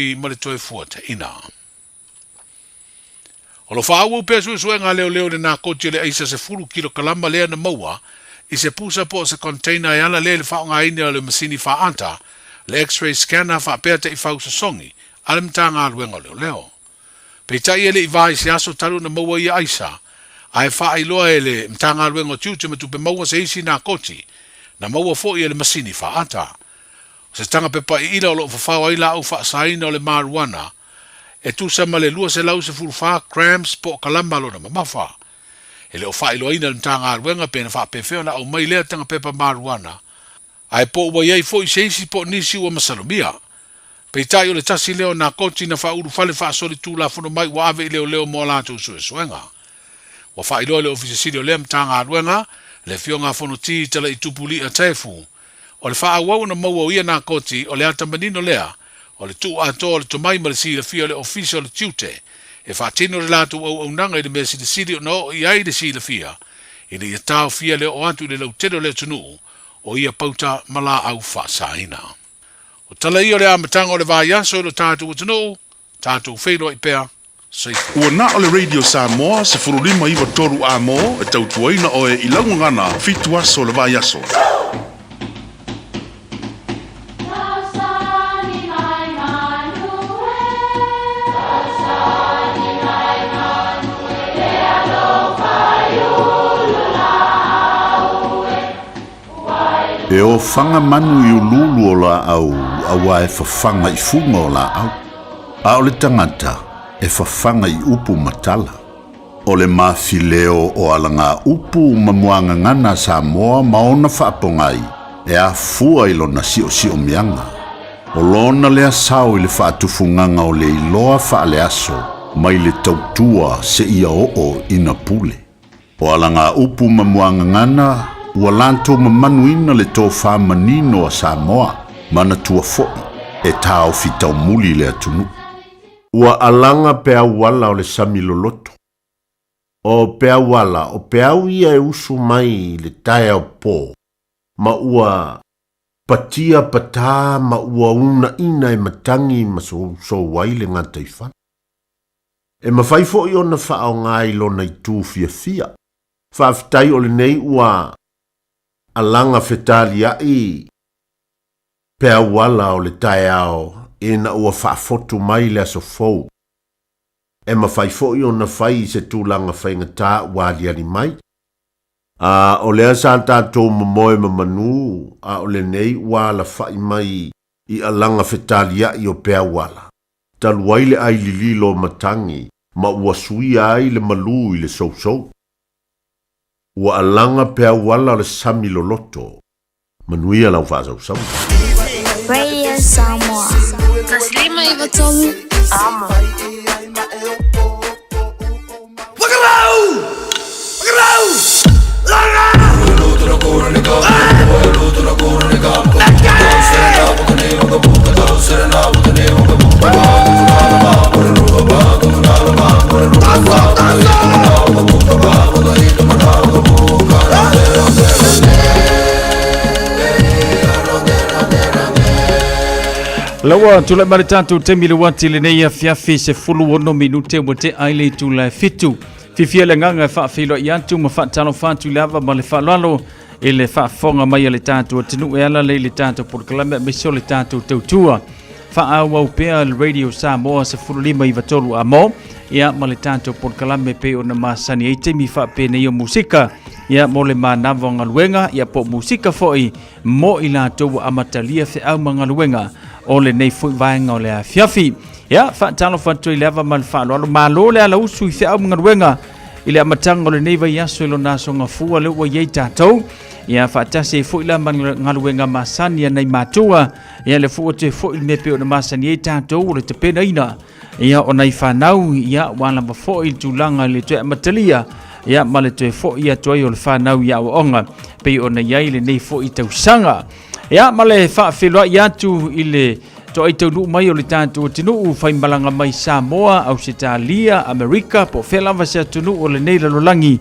I male toi fuata ina. O lo whaawu pia suenga leo na koti le aisa se furu kilo kalamba lea na maua, I se pusa po se container e ala le whaonga ine o le masini whaanta, le x-ray scanner whaapea te I whausa songi, ale mta ngā ruenga leo. Pei tai ele I vai se aso taru na maua I aisa, ai wha iloa ele mta ngā ruenga tiute matupe maua se isi na koti, na maua fo I ele masini whaanta. Se tanga pepa I ila o lo whawhawa ila au whaasaina o le marijuana, e tu sama le lua se lau se furuwha, cramps, po kalamba lo na mamafa. Ele o whailo ina mta ngā ruenga pena whaapewheo na au mai lea tanga pepa marijuana. Ai po ua iei fo I seisi po nisi ua masalumia. Pei tai o le tasi leo na koti na whauru whale whaasori tū la whono mai wa ave I leo mo lātou suenga. Wa whailo le ofisa siri o lea mta ngā ruenga, le fio ngā whono ti tala I tupuli a tefu. O le whaawau na maua o ia na koti o le ata manino lea, o le tu ato o le tomai ma le si le fio le ofisa o le tiute, e whaatino le lātou au nanga I le mea si le siri o no I ai le si le fia, I le ia tau fia le o atu le lau tero le tunu, o ia pauta mala au whaasaina. O tala I o le amatanga o le vāiaso o le tātou o tunu, tātou whairo I pēr, seifu. Ua na o le Radio Samoa, se furulima iwa toru a mo, e tautuaina o e ilangungana, fitu aso le vāiaso. E o whanga manu I ululu o la au, awa e whawhanga I funga o la au. A o le tangata, e whawhanga I upu matala. O le mawhileo o alanga upu mamuanga ngana Samoa maona whaapongai, e a fua I lona si o mianga. O lona lea sao I le whaatufunganga o le iloa whaale aso, mai le tautua se ia o ina pule. O alanga upu mamuanga ngana, ua lantou mamanuina le tō whamanino a Samoa, mana tua fo'i, e tāo fitau muli le atunu. Ua alanga pea wala o le samiloloto. O pea wala, o pea ia e usu mai le tae au pō, ma ua patia patā, ma ua una ina e matangi ma so waile ngā taifana. E mawhai fo'i ona whaao ngai lona I tū fia. Whaafitai o le nei ua alanga fetali ai pea wala o le tae ao e na ua whaafotu mai le aso fau. E mawhai fo'i o na whai se tūlanga whaingatā wāliari mai. O lea sa tātou mamoe mamanu, o le nei wala whai mai I alanga fetali ai o pea wala. Taluaile ai lililo matangi, ma ua sui ai le malu I le sou. Ua alanga pea wala le samiloloto. Manuia lau whaasau. Radio Samoa. Taslima iwa tomu. Ama. Wakarau! Lawa tula maritatu temile wati le nei fiafi se fulu ono minute mo te aile tula fitu fifia le nganga fa filo yantu mo fa tano fa tu lava ma le fa lalo ele fa fonga mai le tatu tinu ela le tatu por kalame miso le tatu tautua fa awa upea le Radio Samoa se fulu lima I vatolu amo ia ma le tatu por kalame pe ona masani e temi fa pe nei musika ia mo le manava ngaluenga ia po musika foi mo ila to amatalia fe au mangaluenga o le nei fui vaenga o le a fiafi. Ia, whaatalo whantua I lewa mal whaalo. Alo malo le ala usu I whiau mga ruenga. I le amatanga o le nei vai aso ilo naso ngā fua leo wa iei tātou. Ia, whaatase fui la mga ruenga masani nei mātua. Ia, le fua te fui mepe o na masani iei tātou o le te pena ina. Ia, o nei whanau, ia, wala ma fui tūlanga le tue amatalia. Ia, ma le tue fui ia tuai o le whanau ia o onga. Pei o na iei le nei fui tausanga. Ia male fa filwa yatu ile to ai tau mai o le tātou tinu fai malanga mai Samoa, Australia, Amerika po fela va se tunu o le nei lalolangi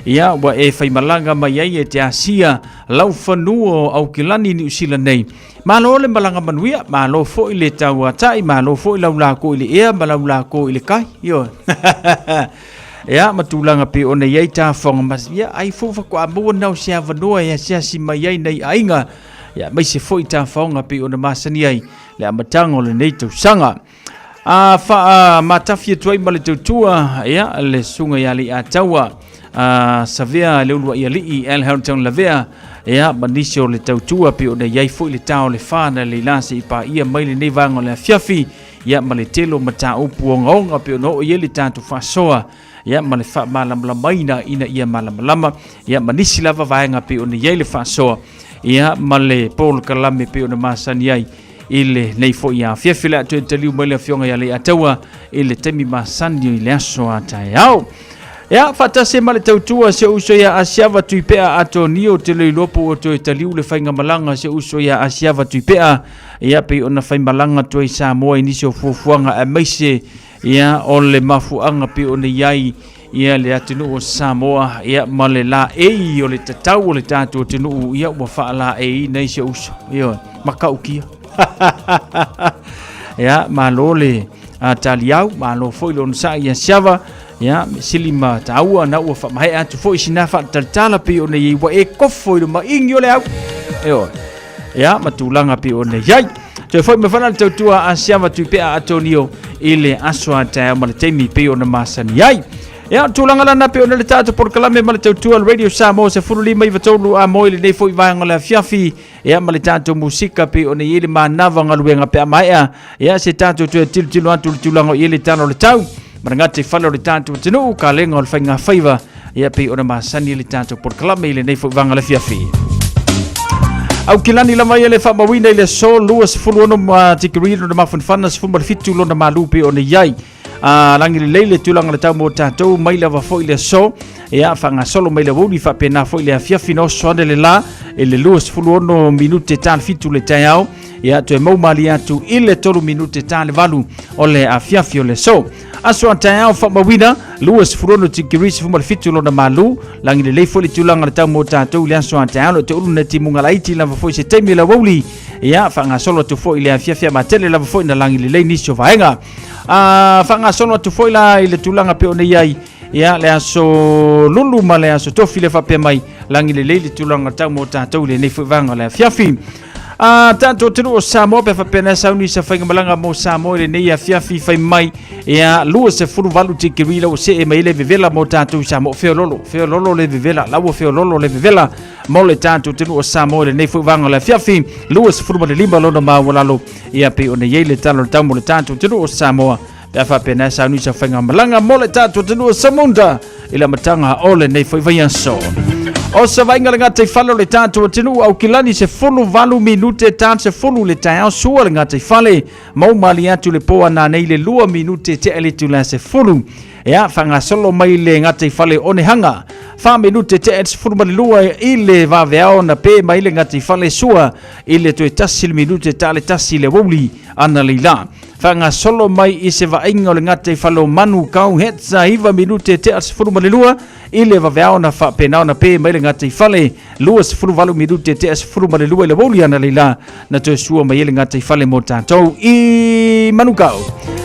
ia wa e fai malanga mai ai e te asia lau fanua au kilani ni usila nei malo le malanga manuia malo fo ile tau atai malo fo lau la ko ile ea malau la ko ile kai yo ya matulanga pe ona yai ta fonga mas ya ai fo fa kwa mo na sia vanua ya sia si mai ai nei ainga ya mai se fo ta fonga pe ona masani ai le amatango le nei tu sanga fa matafia tuai male tutua ya le sunga ya li atawa savea le ulua ia li el Hamilton lavea ya manisio le tutua pe ona yai fo le tao le fana le lase ipa ia mai le nei vanga le fiafi ya male telo mata upu onga pe ona o yeli tantu fasoa ya male fa malam lamaina ina ia malam lama ya manisi lava vaenga pe ona yele fasoa ya male pol kalame pe ona masani ai ile nei fo ia fiafila tu teliu male fionga ya le atawa ile temi masani ile aso atayao ya fatase male tautua se uso ya asiava tuipea atonio tele lopo o to teliu le fainga malanga se uso ya asiava tuipea ya pe ona fai malanga to Samoa inisio fufuanga amaise ya ole mafuanga pe ona yai ya le atinu o Samoa ya male la e ole tatau ole tatu tinu ya wa fa la e nei se uso yo makaukia ya malole ataliau malo foi lon sa ya shava ya silima taua na wa fa mai atu foi sinafa tala pe ona ye wa e kofo ma ingi le au yo ya matulanga pe ona yai te foi me fana tautua asiava tuipea atonio ile aswa ta male temi pe ona masani yai ya tulanga lana pe ona le tatu por kalame male tautua radio Samoa se furu lima ivatolu a moile nei foi vanga le fiafi ya male tatu musika pe ona ile manava ngaluenga pe maia ya se tatu tu tilu atu tulanga ile tano le tau marangate falo le tatu tinu kalenga o fainga faiva ya pe ona masani le tatu por kalame ile nei foi vanga le fiafi au kilani la mai le fa mawina ile so luas fulu ono tikirino de mafanfana se fumba fitu lo na malupe ona yai langi leile tulanga le tau mo tatou mai lava foi le so ya fanga solo mai le wodi fa pena foi le afia fino so le la ele luas fulu ono minute tal fitu le tayao ya to mo mali atu ile tolu minute tal valu ole afia fio le so aso tayao fa mawina luas fulu ono tikirisi fumba fitu lo na malu langi le foi le tulanga le tau mo tatou le aso tayao te ulu na timunga laiti lava foi se temi la woli ya fanga solo tu foi le afia matele lava foi na langi le nisho vaenga fanga solo tu foi la ile tulanga pe ona yai ya le aso lulu ma le aso tofi le fa pe mai langi le tulanga tau mo tatou le nei foi vanga le fiafi tanto tenu o Samoa pe fa pena sauni sa fainga malanga mo Samoa le nei fiafi fai mai ya lua se furu valu tikirila o se e mai le vivela mo tatou Samoa feo lolo le vivela lawo feo lolo le vivela mo le tanto tenu o Samoa le nei foi vanga le fiafi lua se furu ma le lima lona ma walalo ya pe ona yele talo tamo le tanto tenu o Samoa pe fa pena sauni sa fainga malanga mo le tanto tenu o Samunda ila matanga ole nei foi vayanso o se vainga nga te falo le tanto tenu au kilani se fulu valu minute tan se fulu le tau sua nga te fale mau mali atu le poa na nei le lua minute te ele tu la se fulu ya fanga solo mai le nga te fale one hanga fa minute te et fulu mali lua ile va veao na pe mai le nga te fale sua ile tu tasil minute tale tasile woli ana lila fanga solo mai i se vainga le nga te falo manu kau hetsa hiva minute te et fulu mali lua ile va veao na fa penao na pe mai le nga te fale lua se fulu valu minute te et fulu mali lua le woli ana lila na tu sua mai le nga te fale mo tatou i manu kau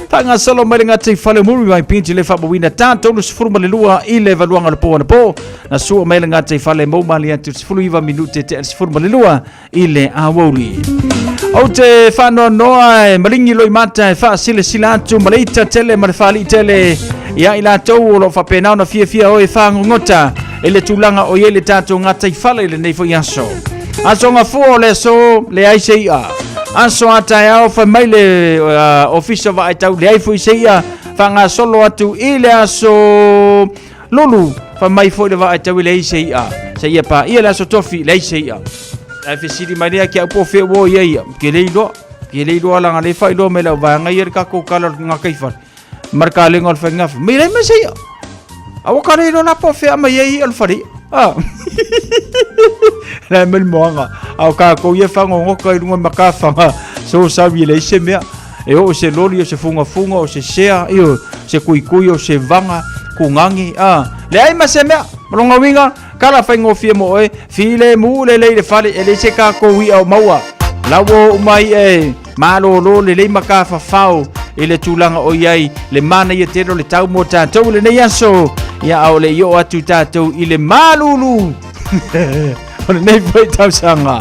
fanga solo mai le nga te fale muri mai pinti le fa bawina tatou le fulu mali lua ile va luanga le po na po na sua mai le nga te fale mo mali atu fulu hiva minute te et fulu mali lua ile a woli o te whano noa e maringi loi mata e wha sile silatu maleita tele marefali tele ia ila tau o lo whapenao na fia o e whango ngota ele tulanga o yele tato ngata i whale le neifo i aso aso nga fuo le so le aise ia aso ata e au wha mai le ofisa wa ai tau le aifo i se ia whanga solo atu i le aso lulu wha mai fo le wa ai tau le aise ia se ia pa ia le aso tofi le aise ia ai fesiri mai rea ki au po fe wo ia ke leilo ala ngale fai lo mela va nga yer ka ko kala nga kaifar marka le ngol fa ngaf mi le mesi aw ka leilo na po fe ama ye al fari la mel moanga aw ka ko ye fa ngo ko ngo maka fa so sa vi le se me e o se loli o se funga o se sea io se kui o se vanga kungangi le ai ma se me Malonga winga kala faingo fie mo e file mu le fale ele se ka ko wi au maua lawo umai e malo lo le maka fa fao ile tulanga o yai le mana ye tero le tau mo tatou le nei aso ia au le yo atu tatou ile malulu ona nei foi tau sanga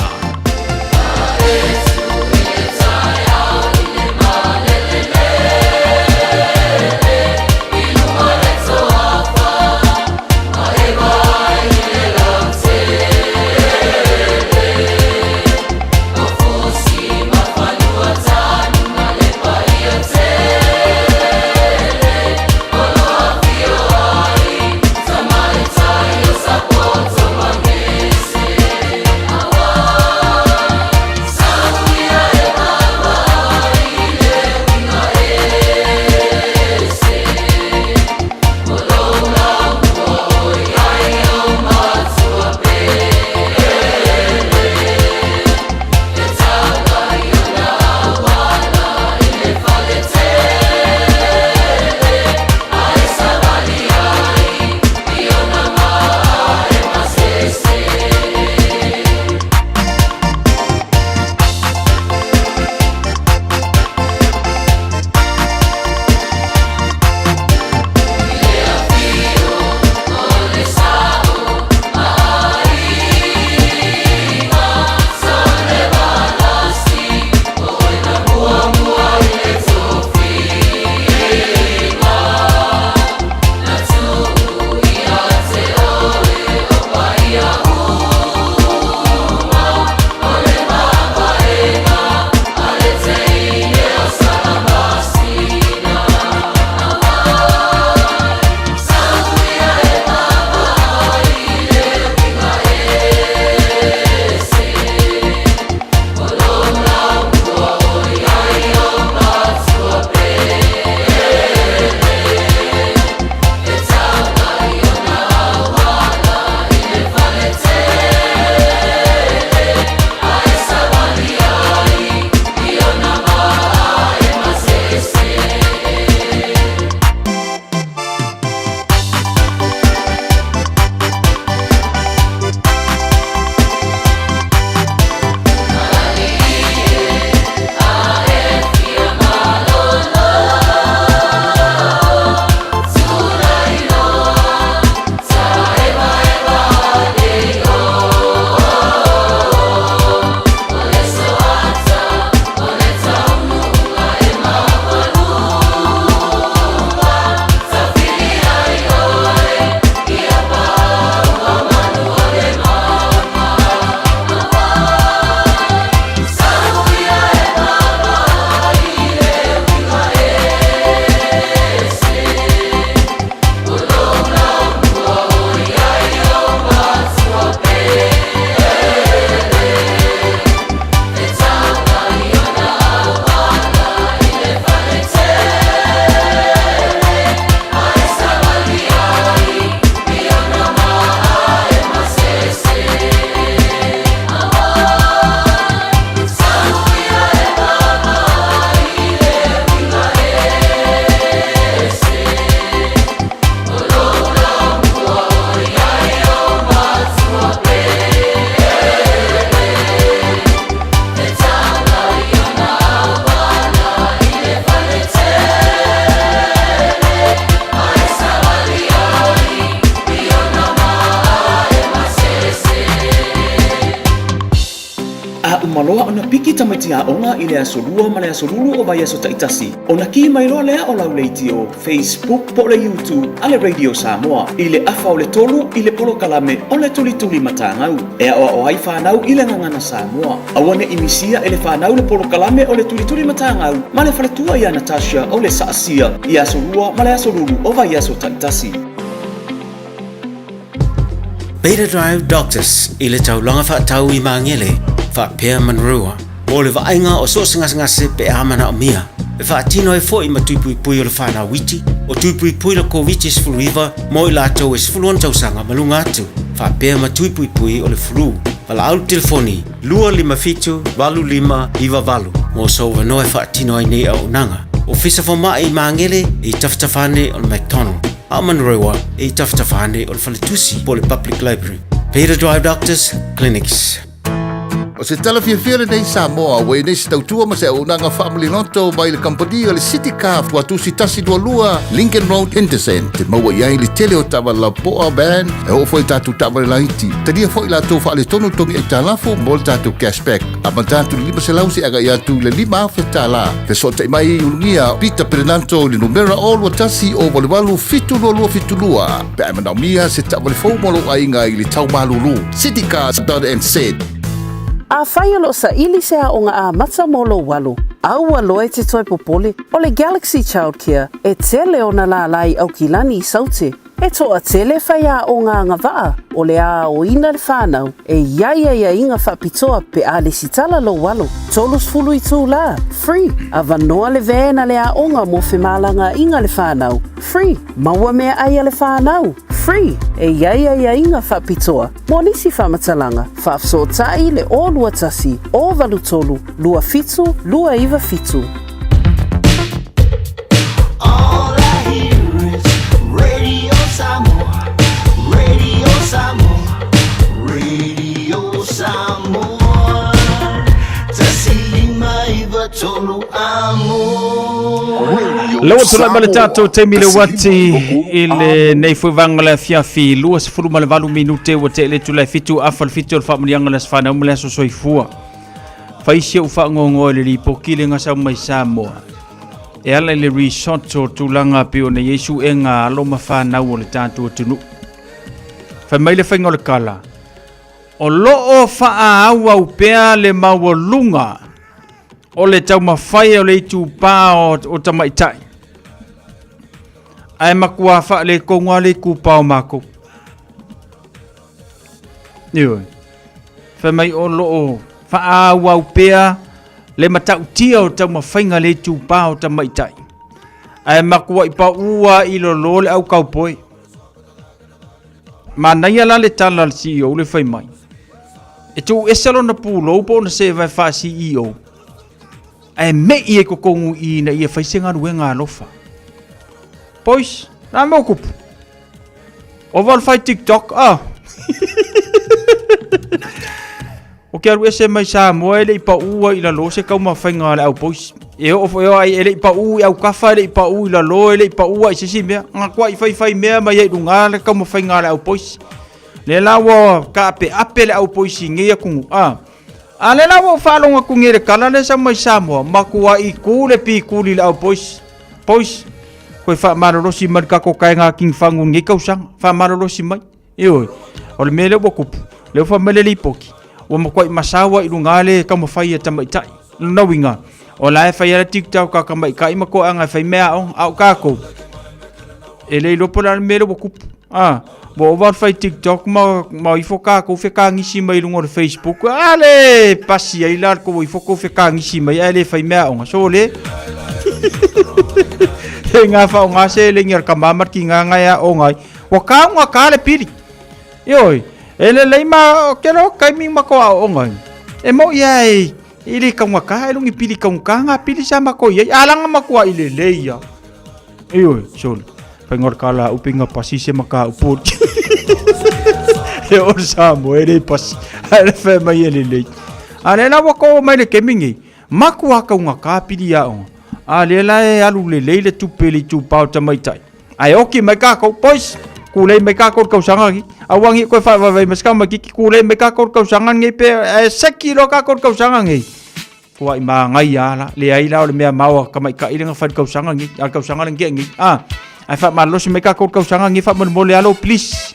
Maloa ona piki tamaiti onga ile asolua ma le asolulu o vai aso taitasi. Ona ki mai loa lea o lau leiti o Facebook po le YouTube ale Radio Samoa. Ile afa o le tolu ile polo kalame o le tuli matangau. Ea o ai whanau ile ngangana Samoa. Awane imisia ele whanau le polo kalame o le tuli matangau. Ma le whaletua ia Natasha o le saasia i asolua ma le asolulu o vai aso taitasi. Beta Drive Doctors ile taulanga whaatau i mangele whaapea manrua. O le vaenga o so ngase pe amana o mia. E whaatino e fo i matuipui o le whanau witi. O tuipui la COVID is full river mo i lato is full on tausanga malunga atu. Whaapea matuipui o le flu. Wala au telefoni lua lima fitu walu lima iwa walu. Mo so wanoe whaatino ai nei au nanga. O fisa fo mai i mangele i taftafane o le McDonald. Amanrewa e taftafane o le falitusi po le Public Library. Peter Drive Doctors Clinics. O se tala fiafia nei Samoa, wei nei se tautua ma se unanga family noto mai le company o le City Car fuatu si tasi dua lua Lincoln Road Intercent. Te maua iai le tele o tawa la poa ban e o foi tatu tawa le laiti. Tadia foi la tofa ale tonu tongi e talafo mo le tatu cashback. Ama tatu lima se lausi aga ia tu le lima fe tala. Fe so te mai ulungia Peter Prenanto le numera o lua tasi o walewalu fitu lua. Pe amana mia se tawa le fau molo ainga i le tau malulu. citycars.nz. A whai alo sa ili se a onga a mata molo walu. Au aloe te toi popole o le Galaxy Childcare e tele o na la lai au kilani i saute. E toa tele whai a o ngā ngawaa o le a o ina le whānau e ia inga whapitoa pe a le sitala lo walu. Tolus fulu i tū la, free. A vanoa le vēna le a onga mo whemalanga inga le whānau, free. Maua mea aia le whānau, free. E ia inga whapitoa. Mo nisi whamatalanga, whafso tai le o lua tasi, o valu tolu, lua fitu, lua iwa fitu. All I hear is Radio Samoa, Radio Samoa, Radio Samoa. Tasilima iwa tolu amo. Lawa tula male tato te mile wati ile nei fuivanga le fiafi lua se fulu male valu minute wa te le tula fitu afal fitu al whamanianga le sfana umele so soifua. Faisia ufa ngongo le li pokile ngasa mai Samoa. E ala le risotto tulanga pio na Yesu e ngā alo mawhana o le tātua tunu. Whai mai le whainga o le kala. O loo wha aua upea le maua lunga o le tau mawhai o le itu pā o tamaitai. Ai makua wha le konga le kupao mako. Ioi. Whai mai o loo wha aua upea le matau tia o tau mawhainga le tu pā o tamaitai. Ai makua i pa ua i lo le au kaupoi. Ma naia la le tala le CEO le whai mai. E tu esalo na pūlo po na se vai wha CEO. Ai me i e kokongu i na i e whaisenga ruenga alofa. Pois, nā mau kupu. O wal whai TikTok, O kia rue se mai Samoa ele i pa ua i la lo se kau mawhainga le au pois. E o ai ele i pa ua i au kafa ele i pa ua i la lo ele i pa ua i sisi mea. Ngā kua i whai mea mai e runga le kau mawhainga le au pois. Le lawa ka ape le au pois i ngea kungu. A le lawa whalonga kungi le kala le sa mai Samoa. Makua i kule pi kuli le au pois. Pois. Koe wha marorosi mai kako kai ngā king whangu nge kausang. Wha marorosi mai. Ioi. O le mele wakupu. Le wha mele li poki. O makwai masawa i rungale ka mawhai a tamaitai. Nawinga. O lae whai ala TikTok ka kamaikai mako anga whai mea o au kako. E lei lopo la mele wakupu. Bo o whai TikTok ma i whokako wheka ngisi mai rungo le Facebook. Ale pasi ai lar ko i whoko wheka ngisi mai ale whai mea o so le. He ngā whao ngā se le ngar ka mamar ki ngā ngai a o ngai. Waka ngā ka le piri. Ioi. Ele lei ma kero kai mi mako a o ngai. E mo iai. Ili ka ngaka e lungi pili ka ngā pili sa mako iai. Alanga mako a ile leia. Ioi. Sol. Pengor kala upinga pasi se maka upur. E o Samoa ele pasi. Ale whai mai ele lei. Ale na wako mai le kemingi. Mako a ka ngaka pili a o. Ale la e alu le leile tupeli tu pau tamaitai. Ai oki mai ka ko pois. Kulei mai ka ko sanga ki. Awangi ko fa vai maska ma ki kulei mai ka ko sanga ngi pe seki lo ka ko sanga ngi. Ko ai ma ngai ala le ai la le mea mawa ka mai ka iringa fa ko sanga ngi. Al ko sanga ngi. Ai fa ma lo si mai ka ko sanga ngi fa mo le alo please.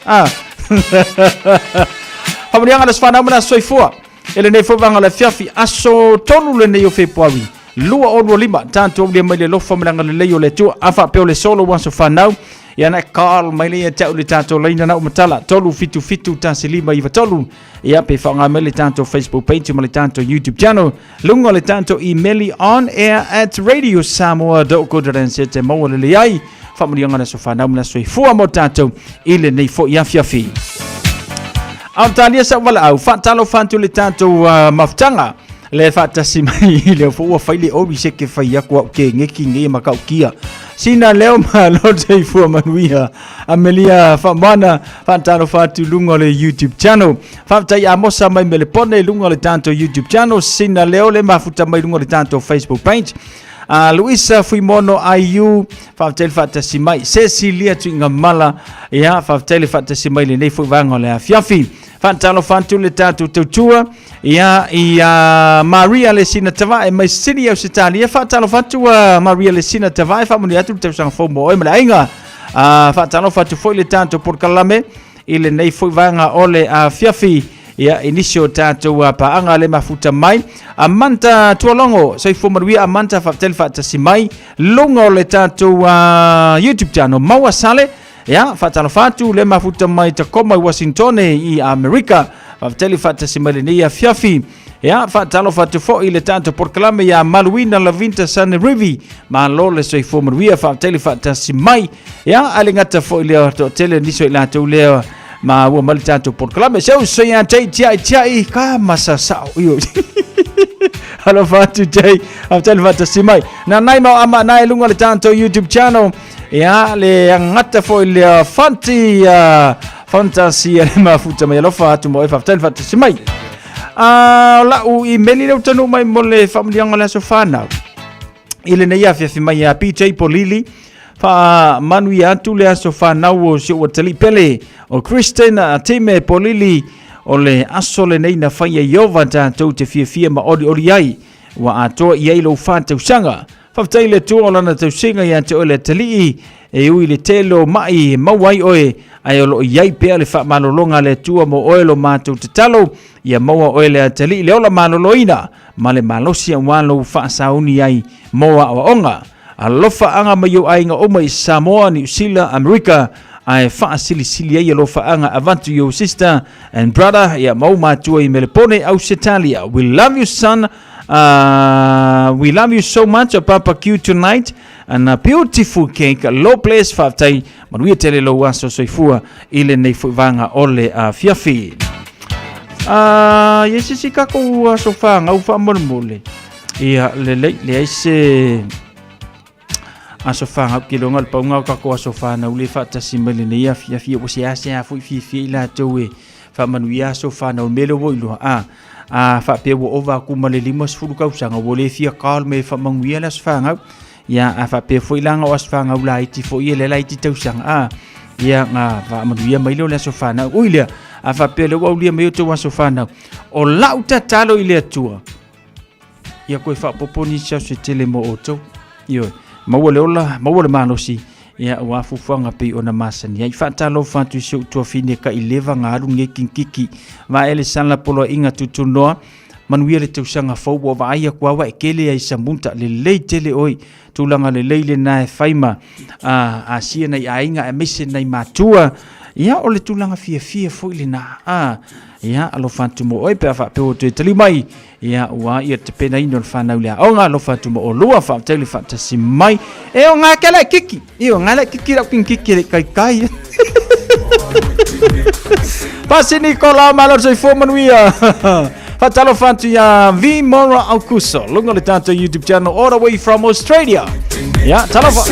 Hamri anga das fa na mona soifua. Ele nei fo vanga le fiafi aso tolu le nei o fe poawi. Lua o lima tanto le mai le lofa malanga le leo le tu afa pe le solo wan so fanau ya na Carl mai le tau le tanto le na matala tolu fitu tansilima iva tolu ya pe fa nga le tanto Facebook page le tanto YouTube channel lungo le tanto email on air at radiosamoa.co.nz mo le ai fa mo nga so fanau na so fu mo tanto ile nei fo ya fiafi Antalia sa wala au fa talo fantu le tanto maftanga le fata si mai le fo wa faile o bise ke fai ya ko ke ngeki nge makau kia sina leo ma lo te fu manuia amelia fa mana fa tano fa tu lungo le YouTube channel fa tai amosa mai mele pone lungo le tanto YouTube channel sina leo le mafuta mai lungo le tanto Facebook page Luisa Fuimono IU faafetele faatasimai Cecilia Tuingamala ia faafetele faatasimai lenei foi vaga le afiafi faatalofantu le tatou tautua ia Maria le sina tavae mai sini au se talia faatalofantu Maria le sina tavae faamoni atu le tausaga faumo oe ma le aiga faatalofantu foi le tatou polokalame i lenei foi vaga o le afiafi ia inisio tatou paaga le mafuta mai amanta tualongo sai fomaruia amanta faafetele faatasimai luga o le tatou YouTube channel maua sale ia faatalofatu le mafuta mai takoma i Washington i Amerika faafetele faatasimai lenei afiafi ia faatalofatu foʻi le tatou polokalame ia maluina lavinta sanerivi malo le sai fomaruia faafetele faatasimai ia a le gata foʻi lea toʻatele niso i latou lea ma ua mali tatou polokalame seu soia tai ka masasao io halo fatu tai aftel fatasimai na nai mau ama nai lunga le tatou YouTube channel ia le angata foi le fantasia le mafuta mai lo fatu mo aftel fatasimai la u email le tonu mai mo le family ngala sofana ile ne ya fi mai ya PJ Polili fa manui atu le aso fa nau si o tali pele o Christina Time Polili o le aso le nei na faia Yova tātou te fia ma ori ai wa atoa i ei lo fa tausanga fa le tu o lana tausinga ia te o le tali e ui le telo mai mawai oe ai o lo iai pea le fa malolonga le tua mo oe lo mātou te talo ia maua oe le tali le ola maloloina ma le malosi a walo fa sauni ai moa o onga alofa anga mai o ainga o mai Samoa, New Zealand, America ai fa sili ai alofa anga avantu your sister and brother ia mau matua i melepone Australia. We love you son, we love you so much a barbecue tonight and a beautiful cake a low place fa tai manuia tele lo aso soifua ile nei vanga ole fiafi yesi kako aso fanga u fa mole ia le ise aso fanga kilonga pa nga ka ko aso fana ule fa tasimele ne ya o se asa fu fi la towe fa manuia aso fana o melo wo ilo fa pe wo ova ku male limos fu ka usanga wo le fia kalme fa manguia las fanga ya fa pe fo ilanga was fanga ula iti fo ile la iti tausanga ya nga fa manuia mai lo la aso fana uile fa pe le wo lia mai to aso fana o lauta talo ile tua ya ko fa poponi sa se tele mo oto yo mawole manosi ya wa fufuanga pe ona masani ai fatalo fatu se to fine ka ileva ngaru ngekinkiki va ele sanla polo inga tutunoa manuia le tausanga fau wa vai kwa wa kele ai samunta le leitele oi tulanga le leile na faima a sia nei ainga e mese nei matua ya ole tulanga fia fo ile na ya alo fantu mo oi pe fa pe o te tali mai ya wa ia te pena ino fana ule o nga lo fantu mo o lua fa tele fantasi mai e o nga kala kiki i o nga la kiki ra pin kiki kai pasi Nicola malo sei fo manuia fatalo fantu ya V Mora Aukuso lungo le tanto YouTube channel all the way from Australia ya talo fa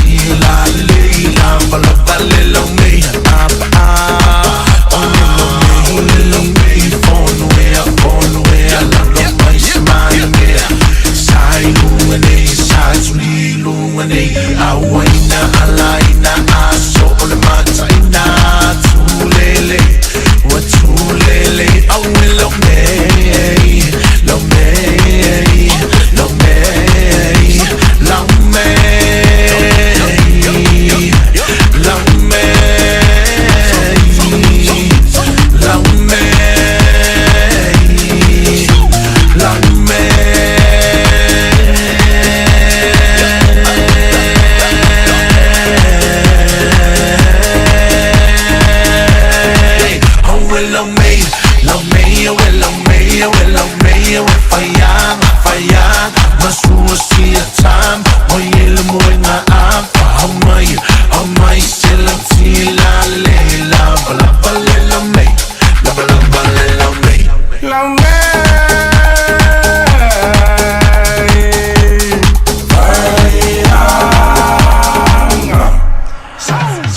Sila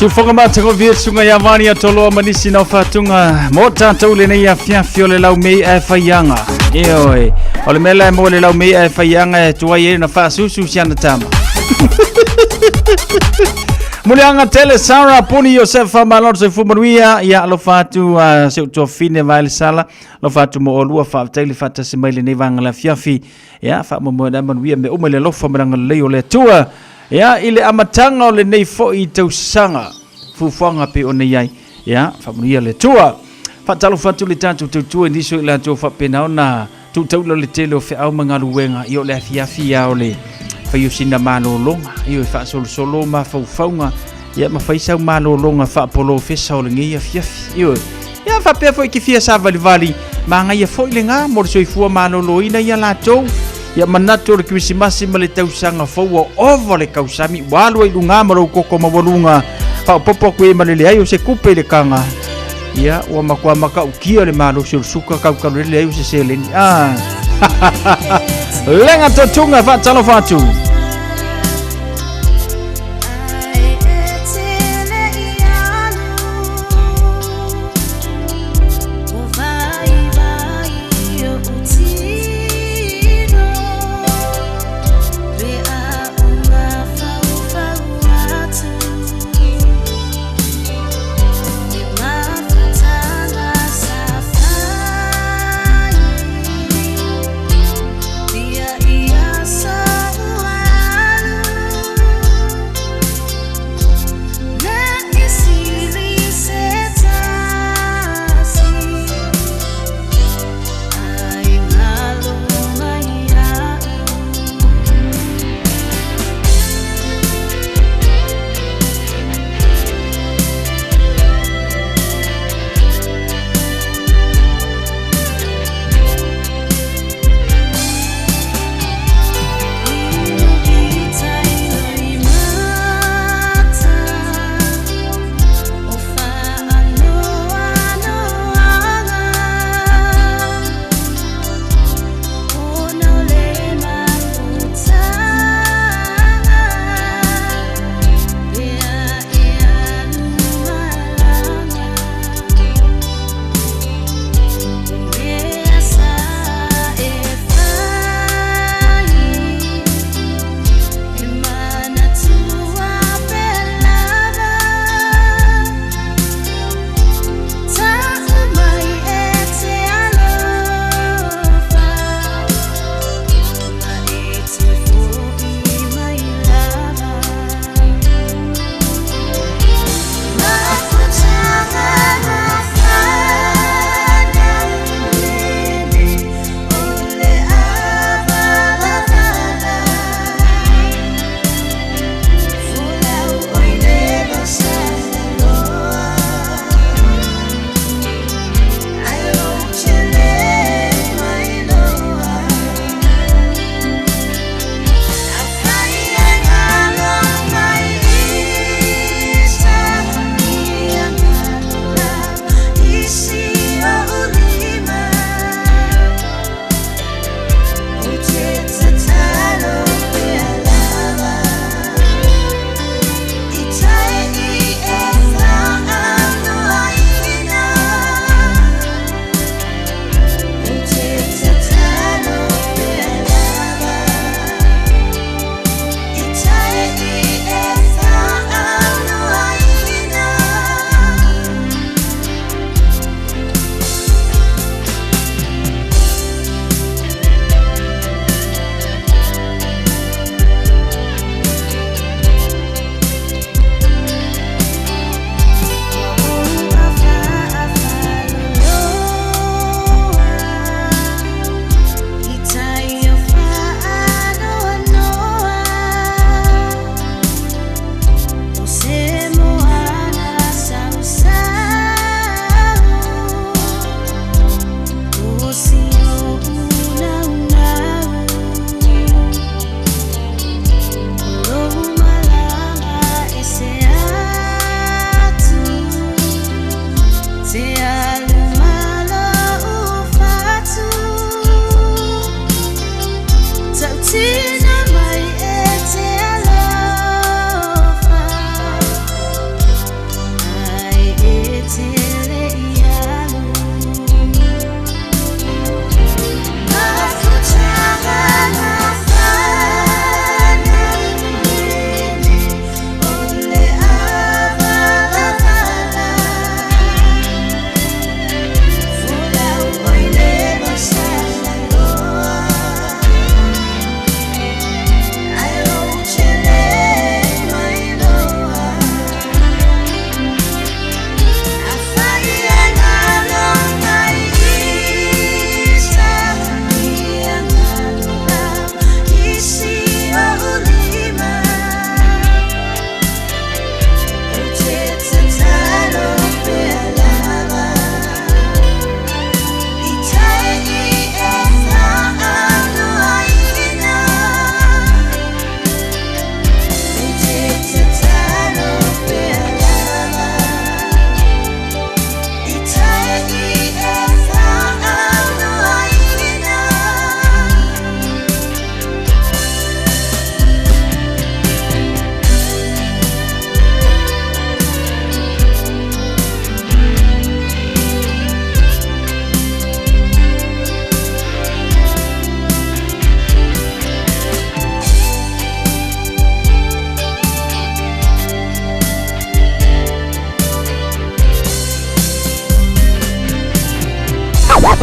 Sufonga mata ko viet sunga ya vani ya tolo manisi na fatunga mota tole ne ya fiafio le lau mei e faianga. Eoi. Ole mela mo le lau mei e faianga e tuaie na fa susu siana tama. Mulianga tele Sarah Puni Yosefa Malor se fumanuia ya lo fatu se to fine vai sala lo fatu mo olua fa tele fata se mai ne vanga la fiafi ya fa mo da manuia me umele lo fa mranga le ole tua ya ile amatanga le nei fo I tau sanga fufanga pe ona yai ya fa manuia le tua fa talo fatu le tantu tu ni so la to fa pena ona tu tau le tele fe au mangalu wenga yo le fiafi ya ole fai usina malolonga io fa solo ma faunga ia ma fai sau malolonga fa polo fesa o ngia fiafi io ia fa pe foi ki fia sa vali ma nga ia foi lenga mo so ifua maloloina ia la tou ia manato le Christmas ma le tausanga fo o le kausami walu I lunga ma ro koko ma volunga fa popo ku ma le ai se kupe le kanga ia o ma kwa maka ukia le malo sur suka ka le ai se seleni lenga totunga fa talo fatu Ia ia sa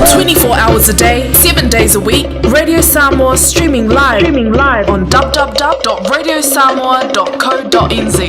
24 hours a day, 7 days a week. Radio Samoa streaming live on www.radiosamoa.co.nz.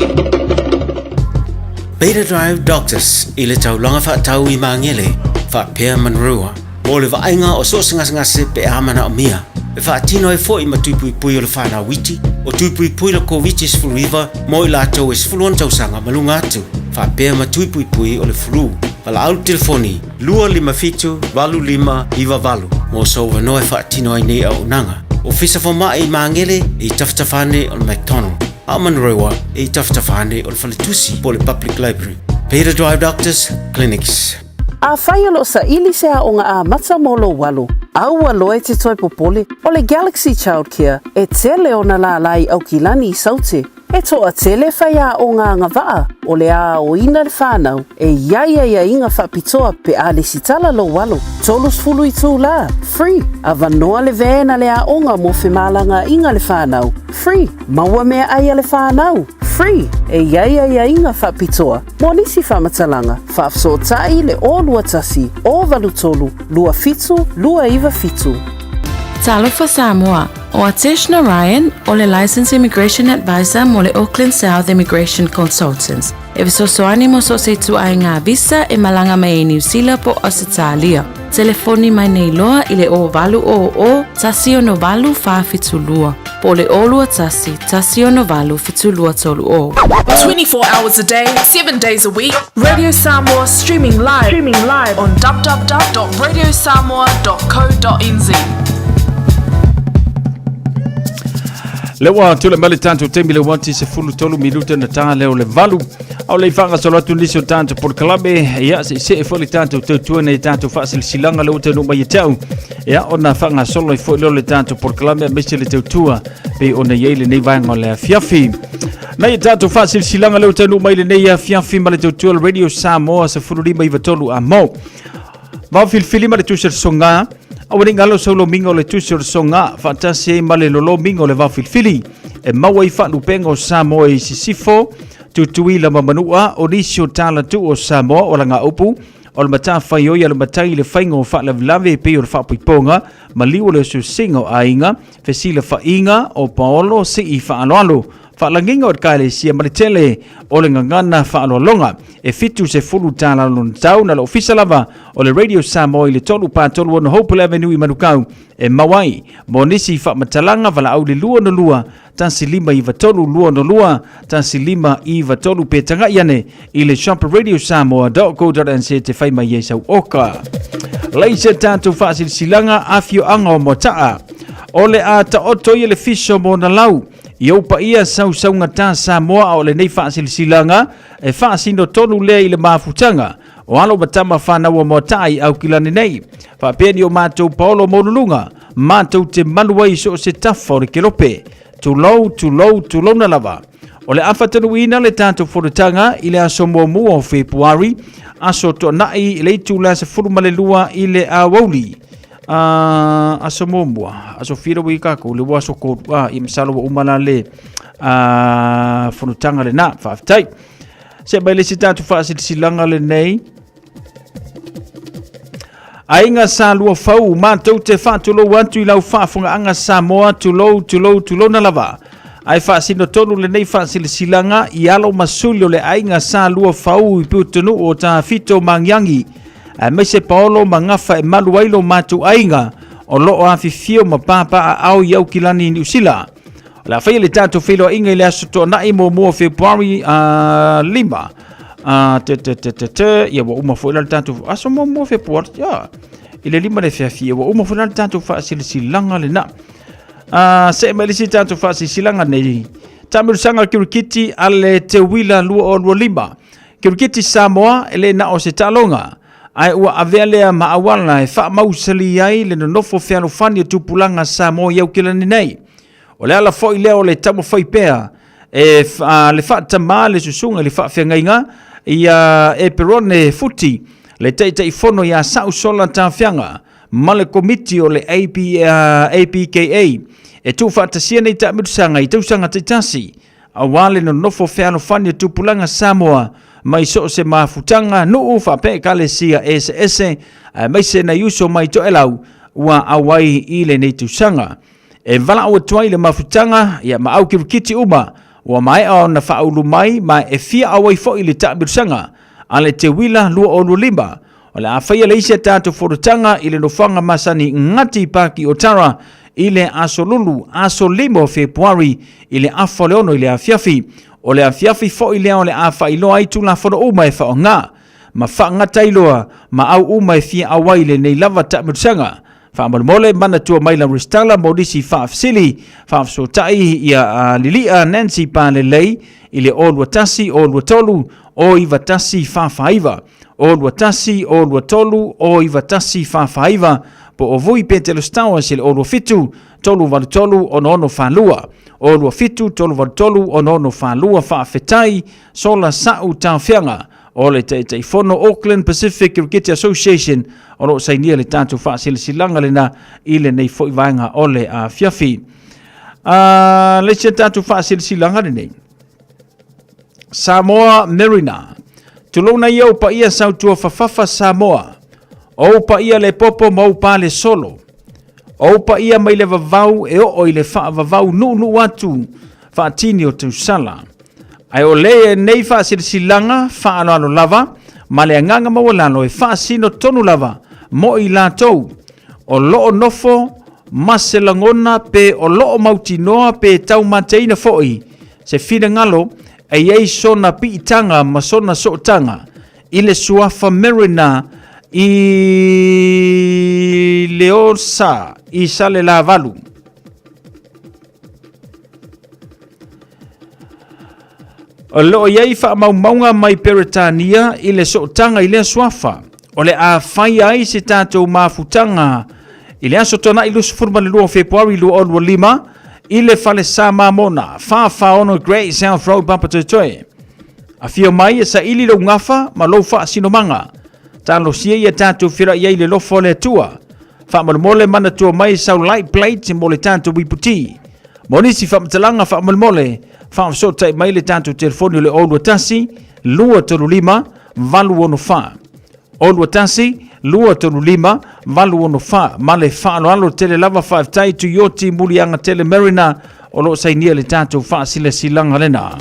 Beta Drive Doctors ile tau longa fa tau I mangele fa pea manrua mo le vainga o so singa se pe amana o mia e fa tino e foi matupui pui o le fana witi o tupui pui le covid is full river mo la tau is full on tau sanga malunga atu fa pea matupui pui o le flu pala au telefoni lua lima fitu valu lima iva valu mo so no e fa tino ai nei au nanga o fisa fo mai mangele I taftafane o McDonald Amanrewa e taftafane o le falitusi po le public library. Beta Drive Doctors Clinics. A whaia lo sa ili sea o ngā a mata molo walu. Aua loe te toi popole o le Galaxy Childcare e tele o na la lai au kilani I saute. E toa tele whaia o ngā ngawaa o le a o ina le whanau e ia inga whapitoa pe a le sitala lo walu. Tolus fulu I tū la, free. A vanoa le vena le a onga mo whemalanga inga le whanau, free. Maua mea aia le whanau, free. E ia inga whapitoa. Mo nisi whamatalanga, whafso tai le o lua tasi, o valu tolu, lua fitu, lua iwa fitu. Talofa Samoa, o Ateshna Ryan, o le Licensed Immigration Advisor mo le Auckland South Immigration Consultants. E visosoani mo so se tu ai ngā visa e malanga mai New Zealand po Australia. Telefoni mai nei loa I le o valu o tasio no valu fa fitulua. Po le olua tasio no valu fitulua tolu o. 24 hours a day, 7 days a week. Radio Samoa streaming live on www.radiosamoa.co.nz. Lewa tule mali tanto tembi le wanti se fulu tolu minuta na ta leo le valu au le fanga solatu nisio tanto por kalabe ya se foli tanto tu ne tanto fasil silanga le utenu mai tau ya ona fanga solo fo le tanto por kalabe mesele tua pe ona yele nei vanga le fiafi na tanto fasil silanga le utenu mai le nei fiafi mali tua radio Samoa se fulu lima ivatolu amo va filfilima le tuser songa Awani ngalo solo mingo le tusur songa fantasi male lolo mingo le vafilfili e mawai fanu pengo Samoa I sisifo tutui la mamanua onisio tala tu o Samoa o langa upu o le mata fayo ya le matai le faingo fa la lave pe o fa piponga maliu le susingo ainga fesila fa inga o paolo si fa alo Whaalanginga o kaile sia maritele o le ngangana whaalolonga e fitu se fulu tala lon tau na lo ofisa lava o le Radio Samoa I le tolu pātolu on Hope Avenue I Manukau e mawai mo nisi whaamatalanga wala au le lua no lua tansi lima I vatolu lua no lua tansi lima I vatolu petanga iane I le shop Radio Samoa.co.nz te whaima iesau oka. Leise tātou whaasil silanga afio anga o motaa o le a ta oto I le fiso mo na lau Iau pa ia sau ngata Samoa o le nei whaasilanga e whaasino tonu lea I le mafutanga o alo matama whanaua motai au kilani nei. Whapeni o mātou Paolo Moulunga, mātou te manuai so se tafa o le kelope. Tulou na lava. O le awhatanu ina le tātou whorutanga I le aso mua o Februari, aso to nai I le tūla se furumalelua I le awauli. Aso momua aso fira wi kako le waso ko I masalo wa umala le funutanga le na faftai se ba le sitatu fasil silanga le nei ainga sa lua fau matou te fatulo wantu I lau fafunga anga Samoa tulo na lava ai fasino tonu le nei fasil silanga I alo masulio le ainga sa lua fau I putunu o ta fito mangyangi Mese Paolo mangafa e maluailo matu ainga o loo afifio mapapa a au iau kilani New Zealand. La fai le tato filo inga ile asoto na imo mua Februari 5. Ia wa uma fo ila tato aso mua Februari ya. Ile 5 le fiafi wa uma fo ila tato fa silanga le na. Se melisi tato fa silanga nei. Tamil sanga kirikiti ale te wila lua o lua 5. Kirikiti Samoa ele na o se talonga. Ai ua avelea maawala e wha mausali ai le nofo whiano whani tupulanga Samoa iau kilani nei. O le ala foi leo le tamo foi pea e le wha tama le susunga le wha whiangainga ia e perone futi le teita I fono ia sau sola ta whianga ma le komiti o le APKA e tu wha tasia nei ta mitusanga I tausanga taitasi a wale no nofo whiano whani tupulanga Samoa mai so se mafutanga nuu whape kalesia ese mai se na yuso mai to elau ua awai i le nei tusanga. E vala o tuai le mafutanga ia maau kiti uma ua mai o na whaulu mai ma e fia awai fo i le taabirusanga ale te wila lua o lima. O le awhaia le isia tātou forotanga i le nofanga masani ngati paki o tara i le asolulu aso limo Februari i le afa leono i le afiafi. O le afiafi fo i lea o le afa iloa ai tula fono uma e whao ngā. Ma wha ngata iloa ma au uma e fia awai le nei lava taabirusanga. Whaamole mana tua maila ristala modisi whaafsili whaafsotai ia lilia Nancy Palelei i le olua tasi olua tolu o iwa tasi whaafaiva. Olua tasi olua tolu o iwa tasi whaafaiva po o vui petelo stawa se le olua fitu tolu walu tolu o nono whalua. Olua fitu tolu walu tolu o nono whalua whaafetai sola sau tawhianga. O le te fono Auckland Pacific Cricket Association o lo sainia le tātou whaasilanga le na i le nei fo i vaenga o le a fiafi. Le se tātou whaasilanga le nei. Samoa Marina. Tulona iau pa ia sautua whawhafa Samoa. O pa ia le popo mau pa le solo. O pa ia mai le vavau e o i le vavau nu atu whaatini o tu sala. Ai o le nei whaasilanga whaano lava, ma le anganga mawalano e whaasino tonu lava, mo i lātou, o loo nofo, maselangona pe o loo mautinoa pe tau mateina foi, se whina ngalo, e ei sona pi itanga ma sona sootanga, i le suafa merina i leosa i sale la valu. O loo iei wha maunga mai Peretania i le sootanga i le suafa. O le a whai ai se tātou mafutanga i le asotona i lusu furma le lua Februari lua o lua lima i le fale sa mamona wha ono Great South Road Papatoetoe. A fio mai e sa ili lo ngafa ma lo wha sinomanga. Tālo sia i a tātou whira iei le lofo le tua. Wha mole mana tua mai sau light plate mo le tātou wiputi. Monisi wha matalanga wha mole whaamso tai mai le tātou telefoni o le olua tasi, lua tolu lima, valu ono wha. Olua tasi, lua tolu lima, valu ono wha. Ma le whaano alo tele lava whaaftai tu yoti mulianga tele Marina o lo sainia le tātou wha sila silanga lena.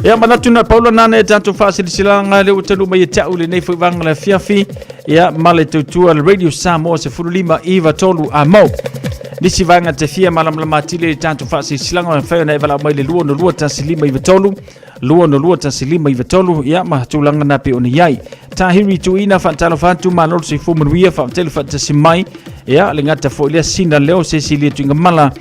Ia manatuna Paula nana e tātou wha sila silanga le utalu mai e tau le nei whaivanga le fiafi. Ia ma le tautua le Radio Samoa se furulima iwa tolu a mau. Nisi vanga te fia malamlama tile le tātou whaasi silanga na whaio na evala mai le lua no lua tasi lima i vatolu. Lua no lua tasi lima i vatolu. Ia mahatulanga na pe ona iai. Tahiri tu ina whaatalo whatu ma nolo se fumanuia whaatelu whaatasi mai. Ia le ngata fo ilia sina leo se si lia tuinga mala.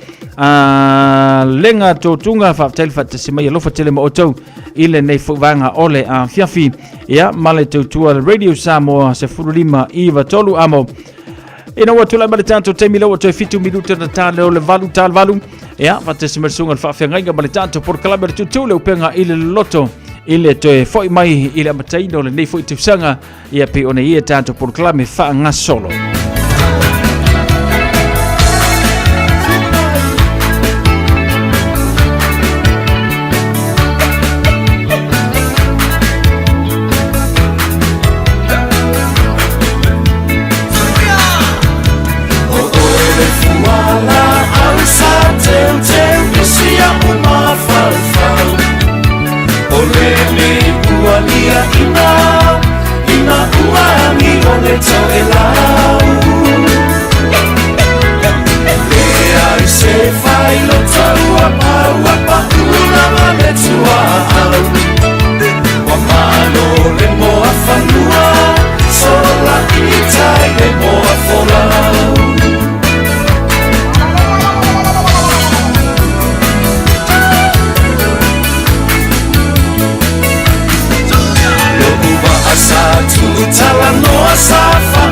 Lenga tō tunga whaatelu whaatasi mai alofa tele ma otau. Ile nei whuvanga ole a fiafi. Ia male tautua Radio Samoa se furulima i vatolu amo. Ina wa tula male tanto te milo to fitu minuto na tale o le valu tal valu ya fate simersunga fa fenga male tanto por kalaber tu le upenga ile loto ile to foi mai ile mataino le nei foi tusanga ya pe ona ia tanto por klame fa nga solo. Ina uami ole tau e lau. Lea i se whai lo tau a una mane tua au. Wa mano le moa whanua, sola i tai le moa wholau. Sa tu tala noa sa wha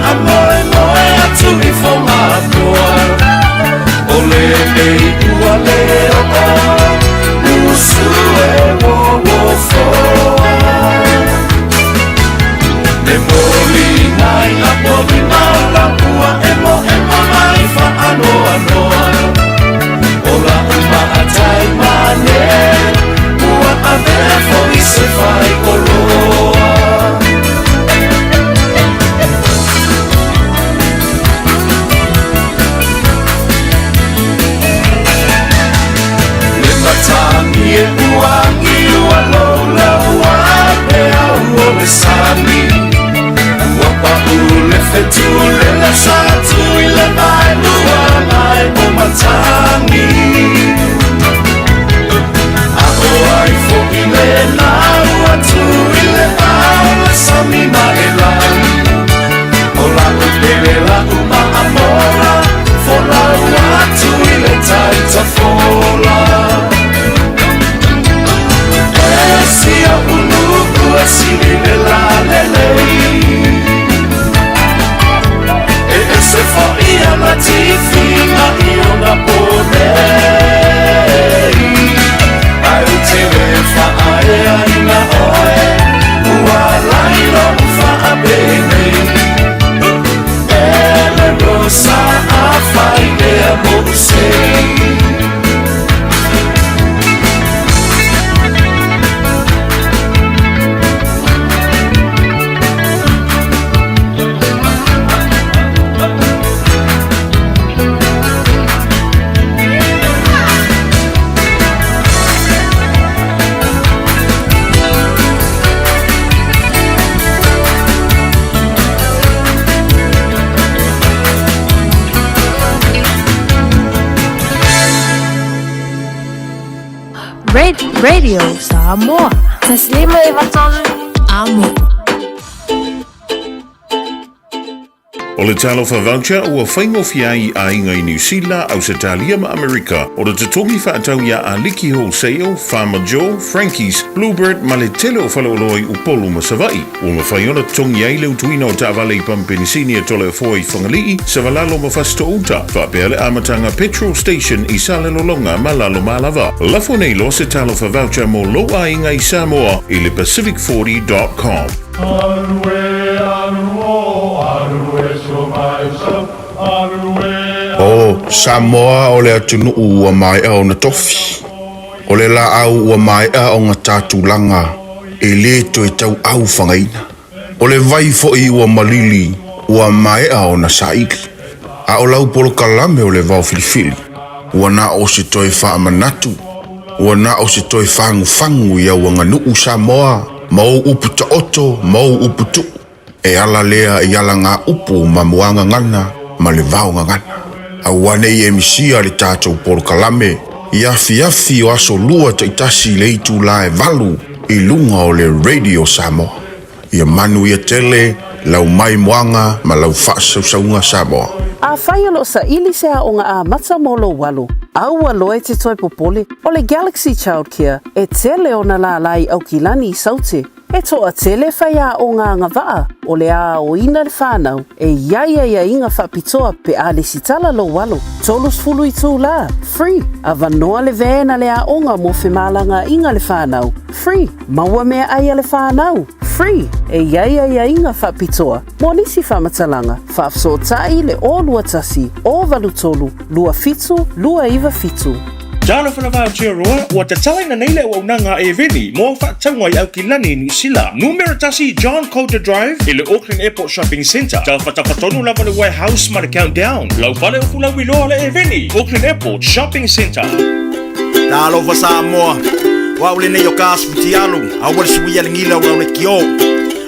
Radio Samoa. Taslima ivatolu amo. O le talofa voucher ua whaingofia I inga I New Zealand, Australia ma Amerika. O le tatongi whaatau ia a Liki Wholesale, Farmer Joe, Frankie's, Bluebird, ma le tele o whalaoloi upolu ma Savai. O ma whaiona tongi ai leu tuina o ta'awale I Pampenisini e tole foi whangalii, sa walalo ma fasto uta. Whapeale amatanga petrol station I Salelolonga ma lalo malava. Lafo nei lo se talofa voucher mo loa inga I Samoa I le Pacific40.com. O Samoa o le atunu ua mai au na tofi. O le la au ua mai au ngā tātulanga e le to e tau au whangaina. O le vai fo I ua malili ua mai au na saiki. A o lau polo kalame o le vau filifili. Ua na o se toi wha manatu. Ua na o se toi whangu ia ua nganuu Samoa. Mau upu ta oto, mau upu tu. E ala lea I ala ngā upu ma muanga ngana, ma le vau ngana. A wane I misia le tātou polo kalame, I afi o aso lua ta itasi le itu la e valu, I lunga o le Radio Samoa. Ia manu ia tele, lau mai muanga, ma lau whaasaunga Samoa. A whaialo sa ili sea o ngā a mata molo walu. Aua loe te toi popole o le Galaxy Child Care e tele o na la lai au kilani I saute. E toa tele whaia o ngā ngawaa o le a o ina le whanau e ia inga whapitoa pe a le sitala lo walo. Tolus fulu I tū la, free. A vanoa le vena le a onga mo whemalanga inga le whanau, free. Maua mea aia le whanau, free. E ia inga whapitoa. Mo nisi whamatalanga, whafso tai le o lua tasi, o valu tolu, lua fitu, lua iwa fitu. Jana whanawha tia roa, ua te talaina neile o unanga e veni, mo whaatangwa I au kilani New Zealand. Numero tasi John Coulter Drive, I le Auckland Airport Shopping Centre. Tau whatapatonu lava le warehouse ma le countdown. Lau pale o fulau I loa le e veni, Auckland Airport Shopping Centre. Talo fa Samoa, wa ule nei o kasu ti alu, a wale suia le ngila wa le kio.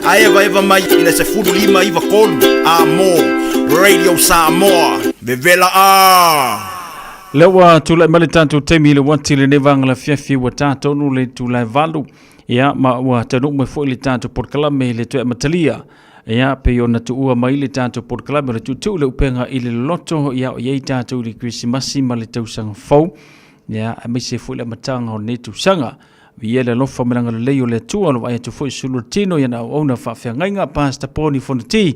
A eva mai I le se furu lima iwa kolu, a mo, Radio Samoa, vevela a. Lewa tula mali tantu temi le wanti le nevang la fiafi wa tato nu le tula valu ya ma wa tanu me fo le tantu por kalame le tu matalia ya pe yo na tu ua mai le tantu por kalame le tu le upenga I le loto ya ye tantu le Christmasi ma le tau sang fo ya a me se fo le matanga o ne tu sanga via le lofa melanga le leo le tu alo ai tu fo sulu tino ya na ona fa fa ngainga pasta poni fonti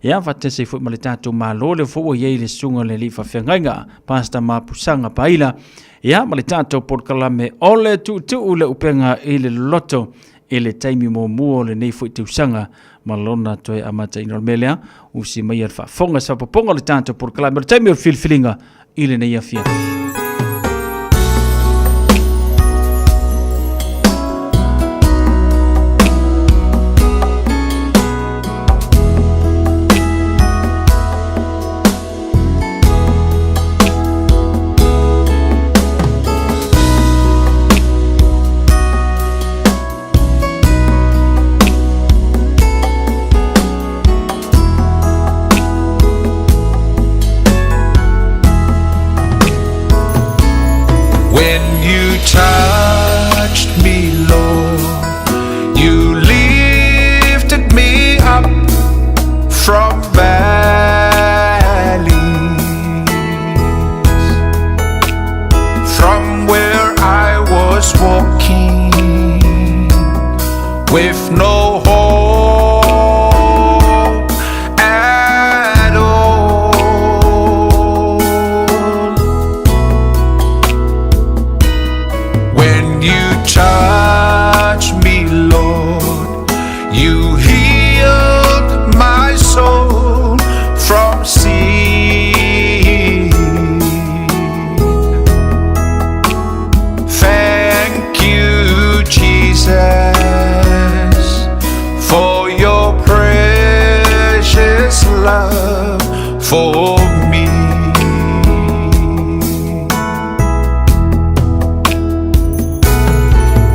ya fa te se fo ma le tantu ma lo le fo ye le sunga le li fa fa ngainga pasta ma pusanga paila ya ma le tantu por kalame ole tu le upenga I le loto I le taimi mo muo le nei fo tu sanga malona toe amata ino melea usi mai fa fonga sa poponga le tantu por kalame le taimi o filfilinga I le nei afia. Touched me, Lord. You lifted me up from valleys, from where I was walking with no hope at all. When you touch me, Lord, you healed my soul from sin. Thank you, Jesus, for your precious love for me.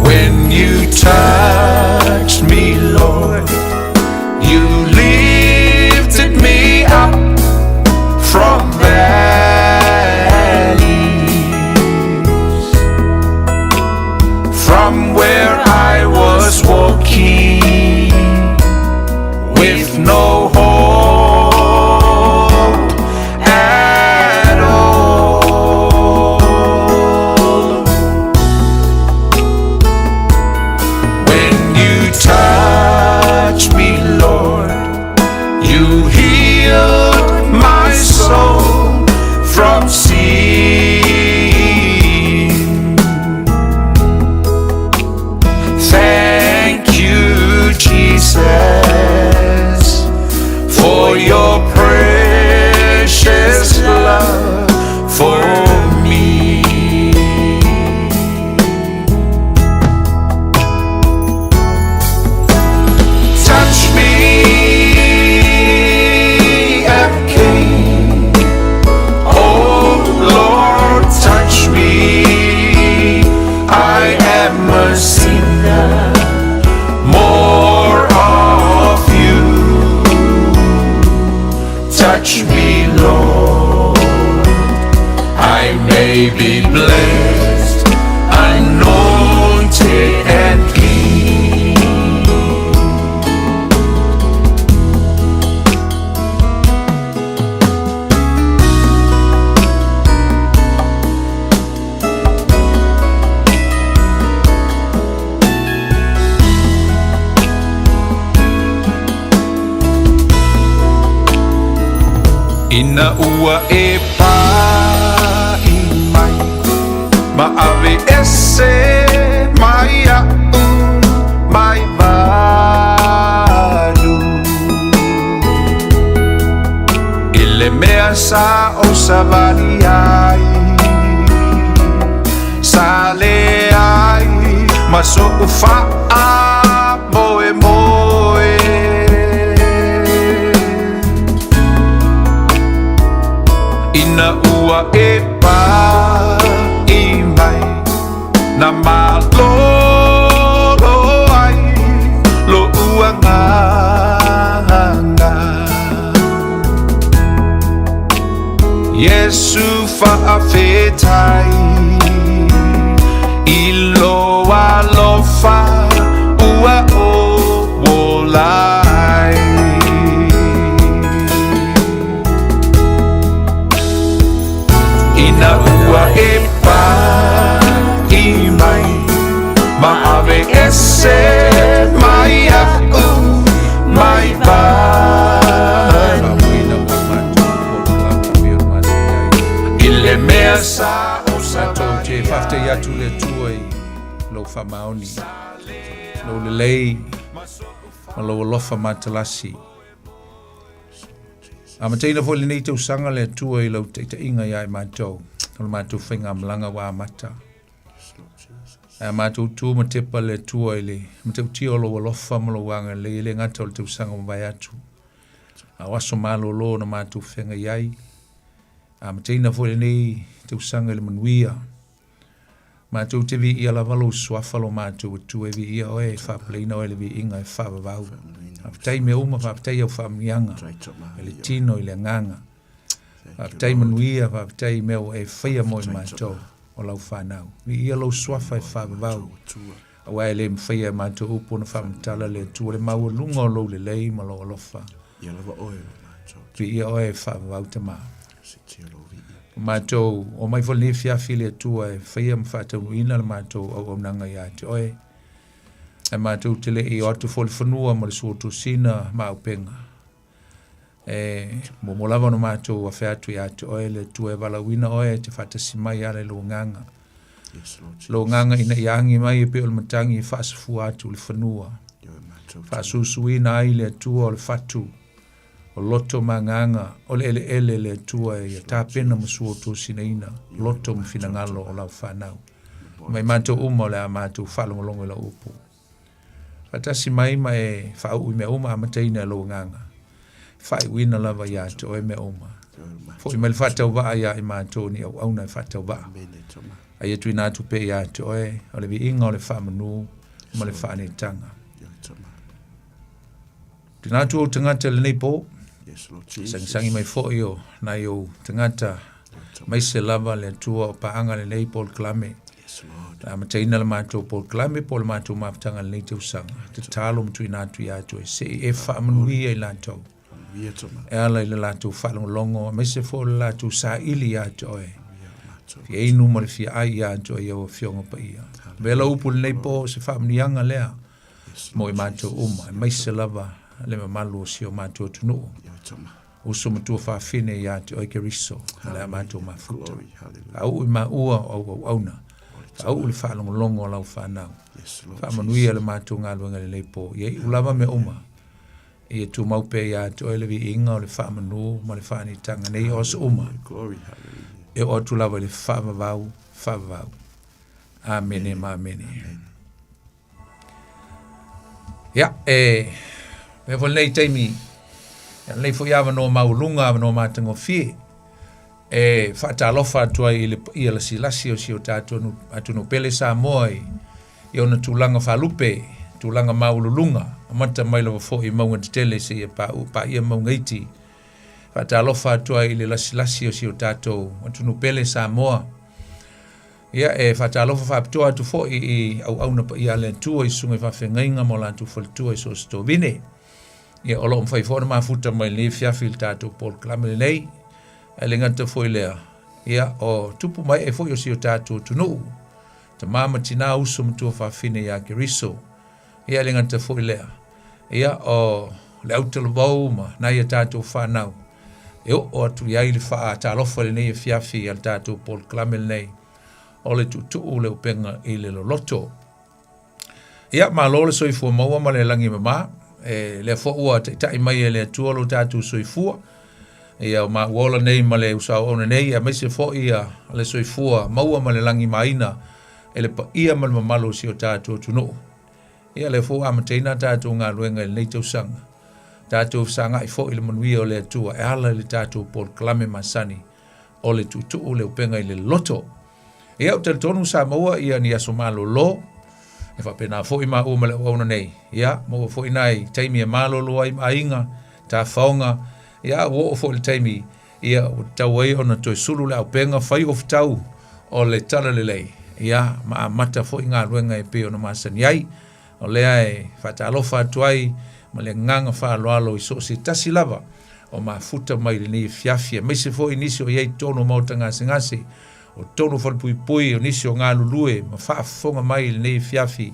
When you touched me, Lord, you lifted me up from valleys, Jesus, for your precious love for me. Touch me, King. Oh Lord, touch me. I am a sinner, more of you. Touch me, Lord. I may be blessed, anointed and clean. Ina ua e pa i mai, ma ave ese mai au mai valu. Ile mea sa o savali ai, sale ai, ma so ufa a moe moe. Ina ua e pa i mai, na malolo ai, lo ua nganga. Yesu faafetai, i loa lofa ua o wolai. Ina ua e pa i mai, ma ave ese mai au mai valu. Ile mea sa o sato te whafte atu le tuai lo whamaoni, lo le lei, ma lo alofa matalasi. A mateina fo le nei tau sanga le tua i lau te inga ia i mātou. Kalo mātou whainga malanga wā mata. A mātou tū ma tepa le tua i le. Mātou tio lo walofa ma lo wanga le le ngata o le tau sanga ma vai atu. A waso malo lo na mātou whainga iai. A mateina fo le nei tau sanga le manuia. Mātou te vi ia la walo swafa lo mātou tua vi ia oe whapleina oe le vi inga e whawawau. Whaptai me uma, whaptai au whaamianga, le tino i le nganga. Whaptai manuia, whaptai meo e whaia mo i mātou o lau whanau. Vi ia lau swafa e whawawau. Awa e le mwhaia mātou upo na whamitala le tua le maua lunga o lau le lei ma lau alofa. Vi ia oe e whawawau te maa. Mātou, o mai fo le fiafi le tua e whaia mwhatau ina le mātou au nanga ia te oe. E mātou te le i o atu fo le whanua ma le suoto sina mau penga. E mo lava no mātou a whiatu i atu oe le tua e walawina oe te whatasi mai ale lo nganga. Lo nganga ina i angi mai e pe o le matangi e whasafu atu le whanua. Whasusuina ai le tua o le whatu. O loto manganga o le ele le tua e tāpena ma suoto sina ina. Loto ma finangalo o lau whanau. Mai mātou uma o le a mātou whalongolongo la upu. Fatasi mai ma e whau i mea uma a mateina lo nganga. Whai wina lava ia te oe mea uma. Fo i mele whatau waa ia i mātou ni au auna i whatau waa. A ia tui nātu pe ia te oe, o le vi inga o le whamanu, ma le whaane tanga. Tui nātu o tangata le nei po, sangisangi mai fo i o, na i o tangata mai se lava le tua o paanga le nei po le klame. A mateina le mātou po le klame po le mātou mawtanga le nei te usanga. Te talo mtui nātu ia te oe, se e whaamanuia i lātou. E ala i le lātou whalongolongo, mai se fo le lātou sa ili ia te oe. Fi einu ma le fia ai ia te oe o fionga pa ia. Vela upu le nei po se whaamnianga lea, mo i mātou uma, mai se lava le mamalu o si o mātou tunu. Uso matua whaafine ia te oe ke riso, le a mātou mafuta. Au i ma ua au auna, au le whaalongolongo lau whanau. Whaamanuia le mātou ngā luenga le leipo. Iei ulama me uma. Ia tu maupe ia tu elevi inga o le whaamanu ma le whaanitanga nei o se uma. E o tu lava le whaamavau. Amene ma amene. Ia, me fo nei teimi, lei fo iawa no maulunga, no mātango fie, whaatalofa atua i la silasi o si o tātou atu no pele Samoa i ona tūlanga whalupe, tūlanga maululunga, amata mai lawa fo i maunga te tele se ia pa ia maunga iti, whaatalofa atua i la silasi o si o tātou atu no pele Samoa. Ia whaatalofa whaapitoa atu fo i au na pa ia le tua i sunga i whawhengainga mo la atu whalitua i so sto vine. Ia olo mwhai fōna mafuta mai le fiafil tātou Paul Klamele nei, e le ngata fo i lea. Ia o tupu mai e fo i o si o tātou tunu, ta mama tina uso mtua whawhine ia Keriso. Ia le ngata fo i lea. Ia o le autala wau ma nai a tātou whanau. E o atu iai le wha tālofa le nei e fiafi al tātou Paul Klamele nei. O le tutu le upenga i le loloto. Ia ma lole soifua maua ma le langi mama, le fo ua tai mai e le tuolo tatu soifua, ia ma uola nei ma le usau ona nei, a meise fo ia le soifua maua ma le langi maina, e le pa ia ma le mamalo si o tatu tunu. Ia le fo amateina tatu ngā luenga le nei tausanga. Tatu sanga i fo i le manuia o le atua, e ala le tatu Paul Klame Masani, o le tutu le upenga i le loto. Ia o te tonu Samoa ia ni aso malo lo, e whapena fo i maa umale wauna nei. Ia, maua fo i nai, taimi e malo lo ai mainga, ta whaonga, ia o fo i taimi, ia o tau ei ona toi sulu le au penga, whai of tau o le tala le lei. Ia, maa mata fo i ngā ruenga e peo na masani ai, o lea e whatalofa atuai, ma le nganga whaaloalo i so se tasi lava, o maa futa mai le ni fiafia, meise fo i nisi o iei tono mauta ngase, o tonu whalpui o nisi o ngā lulue, ma whaafonga mai le nei fiafi,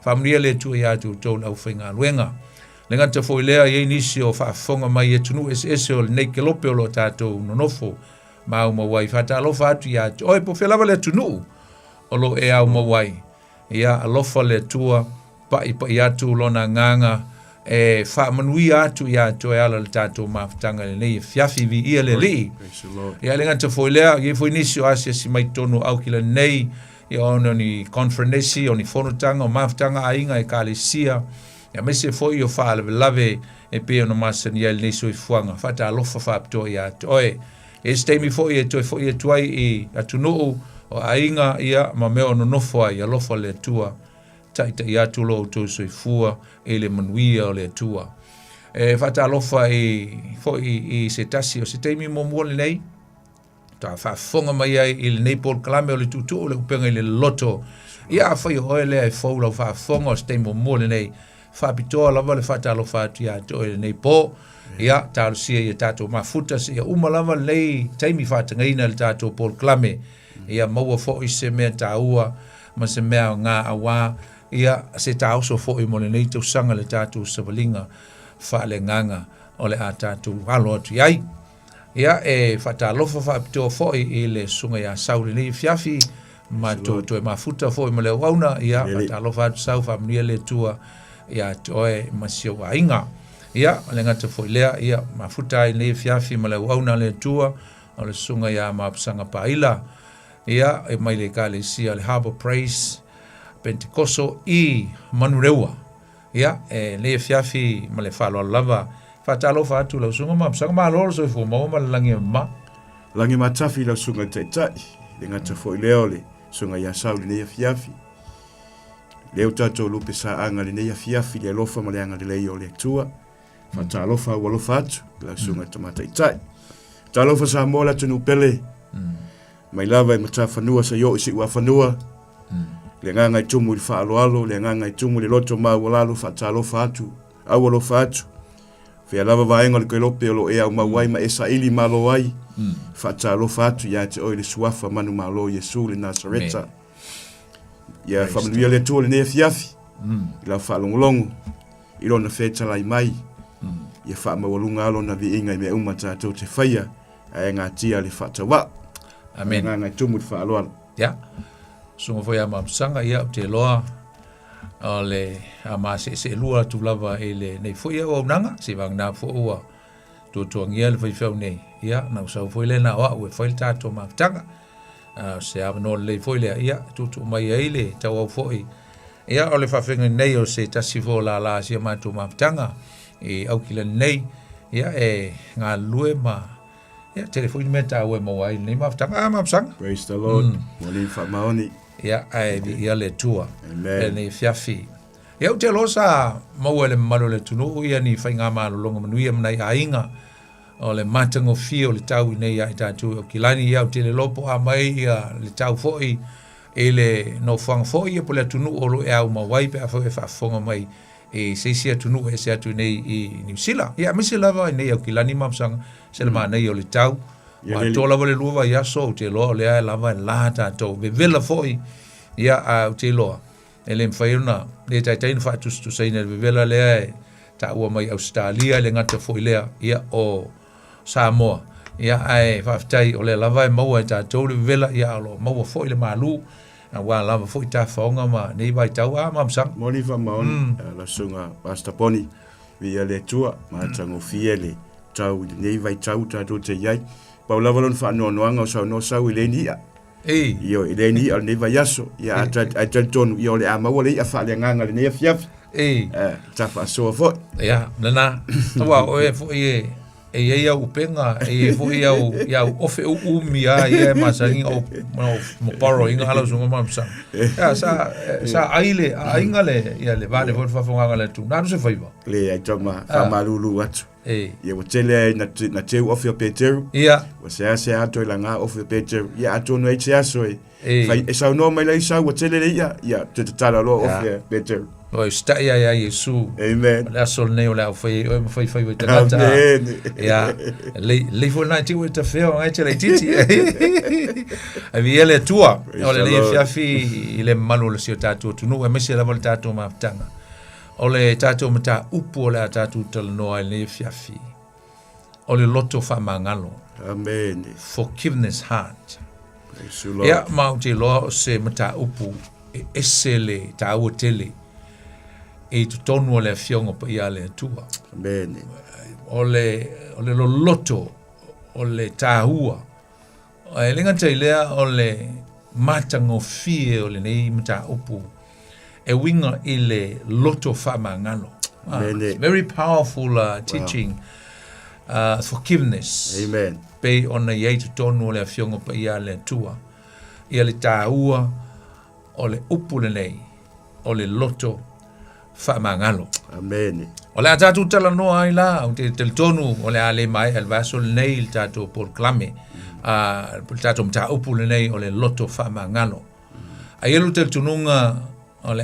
whamria le tu e atu tonu au whainga luenga. Le ngata fo i lea iei nisi o whaafonga mai e tunu ese o le nei kelope o lo tātou nonofo, ma au mawai, whatalofa atu i atu, oi po whelava le tunu, o lo e au mawai, ia alofa le tua, pa i atu lona nganga, e whaamanui atu i atu e ala le tātou mawhtanga le nei fiafi vi ia le li. Ia le ngata fo i lea, i fo i nisi o asia si mai tonu au ki le nei, i ono ni konfrenesi, o ni whonutanga, o mawhtanga a inga e kālesia, ia mese fo i o whaalave e peo no masani ia le neso i fuanga, whata alofa whaapto i atu. Oe, e steimi fo i e toi fo i e tuai i atu nuu, o a inga ia ma meo no nofo ai alofa le tua, taita i atu lo tau soi fua e le manuia o le atua. E whata alofa fo i se tasi o se teimi mo le nei, ta whaafonga mai ai i le nei Paul Klame o le tutu o le upenga i le loto. Ia whai oe lea e whaula o whaafonga o se teimi mo le nei, whaapitoa lava le whata alofa atu i atu e le nei po, ia tālo sia i tātou mafuta se ia umalama le nei teimi whatangaina le tātou Paul Klame, ia maua fo i se mea tāua, ma se mea o ngā awa, ia se tāoso fo i mole nei tau sanga le tātou savalinga wha le nganga o le a tātou halo atu iai. Ia e whatalofa whaapitoa fo i le sunga ia saure nei fiafi, ma to e mafuta fo i mole wauna, ia whatalofa atu sau whamnia le tua, ia toe masio wa inga. Ia le ngata fo i lea, ia mafuta i nei fiafi mole wauna le tua, o le sunga ia maapsanga paila. Ia e mai le kale sia le Harbour Praise, Pentecoso i manureua. Ia, le fiafi ma le whalo lava. Whatalofa atu lau sunga ma, sanga ma lolo so i fo maua ma le langi ma. Langi ma tafi lau sunga tai, le ngata fo i leo le sunga ia sau le neia fiafi. Leo tato lupe sa anga le neia fiafi le alofa ma le anga le leo le tua. Whatalofa ua lofa atu, lau sunga tamatai tai. Talofa sa mola tunu pele. Mai lava e mata whanua sa yo isi ua whanua. Le nganga i tumu i whaaloalo, le nganga i tumu i loto maa walalo whaatalofa atu, au alofa atu. Whea lava vaenga le koilope o lo e au mawai ma esa ili malo ai. Whaatalofa atu ia te oi le suafa manu malo Yesu le Nazareta. Ia whamanuia le tua le nea fiafi. I la whaalongolongo. I rona whetalai mai. Ia whaamawalunga alo na vi inga i me umata tau te whaia. A e ngā tia le whaatawa. Amen. Ngā ngai tumu i whaaloalo. Ja. sunga foi ama sanga ia te loa ole ama se lua tu lava ele nei foi o nanga se vang na fo ua to ngiel foi fau nei ia na usau foi le na wa we foi tato ma tanga se ava no le foi le ia tu mai ele tau foi ia ole fa fenga nei o se tasi fo la se ma tu ma tanga e au kila nei ia ngā lue ma ia telefoni meta we mo ai nei ma tanga ma sang praise the Lord moli fa maoni ia ia le tua amen nei fiafi ia te losa mo ele malo le tunu ia ni fa ngā malo longa manui mai ainga o le matango fio le tau nei ia tatu o kilani ia te le lopo a mai ia le tau foi ele no fang foi po le tunu o lo e au ma wai pe fa fonga mai e se sia tunu e se atu nei i New Zealand ia misi lava nei o kilani mamsang se le ma nei o le tau wa tola vole luva ia so te lo le lava la ta to be vela foi ia a te lo ele mfaina le tai fa tu sei ne be vela le ta ua mai Australia le ngata foi le ia o Samoa ia ai fa tai o le lava mo e ta to le vela ia lo mo foi le malu na wa lava foi ta fonga ma nei vai tau a mamsang moni fa maon la sunga pasta poni vi le tua ma tango fiele tau nei vai tau ta to te yai pa lava lon fa no anga so no sa ile ni io ile ni al nei vai aso ia ata tonu io le ama wole ia fa le nganga le nei fiaf ta fa so fo ia nana wa o e fo ia upenga fo ia ofe umi ia masangi o mo paro inga ala sunga mamsa ya sa aile ainga le ia le vale fo fa fonga le tu na se faiva le ai toma fa malulu atu ia o tele na te ofe o peteru ia o se ato la nga ofe peteru ia ato no eche aso fa e sa no mai la isa o tele ia te tala lo ofe peteru o sta ia Yesu amen la sol ne o la foi te ngata ia le fo na ti te feo ai te le titi a vi le tua o le fiafi ile malu le sio tatu tu no e mesi la volta tu ma tanga o le tatu mata upu le tatu tel no le fiafi o le loto fa mangalo amen forgiveness heart ia mauti lo se mata upu esele ta o tele e tu tonu le fiongo pa ia le tua bene o le lo loto o le tahua e lenga tailea o le matango fie o le nei mata upu e winga i le loto fa mangalo very powerful teaching forgiveness amen pe ona ye tu tonu le fiongo pa ia le tua ia le tahua o le upu le nei o le loto fa mangalo amen o le tatu tala no ai la o te tonu o le ale mai el vaso nei tatu por clame tatu mta upu le nei o le loto fa mangalo ai lu te tununga o le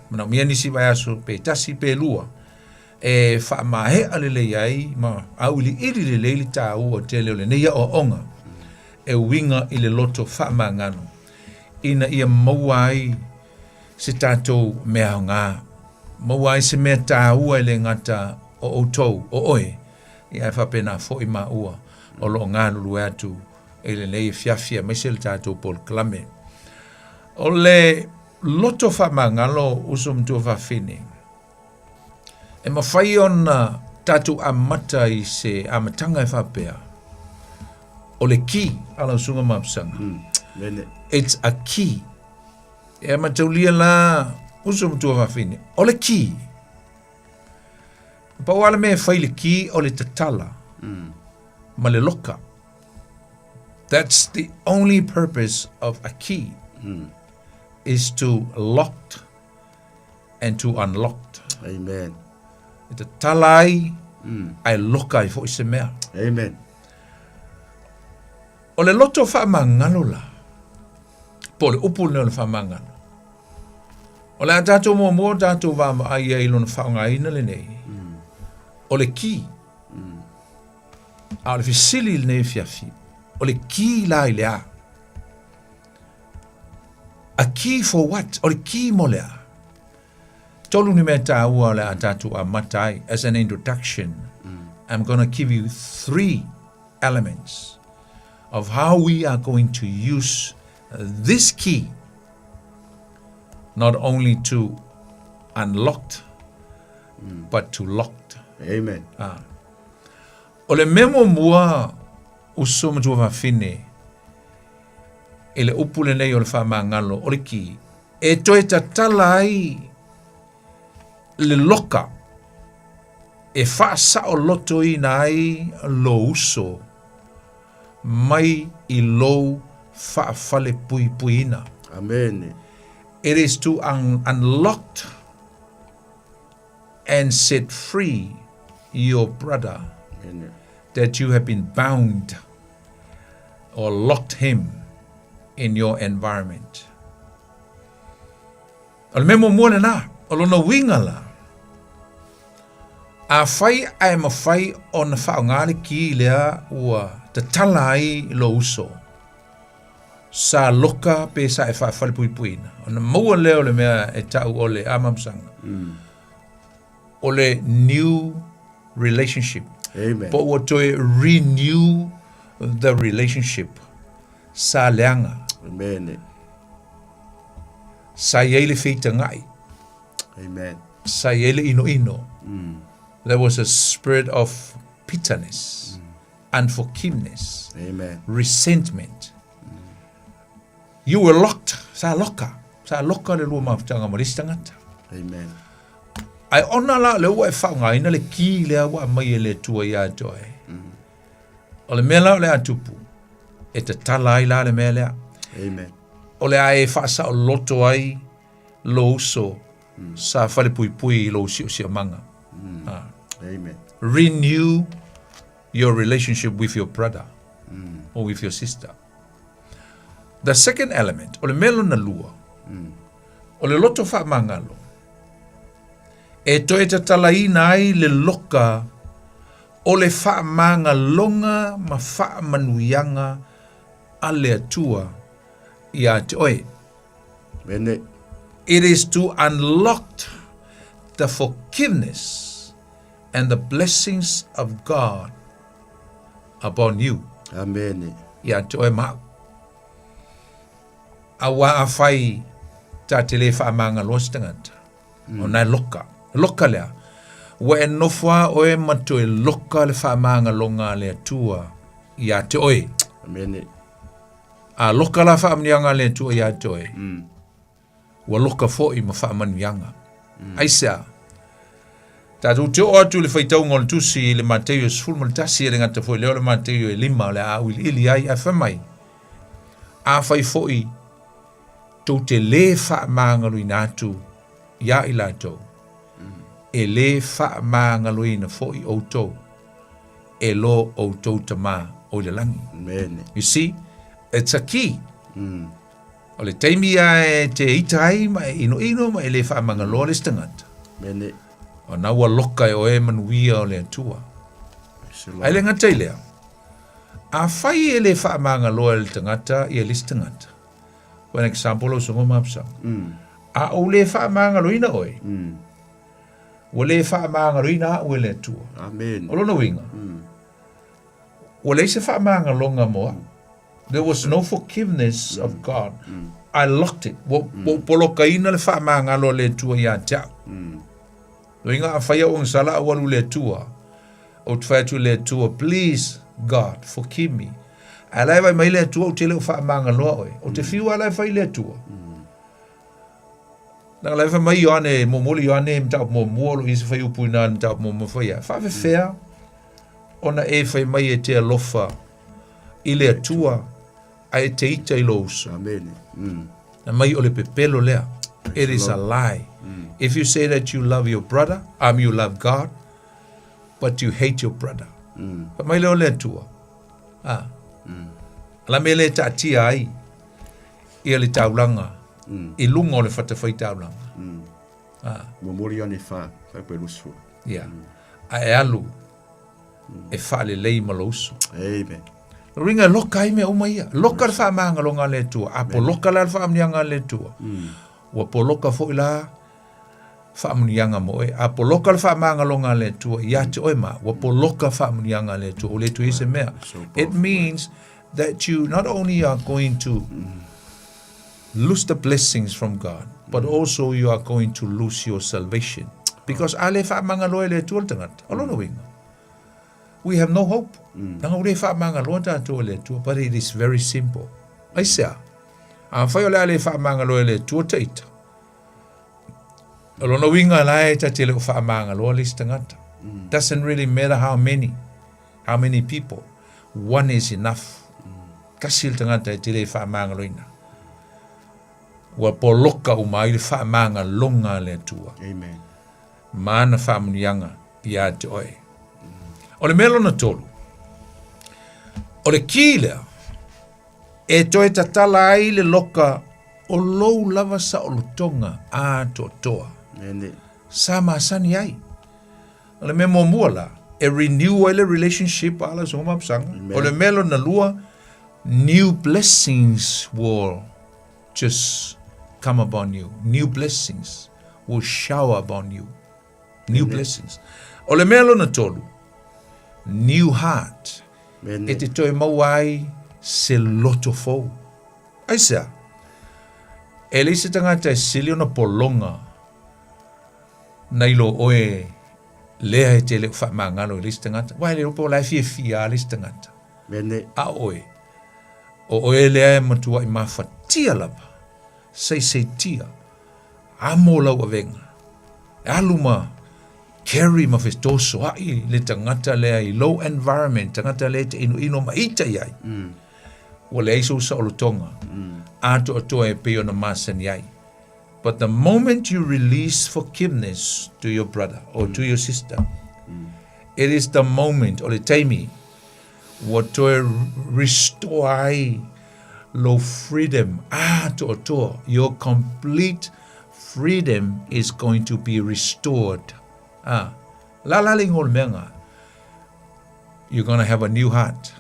mana mieni si vai aso pe tasi pe lua e fa mai ale le ai ma au li ili le ta o te le nei o onga e winga i le loto fa mangano ina ia mauai se tatu mea ngā mawai se mea tā ua le ngata o outou o oe i ai whapena fo i ma ua o lo ngā lulu atu e le nei fiafia mai se le tātou pol klame o le loto whamangalo usum tu whawhine e mawhai ona tātou amata i se amatanga e whapea o le ki ala sunga mapsanga it's a key e mataulia la usum tu whawhine o le ki pa wala me whai le ki o le tatala ma le loka. That's the only purpose of a key is to lock and to unlock. Amen. Ita talai ai loka i fo se mea. Amen. O le loto wha mangalo la. Po le upu le wha mangalo. O le atato mo tato wa ai ai lona whaonga ina le nei. O le ki. A le fisili le nei fiafi. O le ki la i lea. A key for what? O le ki mo lea. Tolu ni meta ua le atatu a matai as an introduction. I'm going to give you 3 elements of how we are going to use this key Not only to unlocked, but to locked. Amen. O le memo mua uso mtua mafine ele upule nei o le whamangalo o le ki e toe tatala ai le loka e whaasa o loto i nai lo uso mai i lo whaafale pui puina. Amen. It is to unlocked and set free your brother. Amen. That you have been bound or locked him in your environment. Al memo mole na, alono winga la. A fai ai ma fai on whaongare ki lea ua te talai lo uso. Sa loka pe sa e whaafale pui puina. Ona maua leo le mea e tau o le amamsanga. O le new relationship. Amen. But what to renew the relationship. Sa leanga. Amen. Sa yele feita ngai. Amen. Sa yele ino. There was a spirit of bitterness, unforgiveness, Amen. resentment. You were locked. Sa loka le lua mafutanga maristangata. Amen. Ai ona la le ua e whaunga ina le ki lea wa mai e le tua ia joe. O le mea le atupu. E te tala ai la le mea lea. Amen. O le ai e whaasa o loto ai lo uso sa whale pui pui lo si o manga. Amen. Renew your relationship with your brother or with your sister. The second element, o le melo na lua. O le loto wha mangalo. E toe te talaina ai le loka o le wha manga longa ma wha manuianga a le atua i a te oe. Bene. It is to unlock the forgiveness and the blessings of God upon you. Amen. I a te oe mau. A wa a whai ta te le wha manga lostangata. O nai loka. Loka lea. Wa e nofua oe matu e loka le wha manga longa le atua i a te oe. Amen. A loka la wha amnianga le atua i a te oe. Wa loka fo i ma wha amanianga. Aisea. Tātou te o atu le whaitau ngol tusi le Mateo sful maltasi e ngata fo leo le Mateo e lima le a ili ai a whamai. A whai fo i tau te le wha maangalu i nātu ia i lātou. E le wha maangalu i na fo i outou. E lo outou ta mā o le langi. Amen. You see, it's a key. O le taimi e te itai ma e ino ma e le wha maangalu le stangata. Amen. O na ua loka e o e manuia o le atua. Ai le ngata i lea. A whai e le wha maangalu le tangata i e le stangata. For example, o sungo mapsa. A o le wha maangalu ina oi. O le wha maangalu ina o le atua. Amen. O lona winga. O le se wha maangalu nga moa. There was no forgiveness of God. I locked it. Wo poloka ina le wha maangalu le atua i a tau. Winga a whaia o ngsala a waru le atua. O tfaitu le atua. Please, God, forgive me. A lai vai mai le atua o te leo wha maangalu oi. O te whiu a lai whai le atua. Nang lai wha mai Ioane, momoli Ioane, mtau momolo, isi whai upu ina mtau momo whaia. Wha whea, ona e whai mai e te alofa i le atua, a e te ita i lo uso. Amen. Na mai o le pepelo lea. It is a lie. If you say that you love your brother, you love God, but you hate your brother. Wha mai leo le atua. La me le ta tia ai. Ia le taulanga. I lunga o le whatawhai taulanga. Momori ane wha, whai pe lusu. Yeah. A e alu. E wha le lei malousu. Amen. Ringa loka i mea uma ia. Loka le wha maanga longa le tua. A po loka la le wha amnianga le tua. Wa po loka fo ila wha amnianga mo e. A po loka le wha maanga longa le tua. Ia te oe ma. Wa po loka wha amnianga le tua. O le tu ise mea. It means that you not only are going to lose the blessings from God, but also you are going to lose your salvation. Because ale fa mangalo le tuol tangat. Alono winga. We have no hope. Nang ule fa mangalo ta tuol le tuol, but it is very simple. Aisa. Fa yo ale fa mangalo le tuol taita. Alono winga la ta tele fa mangalo le tangat. Doesn't really matter how many people. One is enough. Kasil tangata tele fa mangalo ina. Wa poloka umai fa manga longa le tua. Amen. Mana fa munianga ia te oe. Ole melo na tolu. Ole kila e toe tatala ai le loka o lou lava sa o lutonga a toa. Sama sani ai. Ole me momuala e renew ele relationship ala soma psanga. Ole melo na lua new blessings will just come upon you. New blessings will shower upon you. New blessings. Ole melo na tolu. New heart. E te toi mawai se loto fou. Aisa. Ele se tangata sili ona polonga. Nailo oe lea e te leo wha mangalo e lisi tangata. Wai leo po lai fia lisi tangata. A oe. O oe lea e matua i mawhatia lapa. Sei tia. Amo lau avenga. Aluma carry mafestoso ai le tangata lea i low environment. Tangata lea te ino maita iai. Wa lea iso sa olotonga. Ato atoa e peo na masani ai. But the moment you release forgiveness to your brother or to your sister, it is the moment, or the time, what to restore ai low freedom. To your complete freedom is going to be restored. You're going to have a new heart.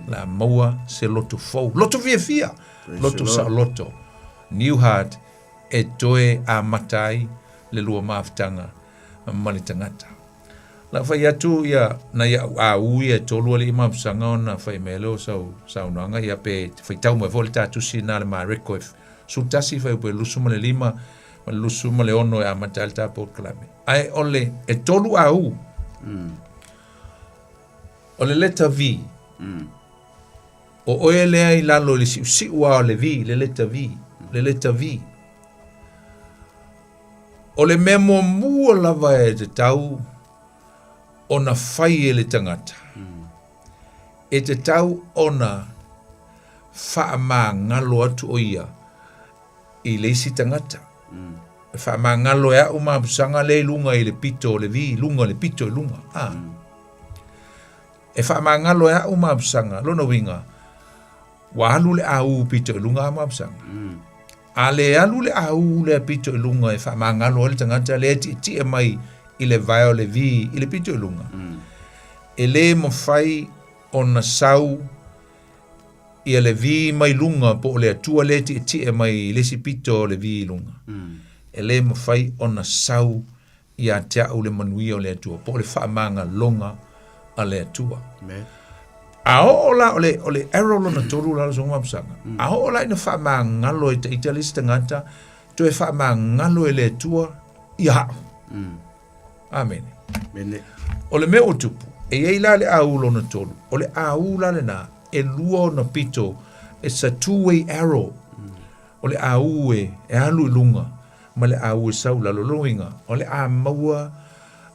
La moa se loto fo. Loto via. Loto sa loto. New heart. E toe a matai le lua maftanga mali tangata. La fai atu ia na ia a ui e tolu ali ima psanga ona fai melo sau nanga ia pe fai tau mai vole tatu si na le ma rekoef. Sultasi fai pe lusu ma le lima ma lusu ma le ono e a matai ta po klame. Ai ole e tolu a u. Ole leta vi. O oe lea i lalo le si ua le vi, le leta vi. Le leta vi. O le memo mua lava e te tau ona fai e le tangata. E te tau ona faa maa ngalo atu o ia i leisi tangata. Faa maa ngalo ea uma pusanga le lunga i le pito le vi, lunga le pito i lunga. E faa maa ngalo ea uma pusanga, lona winga, wahalu le au pito i lunga ama pusanga. Ale alu le au le pito i lunga e wha mangalo le tangata le ti e mai i le vai le vi i le pito i lunga. E le mo fai ona sau i le vi mai lunga po le atua le ti e mai i le si pito le vi i lunga. E le mo fai ona sau i a te au le manui o le atua po le wha manga longa a le atua. A ho'ola o le ero lona toru la zonga msanga. A ho'ola ina wha maa ngalo e te italis tangata, to e wha maa ngalo e le tua i hao. Amen. O le meo tupu, e eila le au lona toru, o le au la le na, e lua na pito, it's a two-way arrow. O le au e alu lunga, ma le au e sau la loloinga, o le a maua,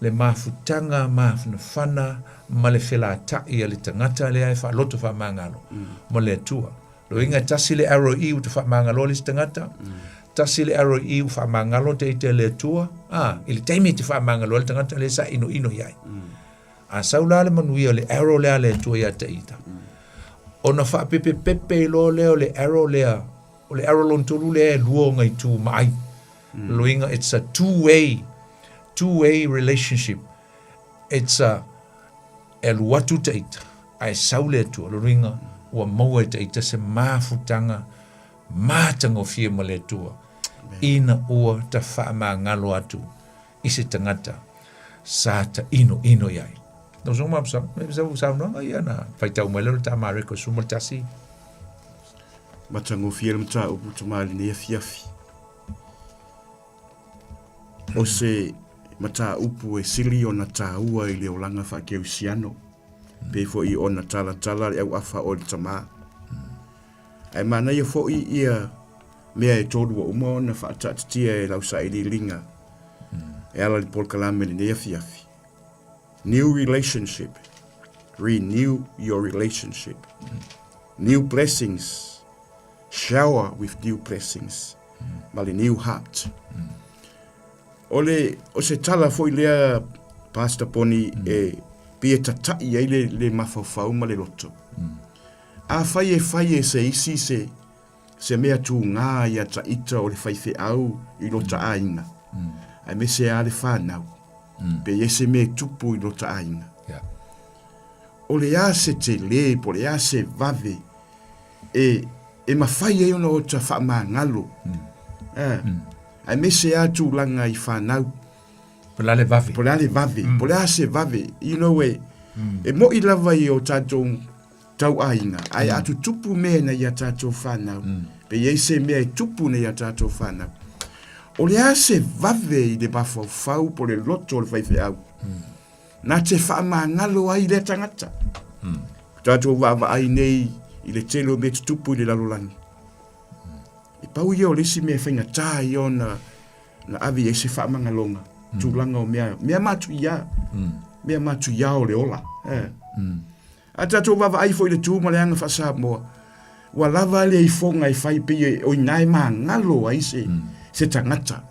le mafutanga, mafnafana, ma le whela tai a le tangata le ai wha loto wha mangalo. Ma le tua. Lo inga tasi le arrow i u te wha mangalo le tangata. Tasi le arrow i u wha mangalo te ite le tua. Ili taimi te wha mangalo le tangata le sa ino iai. A saula le manuia le arrow lea le tua ia te ita. O na wha pepe lo leo le arrow lea. O le arrow lon tolu lea luo ngai tu mai. Lo inga it's a two-way relationship. It's a e luatu te ita, ai saule atu, lo ringa, ua maua te ita se mafutanga, mātanga o fie ma le tua, ina ua ta wha maa ngalo atu, i se tangata, sa ta ino iai. Nau zonga mapsa, me bisa usau nanga ia na, whai tau mai lero ta mareko sumatasi. matango fia le mata upu tamali ne fiafi. O se mata upu e sili o na taua i le olanga fa ke usiano. Pe fo i ona tala e au afa o le tama. Ai mana ia fo i ia mea e tolu o umo na fa atatia e lausa i li linga. E ala li polkalame ni ne fiafi. New relationship. Renew your relationship. New blessings. Shower with new blessings. Mali new heart. O se tala foi lea Pastor Poni e pia tatai ai le mafafau ma le loto. A fai e se isi se mea tu ngā ia ta ita o le faife au i lo ta ainga. Ai me se a le whanau. Pe ye se me tupu i lo ta ainga. O le a se te le, po le a se vave, e mawhai e ona o ta wha ngalo. Ai me se a tu langa i whanau. Po le vave. Po le vave. Po le a se vave. You know e mo i lava i o tātou tau ainga. Ai atu tupu mea na ia tātou whanau. Pe ye se mea tupu na ia tātou whanau. O le a se vave i le bafau fau po le loto le whaife au. Na te wha ngalo ai le tangata. Tātou wawa ai nei i le telo me tupu i le lalolangi. I pau ia o lesi mea whainga tā i o na avi e se wha mangalonga. Tūlanga o mea matu ia. Mea matu ia o le ola. A tātou wawa ai fo i le tū ma le anga wha Samoa. Wa lava le i fonga i whai pe o inai ngalo ai se tangata.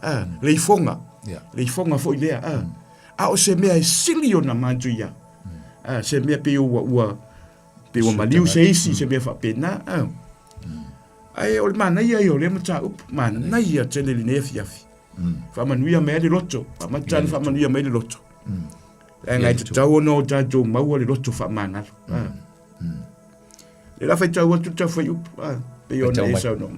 Le i fonga. Le i fonga fo i lea. A o se mea e sili o na matu ia. Se mea pe ua maliu se isi se mea wha pena. Ai o le mana ia i o le mata up. Mana ia tele li ne fiafi. Wha manuia mea le loto. Wha matani wha manuia mea le loto. E ngai te tau ono o tātou maua le loto wha mangalo. Le la whai tau atu tau whai up. Pe o na e sau no.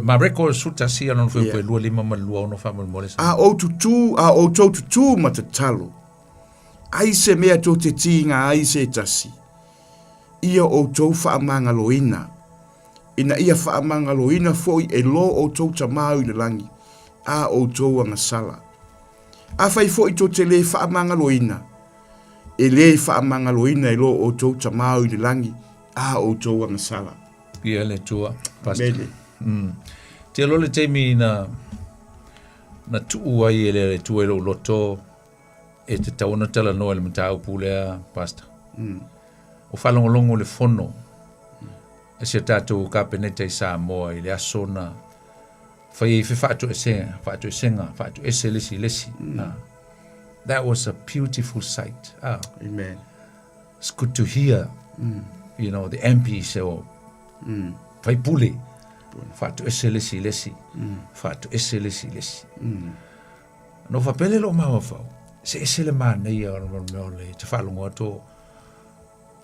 Ma reko suta si anon whai koe lua lima ma lua ono wha mole sa. A o tau tutu ma te talo. Ai se mea tō te tinga ai se tasi. Ia o tau wha mangaloina. Ina ia wha mangaloina foi e lo o tau tamau i le langi. A o tau anga sala. A whai foi tō te le wha mangaloina. E le wha mangaloina e lo o tau tamau i le langi. A o tau anga sala. Pia le tua. Mele. Te alo le teimi na tuu ai e le tua e lo loto e te tauna tala noa le matau pulea pasta. O whalongolongo le fono. E se tātou ka peneta i Samoa i le asona. Whai e whatu e senga, whatu e se lesi. That was a beautiful sight. Amen. It's good to hear, you know, the MPs or whai pule. Whatu e se lesi. Whatu e se lesi. No whapele lo mawa whau. Se ese le mana ia o le te whalongo ato.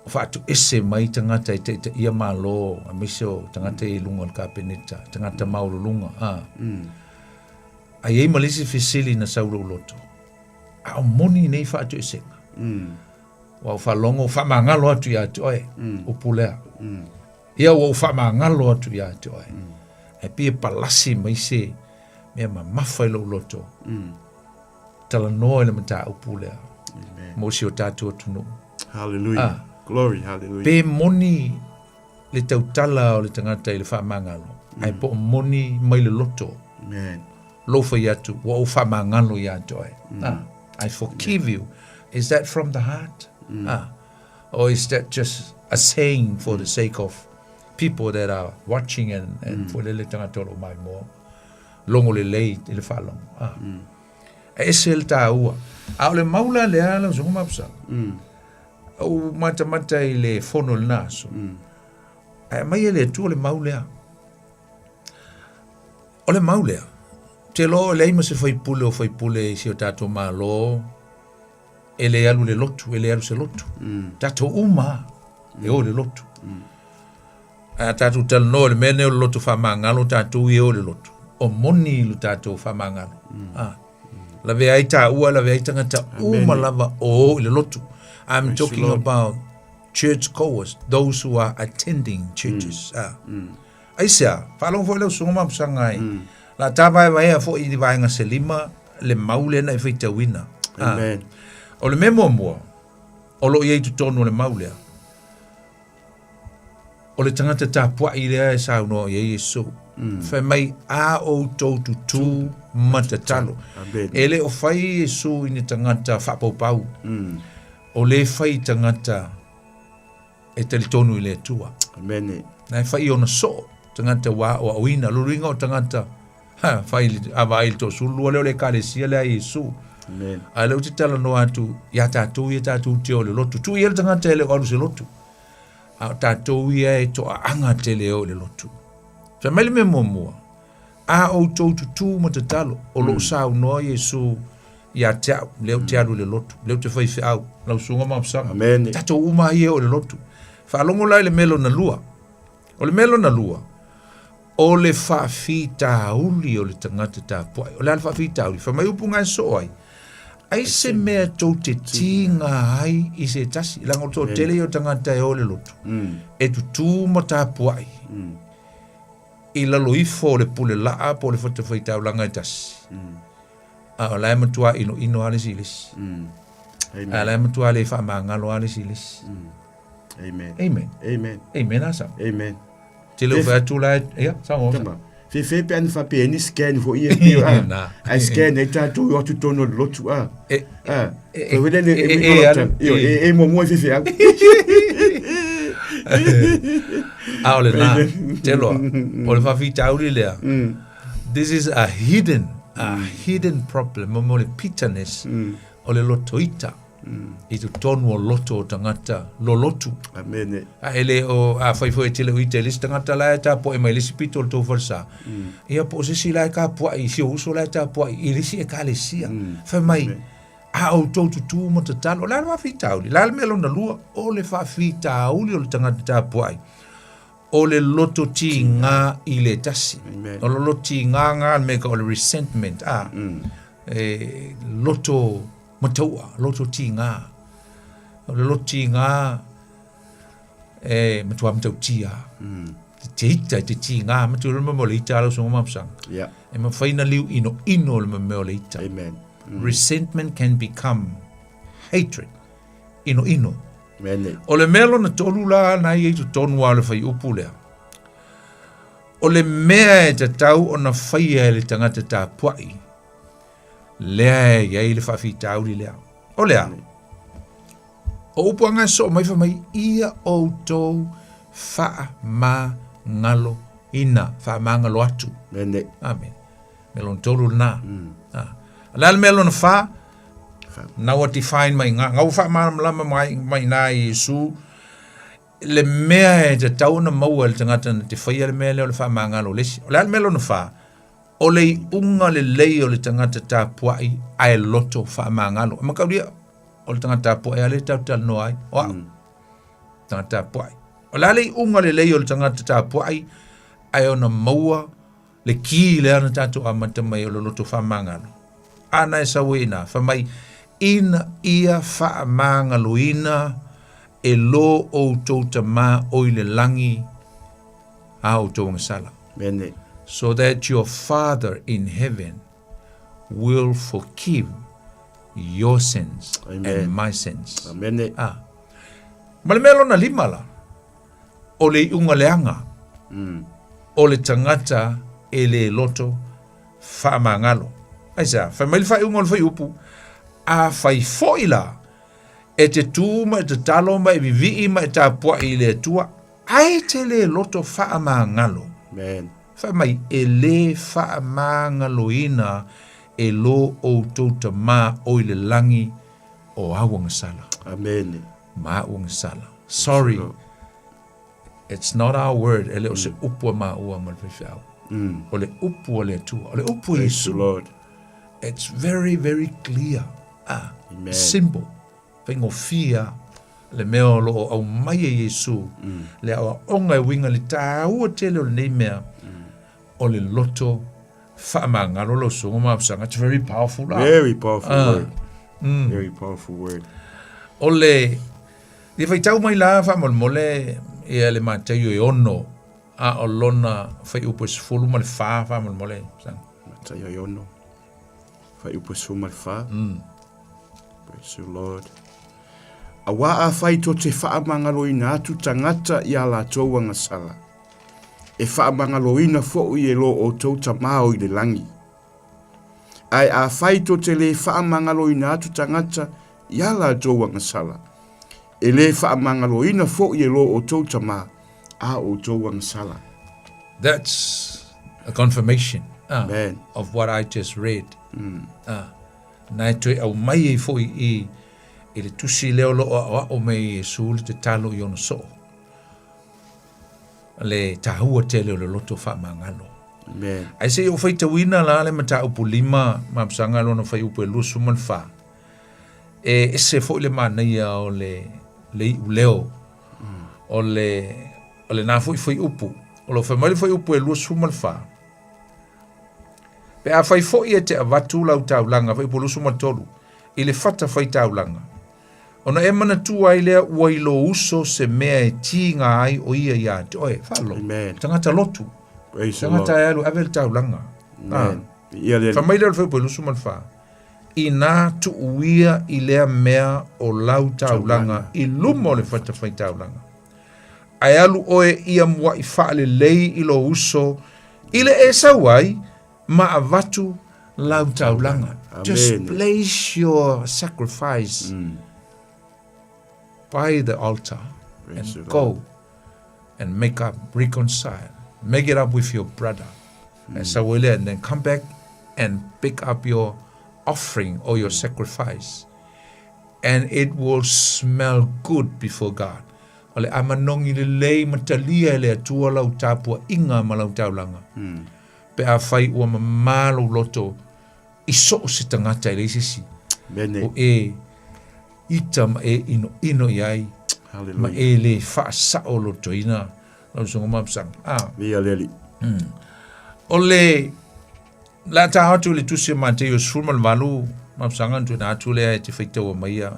Whatu ese mai tangata i te ia malo a miso tangata i lunga ka peneta. Tangata mauro lunga. Ai ei malisi fisili na sauro loto. A o moni nei whatu ese nga. Wa whalongo whamangalo atu ia te oe. Upulea. Ia wa whamangalo atu ia te oe. E pia palasi mai se mea ma mawhai lo loto. Tala noa le mata upulea. Mo si o tātua tunu. Hallelujah. Glory, hallelujah. Pe moni le tautala o le tangata i le whamangalo. Ai po moni mai le loto. Amen. Lofa yatu, wa o whamangalo yatu ai. I forgive you. Is that from the heart? Or is that just a saying for the sake of people that are watching and for le tangata o mai mo. Longo le lei i le whalong. E se le tā ua. A o le maula le ala zongo mapsa. O mata i le fono le naso. E mai le tu le maulea. O le maulea. Te lo le ima se fai pule i si o tātou mā lo. E le alu le lotu, e le alu se lotu. Tātou uma. E o le lotu. A tātou tala no le mene o le lotu whamangalo tātou i o le lotu. O moni lu tātou whamangalo. Lave ai tā ua, lave ai tangata uma lava o le lotu. I'm talking about church goers, those who are attending churches. ai sia fa lo fo le sunga ma sangai la tava vai fo I vai nga selima le maule na fe te wina Amen. o le memo mo o lo ye tu tonu le maule o le tangata ta pua I le sa no ye Yesu fa mai a o to tu matatalo ele o fai Yesu ni tangata fa pau o le fai tangata e te tonu le tua Amen. na fai ona so tangata wa o wina lo ringa o tangata ha fai ava il to sulu le kalesia le Yesu Amen. ale uti tala no atu ya tatu te o le lotu tu ye tangata le o se lotu a tatu ye to anga te le o le lotu fa mele me momo a o to tu matatalo o lo sa no Yesu ya te le te alu le lotu le te fai au la sunga ma sa Amen. tato uma ye o le lotu fa longo la le melo na lua o le melo na lua o le fa fita uli o le tangata ta poi o le fa fita uli fa mai upunga so ai se mea tau te tinga ai I se tasi lango to tele o tangata e o le lotu e tu tu ma ta poi I la loifo le pule laa po le fata faita ulanga I tasi a o lai matua ino ale silis a lai matua le fa mangalo ale silis Amen. Amen. Amen. Amen asa. Amen. Te lo fa tu la ya Samoa. Fe pe an fa pe ni scan fo I I scan e ta tu o tu tono lotu e wele le mo fe a Aole na te lo o le fa fita uli lea this is a hidden problem mo le bitterness o le lotoita I tu tonu o loto o tangata lo lotu Amen. a ele o a fai foi tele uite list tangata la ta po e mai lisi pito to forsa ia po se sila ka po I si uso la ta po I lisi e kalesia fa mai a o to tu mo tatalo la ma fita uli la melo na lua o le fa fita uli o le tangata ta po ai o le loto tinga I le tasi o le loto tinga me ko le resentment loto mataua loto tinga o le loto tinga matua matau tia te ita te tinga matua mo le ita lo so mamsang e ma faina liu ino le mo le ita Amen. Resentment can become hatred ino Amen. o le melo na tolu la na I tu tonu ala fai upulea o le mea e te tau o na fai e le tangata ta puai lea e le fafi tau li lea o lea o upuanga so mai fa mai ia o tou fa ma ngalo ina fa ma ngalo atu amen melon tolu na lal melon fa na what define mai ngau fa ma lama mai na Yesu le mea e te tau na mau le tangata na te whaia le mea leo le wha mangalo lesi o lal melo na wha o le unga le lei o le tangata tā puai ai loto wha mangalo ma kauria o le tangata puai ale tau tal no ai o au tangata puai o lale unga le lei o le tangata tā puai ai o na maua le ki le ana tātou amata mai o le loto wha mangalo ana e sawina wha mai ina ia wha mangalo ina e lo o tauta ma o le langi a o tau ngasala. So that your Father in heaven will forgive your sins and my sins. Amen. Malemelo na limala o le unga leanga o le tangata e le loto wha mangalo. Aisa, whamaili whai unga o le whai upu a whai foila e te tūma, e te taloma, e vivi ma, e tā pua I le tua, ai te le loto wha mangalo. Whamai e le wha mangalo ina e lo o tauta ma o le langi o awanga sala. Amen. Ma awanga sala. Sorry, it's not our word. E le o se upua ma ua malwhewhau. O le upu o le tua. O le upu Yesu. Lord. It's very, very clear. Simple. Pengo fia le meo lo au mai e Yesu. Le au onga e winga le tāua tele o le nei mea. O le loto whaamanga lo sunga maapsanga. It's very powerful. Very powerful word. Very powerful word. O le, le whaitau mai la whaamolmole e le mātaio e ono a o lona fai upo se fulu ma le fa mole sang Mata yo no. Fai upo se ma le fa. Praise the Lord. A wā a whai to te whaamangaloina atu tangata i a la tauanga sala. E whaamangaloina fo i e lo o tau tamao i le langi. Ai a whai to te le whaamangaloina atu tangata i a la tauanga sala. E le whaamangaloina fo i e lo o tau tamao a o tauanga sala. That's a confirmation of what I just read. Nai toi au mai e fo i le tusi leo lo o mei sul te talo i ono so. Le tahua te leo le loto wha mangalo. Ai se o whai tawina la le mata upu lima ma psanga lo no whai upu e lusu man wha. E se fo le mana ia o le u leo. O le na fo i upu. O lo whamali fo i upu e lusu man wha. Pe a whai fo i e te avatu lau taulanga whai upu lusu man tolu. I le whata whai taulanga. Ona e mana tu ai lea ua i lo uso se mea e tinga ai o ia ia te oe, whalo. Tangata lotu. Tangata e alu avel taulanga. Whamaila le whaipo lusu man wha. I nā tu uia i lea mea o lau taulanga i lumo le whata whai taulanga. Ai alu oe ia mua i whaale lei i lo uso i le e sawai ma avatu lau taulanga. Just place your sacrifice by the altar and go and make up, reconcile, make it up with your brother. And so and then come back and pick up your offering or your sacrifice. And it will smell good before God. Ole amanongi le lei matalia le atua lau tapua inga malau taulanga. Pe a whai ua mamalo loto iso se tangata i leisisi. O ita ma e ino iai. Ma e le wha sao loto ina. Lau songo mapsang. Via leli. O le la ta hatu le tusi Mateus fulmal valu mapsanga tu na atu le te feita o maia.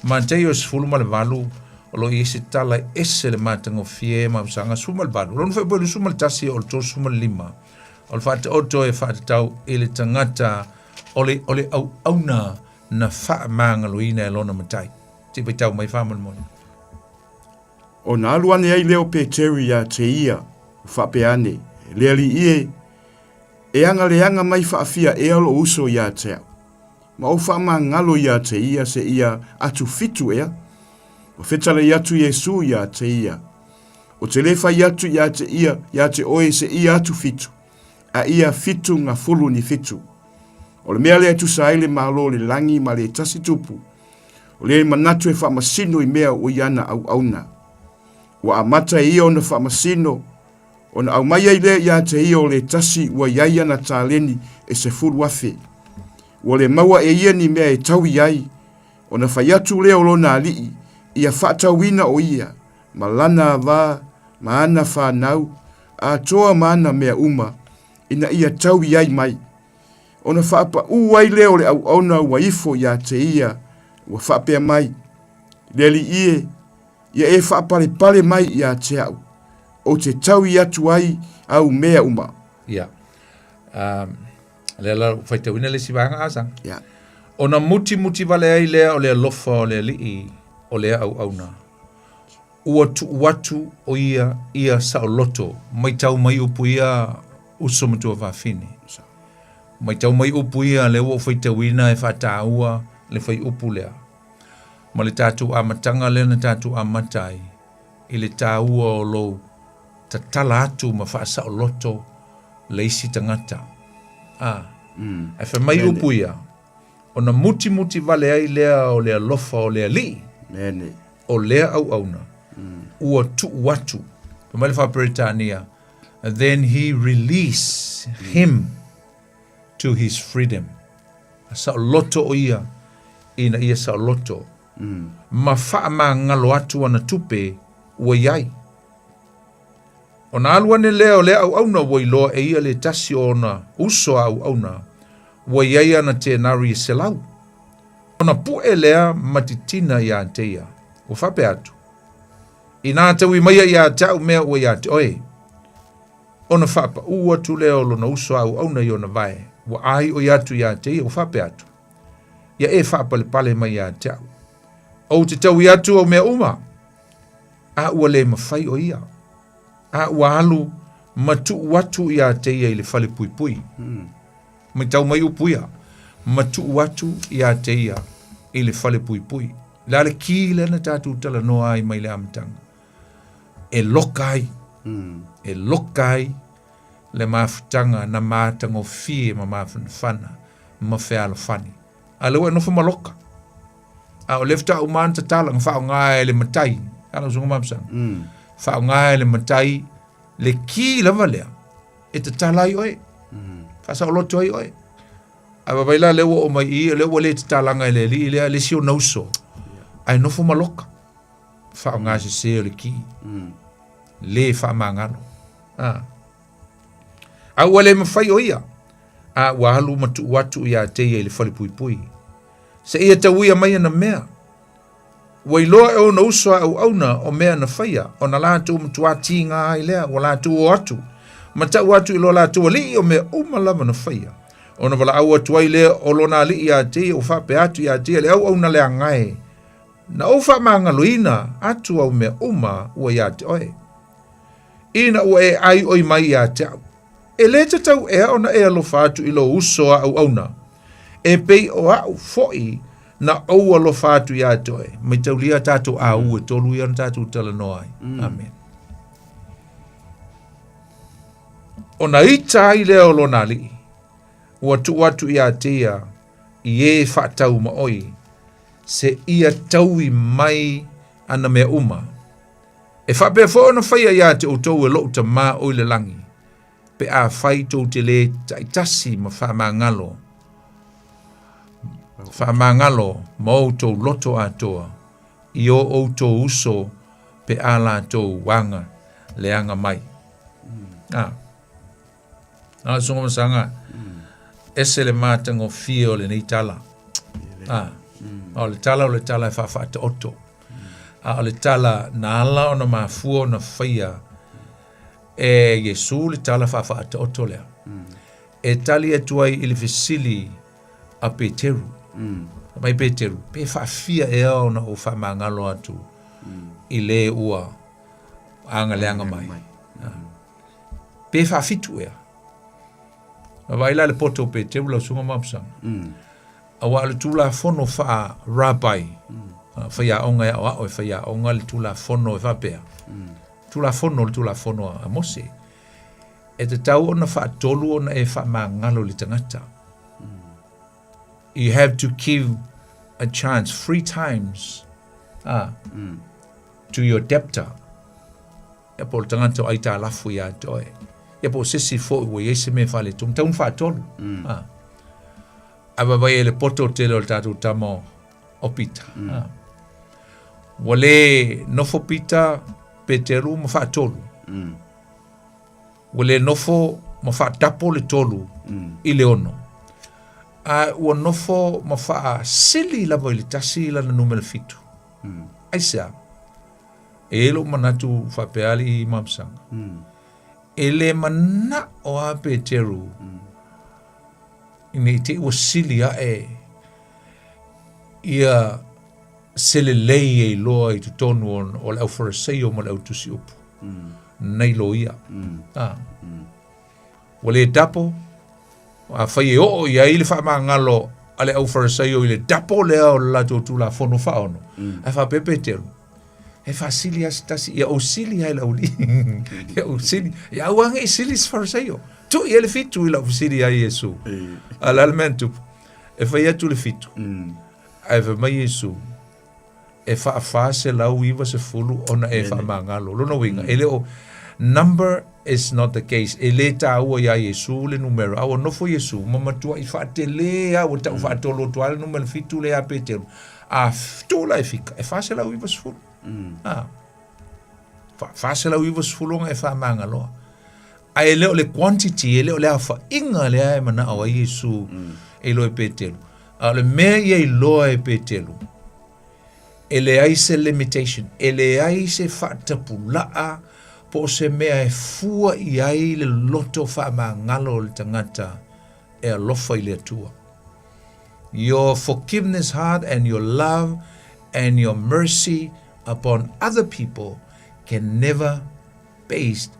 Mateus fulmal valu o lo isi tala ese le matango fie mapsanga fulmal valu. Lo nfe bolu sumal tasi o to sumal lima. O le fata o to e fata tau ele tangata ole au auna na wha mangaloina e lona matai. Te feita o mai wha malmoni. O na aluane ai leo Peteri ya te ia whapeane. Leali ie e anga mai whaafia e alo uso ia te au. Ma o whaama ngalo ia te ia se ia atu fitu ea. O whetala i atu Yesu ia te ia. O te lefa i atu ia te oe se ia atu fitu. A ia fitu ngā fulu ni fitu. O le mea le atu sa ele malo le langi ma le tasi tupu. O le manatu e whaamasino i mea o iana au auna. Wa amata i o na whaamasino. O na au mai ai le ia te i o le tasi ua iaia na tāleni e se fulu afe. O le maua e ia ni mea e tau iai. O na whaiatu leo lo na alii. Ia whaatawina o ia. Ma lana vā, ma ana whanau. A toa ma ana mea uma. Ina ia tau iai mai. O na whaapa uai leo le au auna ua ifo ia te ia. Ua whaapea mai. Leli ie. Ia e whaapale pale mai ia te au. O te tau i atu ai au mea uma. Ia. Lela whaita wina le si wanga asang. Ia. O na muti vale ai lea o lea lofa o lea lii o lea au auna. Ua tu watu o ia sao loto. Mai tau mai upu ia uso matua whawhine. Mai tau mai upu ia le ua whaita wina e whataua le whai upu lea. Ma le tātu amatanga le na tātu amatai. I le tāua o lou. Ta tala atu ma whaasa o loto le isi tangata. E wha mai upu ia. O na muti vale ai lea o lea lofa o lea li. O lea au auna. Ua tu watu. Pamale wha Britania. And then he released him to his freedom. Sa o loto o ia. Ina ia sa o loto. Ma wha ma ngalo atu ana tupe ua iai. O na aluane leo lea au auna wai loa e ia le tasi o na uso au auna wai aia na te nari se lau. O na pu e lea matitina ia te ia. O whape atu. I nā tau i maia ia tau mea ua ia te oe. ona whapa ua tu leo lo na uso au na i ona vai. Wa ai o iatu ia te ia o whape atu. Ia e whapa le pale mai ia te au. O te tau iatu o mea uma. A ua le mawhai o ia. A ua alu matu watu ia te ia i le whale pui pui. Mai tau mai upuia. Matu watu ia te ia i le whale pui pui. Lale ki le na tātou tala noa ai mai le amatanga. E lokai. E lokai le mafutanga na mātango fie ma mawhanawhana ma wheala whani. A lewa e nofa maloka. A o lefta umanta talang whao ngai le matai. Ala sunga mamsang. Whao ngai le matai le ki lava lea. E te talai oe. Whasa o loto ai oe. A wawaila lewa o mai i, lewa le te talanga i le li, lea le sio nauso. Ai nofa maloka. Whao ngai se seo le ki. Le wha mangano. A ua le mawhai o ia. A ua halu matu watu ia te ia i le whale pui pui. Se ia tau ia mai na mea. Wailoa e o na uswa au auna o mea na whaia. O na lātu matu ati ngā ai lea. O lātu o atu. Ma tau atu ilo lātu o li o mea umalama na whaia. O na wala au atu ai lea o lona li ia te o whape atu ia te le au au na lea ngai. Na o wha mangaloina atu au mea uma ua ia te oe. Ina ua e ai oi mai ia te au. E le te tau ea ona e alofa atu ilo usoa au auna. E pei o au foi na au alofa atu ia te oe. Mai tau lia tātou a ue tolu ia na tātou tala noai. Amen. Ona ita ai leo lona li. Ua tu watu ia te ia i e whaatau ma oi. Se ia taui mai ana mea uma. E whape fo na whaia ia te outou e lo ta mā oi le langi. Pe a whai tau te le taitasi ma whamangalo. Whamangalo ma outou loto atoa. I o outou uso pe a la tou wanga le anga mai. Sunga masanga. Ese le mātango fio le nei tala. O le tala e whawhata oto. O le tala na ala o na mafua o na whaia. E Yesu le tala whawhata oto lea. E tali atuai ili fisili a Peteru. Mai Peteru. Pe whawhia e au na o whamangalo atu. I le ua anga leanga mai. Pe whawhitu ea. Waila le poto Peteru la sunga mamsanga. Awa le tula fono wha rabai. Whaia onga e awa o whaia onga le tula fono e whapea. Tula fono a mose. E te tau ona wha tolu ona e wha mangalo le tangata. You have to give a chance 3 times to your debtor. E po le tangata o aita alafu ia toe. E po sisi fo ua yese me whale tung taun wha tolu. Aba vai le poto tele o tātou tamo o pita. Wale nofo pita Peteru ma wha tolu. Wale nofo ma wha tapo le tolu i le ono. Ua nofo ma wha sili lava i le tasi la na numele fitu. Aisa. E elo manatu wha peali i mamsanga. E le mana o a Peteru. Nei te ua sili a e ia selelei e loa i tu tonu o le au whareseo ma le au tusi upu. Nei lo ia. Wale e dapo, a whai e o ia i le wha maa ngalo a le au whareseo i le dapo lea o la tōtu la whono whaono. E wha pepe teru. E wha sili a stasi, ia o sili hai lau li. Ia o sili, ia au ange i sili s whareseo. Tu ia le fitu i lau sili a Yesu. Al-almentu. E whai atu le fitu. E wha mai Yesu. E wha se lau iwa se fulu ona e wha mangalo. Lona winga. E leo, number is not the case. E le ta ua ia Yesu le numero. Awa nofo Yesu. Mamatua i wha te le a. Wa tau wha tolo tuale numero fitu le a Peteru. A tola e fika. E wha se lau iwa se fulu. Wha se lau iwa se fulu nga e wha mangalo. A e leo le quantity. E leo le a wha inga le a e mana awa Yesu. E lo e Peteru. A le mea ia i loa e Peteru. E le ai se limitation. E le ai se whatapulaa po se mea e fua I ai le loto wha ma ngalo le tangata e alofa I le atua. Your forgiveness heart and your love and your mercy upon other people can never based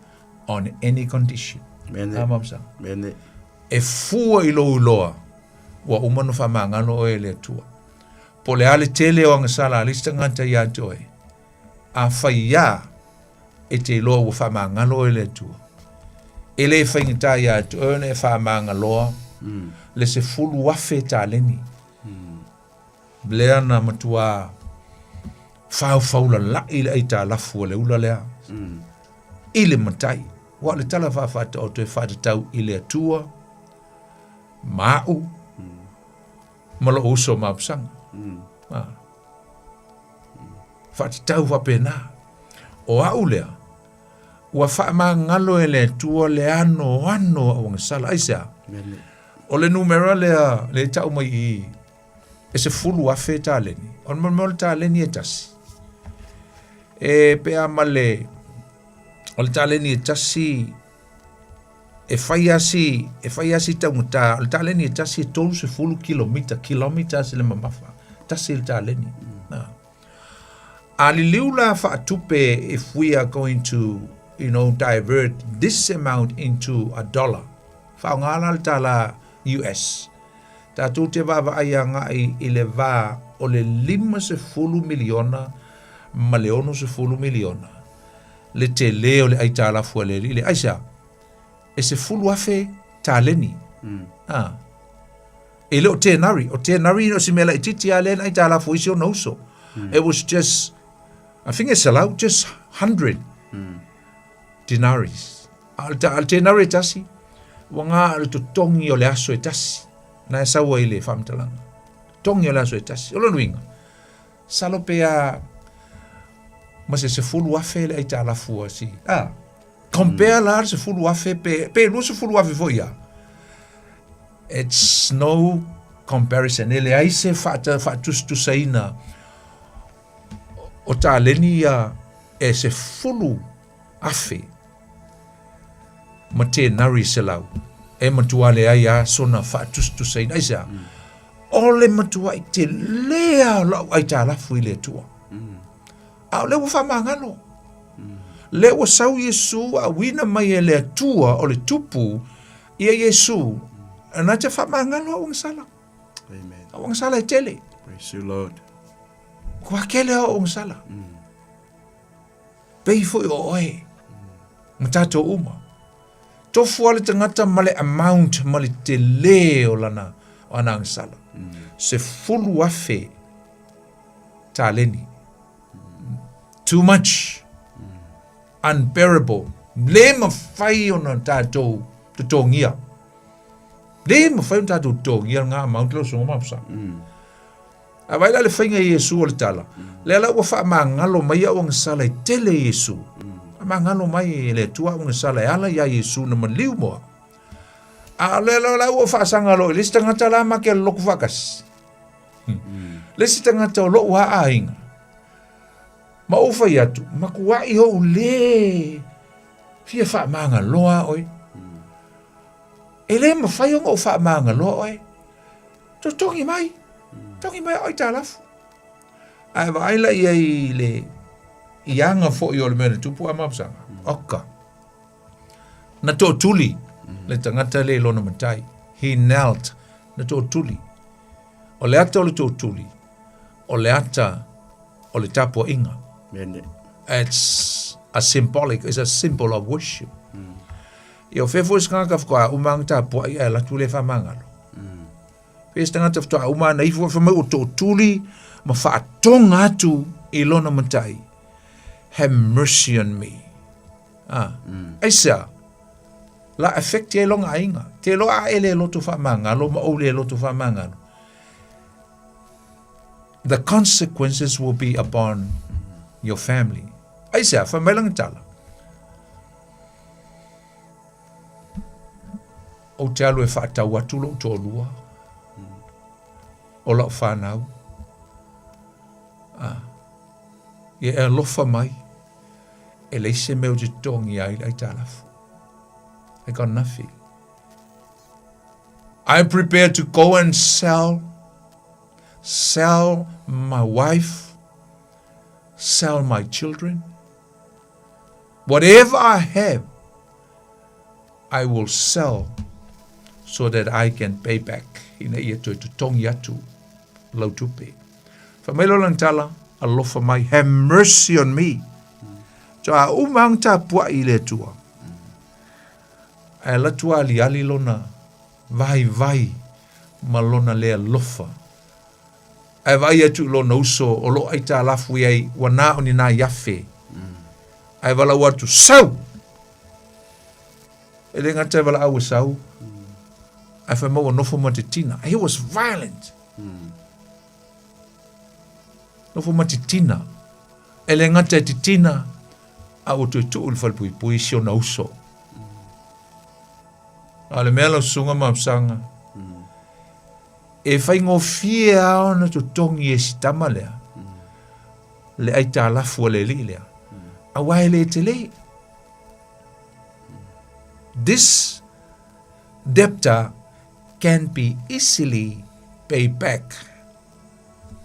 on any condition. Amamsa. Mene. E fua I lo uloa wa umano wha ma ngalo e le atua. Po le ale tele o angasala alista ngata ia toe. A whaia e te loa wa wha ma ngalo e le atua. E le whaingita ia toe ne wha ma ngaloa le se fulu wafe ta leni. Blea na matua whau la ile ai ta lafu le ula lea. Ile matai. Wa le tala whawhata o te whatatau ile atua. Mau. Malo uso mapsanga. Whatatau whapena. O au lea. Ua whaama ngalo e le atua le ano o ngasala. Aisea. O le numera lea le tau mai I. E se fulu afe ta leni. O le mamol ta leni e tasi. E pea male. O le ta leni e tasi. E whai asi tau ngata. O le ta leni e tasi e tolu se fulu kilomita se le mamafa. Tasi le ta leni. A li liula whaatupe if we are going to, divert this amount into $1. Whaongala le tala US. Tātou te wawa ai ngai I le wā o le 50 miliona ma le 10 miliona. Le te leo le ai tāla fua le li. Le aisa, e se fulu afe tāleni. E leo te nari. O te nari no si mela I titi a le ai tāla fua isi o nauso. It was just, I think it's allowed just 100 denaries. Al te nari tasi. Wanga al to tongi o le aso e tasi. Na e saua I le whamtalanga. Tongi o le aso e tasi. Olo nuinga. Salo pea ma se fulu afe le ai tāla fua si. Compare la se fulu afe pe no se fulu afe fo ia. It's no comparison. Ele ai se whatustu saina o tā leni ia e se fulu afe ma te nari se lau. E matua le ai a sona whatustu saina. Aisa, o le matua I te lea lau ai tā lafu I le tua. A le wa whamangano. Le wa sau Yesu a wina mai e le tua o le tupu I a Yesu. Ana te whamangano a wangasala. Amen. A wangasala e tele. Praise you, Lord. Kua kele a wangasala. Pei fo I o oe. Matato uma. Tofu ale tangata male amount male te leo lana o ana wangasala. Se fulu afe ta leni. Too much. Unbearable. Le mawhai o na tātou te tōngia. Le mawhai o na tātou tōngia ngā amount lo songa mapsa. A waila le whainga Yesu o le tala. Le ala ua wha maa ngalo mai a wang sala I tele Yesu. Maa ngalo mai le tua wang sala ala ya Yesu na maliu moa. A le ala ua wha sangalo. Le si tangata la ma ke loku wakas. Le si tangata o lo ua a inga. Ma ufa I atu. Ma kua I ho le. Fia wha maa ngaloa oi. E le ma whai o wha maa ngaloa oi. To tongi mai. Tongi mai oi tā lafu. Ai waila I le ianga fo I o le mene tupu a mapsanga. Oka. Na tō tuli. Le tangata le lona matai. He knelt. Na tō tuli. O le ata o le tō tuli. O le ata o le tapo inga. Mene. It's a symbol of worship. Io fefo skanga fko umang tapo I la tule fa mangalo. Pes tanga tafto uma na ifo fa mo to tuli ma fa tonga atu I lona matai. Have mercy on me. Aisa. La affect e longa inga. Te lo a ele loto fa mangalo ma ole loto fa mangalo. The consequences will be upon your family. Aisa fa melang tala. O te alu e whaatau atu lo tō lua. O lau whanau. Ia e lofa mai. e leise meu te tongi ai talafu. I got nothing. I'm prepared to go and sell my wife, sell my children. Whatever I have, I will sell so that I can pay back. Ina ia to tongi atu lau tupe. Whamelo lang tala, alofa mai, have mercy on me. So a umang ta pua I le tua. A la tua ali lona, vai, malona le alofa. A vai atu lona uso, o lo aita alafu iai, wana o ni na yafe. A vala watu sau. E le ngata vala au sau. A whamau nofo matitina. He was violent. Nofo matitina. E le ngata titina. A o tu ulfalpui sio na uso. A le mea sunga mapsanga. E whaingo fia ona tu tongi e sitama lea. Le aita alafu le li lea. A wae le te le. This debtor can be easily paid back.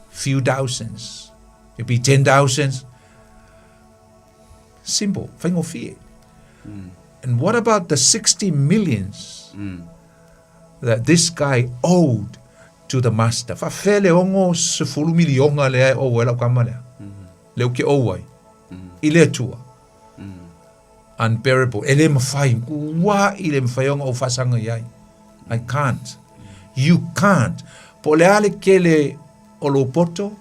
Few thousands. It be 10,000. Simple. Whaingo fia. And what about the 60 millions that this guy owed to the master? Whawhele ongo se 10 milionga lea o wela kama lea. Leo ke owai. Ile tua. Unbearable. Ele mawhai. Wa ile mawhai ongo o whasanga iai. I can't. You can't. Po le ale kele o lo poto,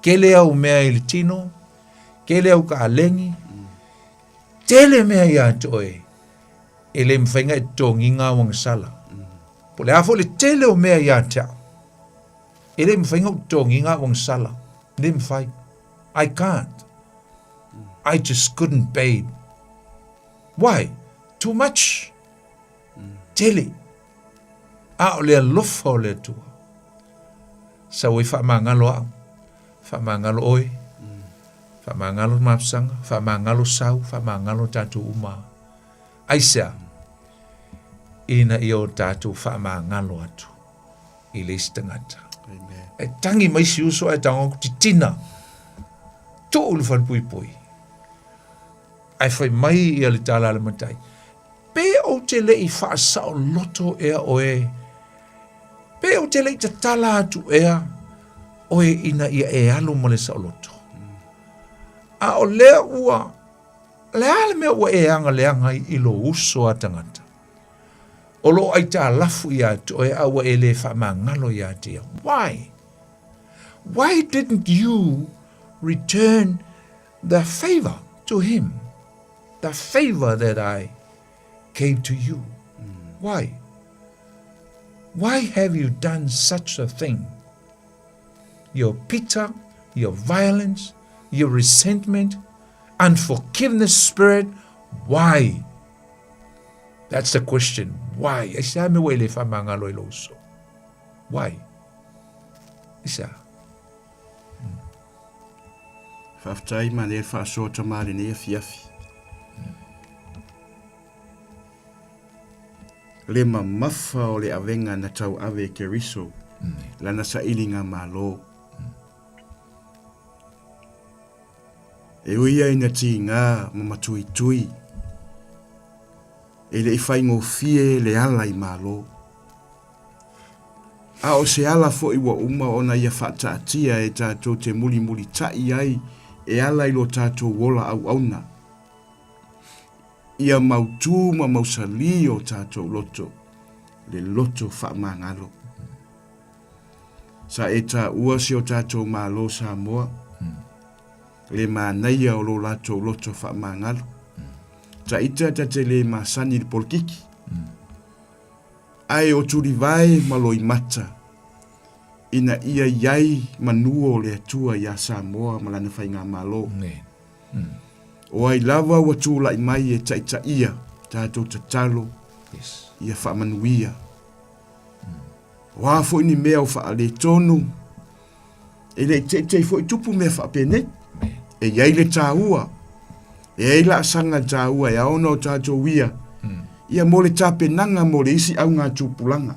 kele au mea ili tino, kele au ka alengi, tele mea ia toe. Ele mwhainga e tonginga wang sala. Po le afo le tele o mea ia tau. Ele mwhainga o tonginga wang sala. Le mwhai. I can't. I just couldn't pay. Why? Too much. Tele. A o le alofa o le tua. Sa oi whamangalo au. Whamangalo oi. Whamangalo mapsanga. Whamangalo sau. Whamangalo tatu uma. Aisa. Ina i o tatu whamangalo atu. I le stangata. E tangi mai si uso e tango titina. To ulfan pui pui. Ai fai mai i ali tala ale matai. Pe o te le I whaasa o loto ea oe. Pe o te le I te tala atu ea oe ina ia e alo mo le sa o loto. A o lea ua, le ale mea ua e anga I lo uso a tangata. O lo ai ta lafu ia atu oe a ua e le whamangalo ia tia. Why? Why didn't you return the favor to him? The favor that I gave to you. Why? Why have you done such a thing? Your bitter, your violence, your resentment, unforgiveness spirit. Why? That's the question. Why? Why? Isa. Whaftai ma le whaasota maare ne fiafi. Le mamafa o le avenga na tau ave ke riso. Lana sa ilinga malo. E uia ina ti ngā mamatui tui. E le iwhaingo fie le ala I malo. A o se ala fo iwa uma ona ia whaataatia e tātou te muli tai ai e ala I lo tātou wola au auna. Ia mautu ma mausali o tātou loto. Le loto whaamangalo. Sa e tā ua si o tātou malo Samoa. Le mānaia o lo lātou loto whaamangalo. Ta ita te le masani le polkiki. Ai o turi vai maloi mata. Ina ia iai manuo le atua ia Samoa malana whainga malo. O ai lava wa tūla I mai e taita ia tātou tatalo. Ia whaamanuia. Wafo ini mea o whaale tonu. E le te fo I tupu mea whaapene. E iai le tāua. E ila sanga ta ua ya ono ta jo wia. Ia mo le tape nanga mo le isi au ngā tūpulanga.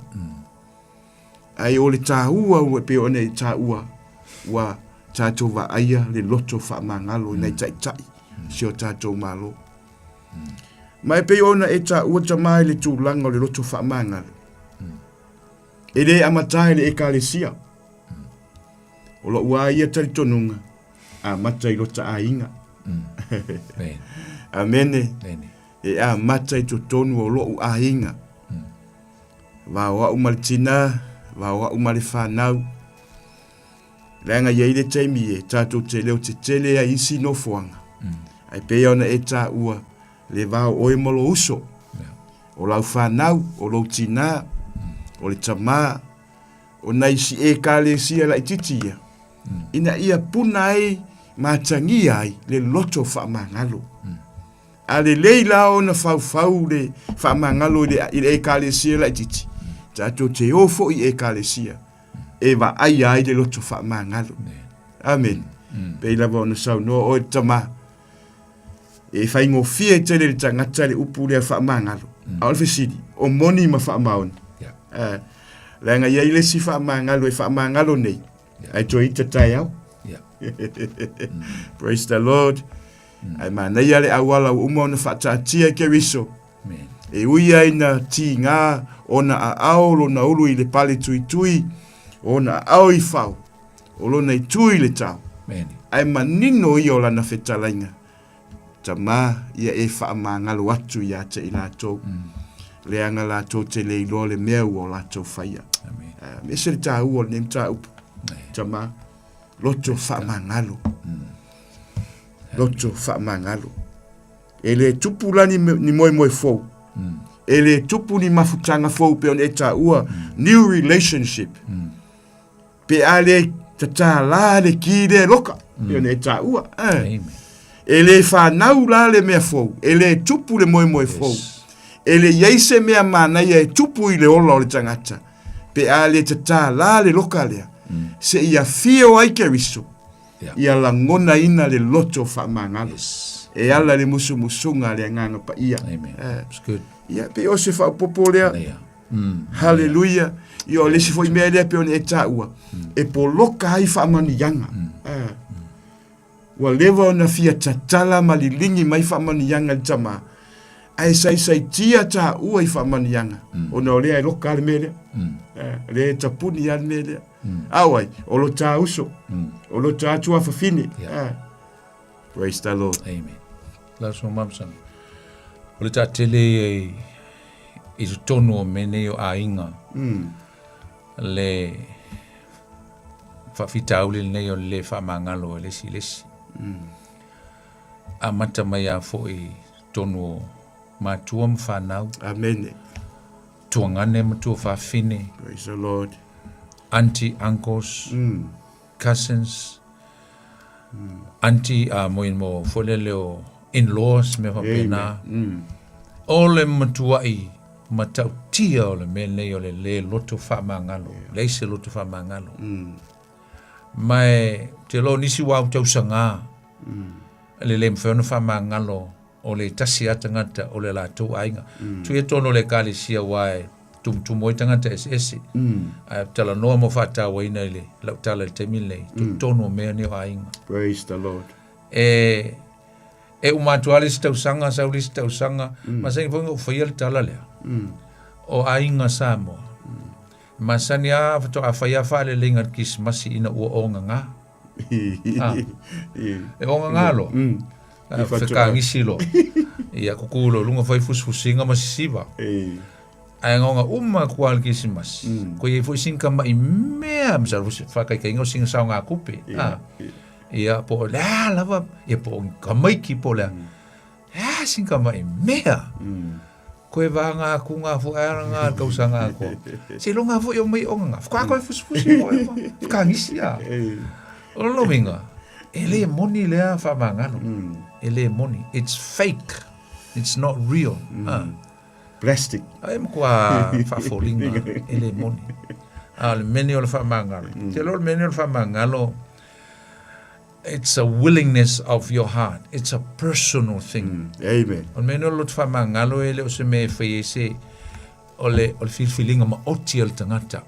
Ai o le tā ua ua pe o nei tā ua wa tātou wa aia le loto wha mangalo nei tai tai si o tātou malo. Mai pe ona e tā ua tamai le tūlanga o le loto wha mangalo. E le amatai le ekalesia. O lo ua ia tari tonunga a mata i lota a inga. Amene. E a mata i to tonu o lo a inga. Wa wa umaltina, wa wa umale whanau. Ranga iei le teimi e tātou te leo te tele a isi no fuanga. Ai pe ona e tā ua le vau oe molo uso. O lau whanau, o lau tina, o le tamā, o naisi e kāle sia la ititia. Ina ia puna ai mātangi ai le loto whaamangalo. A le leila o na fau le whaamangalo i le e kāle sia la ititi. Tātou te ofo i e kāle sia. E wa ai ai le loto whaamangalo. Amen. Pei lava o na sau no o e tamā. E whaingo fia i tele le tangata le upu le whaamangalo. Alfe sidi, o moni ma whaamaona. Langa ia ile si whaamangalo e whaamangalo nei. Ai to ita tai au. Praise the Lord. Ai mana ia le awala umo na whatatia ke riso. E uia ina ti ngā ona a aolo na ulu i le pale tui tui. Ona a au i whau. Olo na i tui le tau. Ai manino i o lana whetalainga. Tama ia e whaamangalo atu ia te i lātou. Leanga lātou te leilo le meu o lātou whaia. Me se le tā ua le nem tā upu. Tama loto whaamangalo. Loto whaamangalo. E le tupu lani ni moe fou. E le tupu ni mafutanga fou pe on e tā ua. New relationship. Pe a le tata la le ki le loka. Pe on e tā ua. E le whanau la le mea fou. E le tupu le moe fou. E le yeise mea mana ia e tupu i le ola o le tangata. Pe a le tata la le loka lea. Se ia fio ai ke riso. Ia la ngona ina le loto whaamangalo. E ala le musunga le nganga pa ia. It's good. Ia pe o se whaupopo lea. Hallelujah. Ia o lesi fo i mea lea pe o ne e tāua. E po loka ai whaamani yanga. Wa lewa o na fia tatala malilingi mai whaamani yanga le tama. Ai sai tia tā ua i whaamani yanga. O na o lea e loka le mea lea. Le tapuni ya mea lea. Awai, o lo tā uso. O lo tā tua whawhine. Praise the Lord. Amen. Laso mamsang. O le tā tele i tonu o mene o a inga. Le whawhitauli nei o le whamangalo o lesi lesi. A mata mai a fo i tonu o mātua mwhanau. Amen. Tuangane matua whawhine. Praise the Lord. Auntie, uncles, cousins, auntie moin mo foleleo in-laws me whapena. Ole matuai matau tia ole mele ole le loto whamangalo, leise loto whamangalo. Mai te lo nisi wau tau sanga, le mwhewna whamangalo ole tasi atangata ole la tau ainga. Tu e tono le kali sia wai, tu moi tangata ese tala noa mo fata waina ile lau tala te mile tu tono mea ni o ainga. Praise the Lord. E umatuali stau sanga sauli stau sanga masani fonga ufaya tala lea o ainga Samoa masani a fato a faya fale lenga kismasi ina ua onga nga e onga nga lo whakangisi lo ia kukulo lunga fai fusfusinga masisiva ai ngonga uma kual kisimas ko ye fo singa mai mea msa fa kai kai ngo singa sa nga kupe ia po la lava e po kamai ki po la singa mai mea ko e va nga ku nga fo era nga ka usanga ko se lo nga fo yo mai onga fa ko fo fusi ko ka ngisia o lo minga ele money le fa mangano ele money it's fake it's not real plastic. Ai mkua fafolinga ele moni. Al meni ol famangalo. Te lo meni ol famangalo. It's a willingness of your heart. It's a personal thing. Amen. On meno lot fa mangalo ele o se me fe se ole feelinga ma oti al tangata.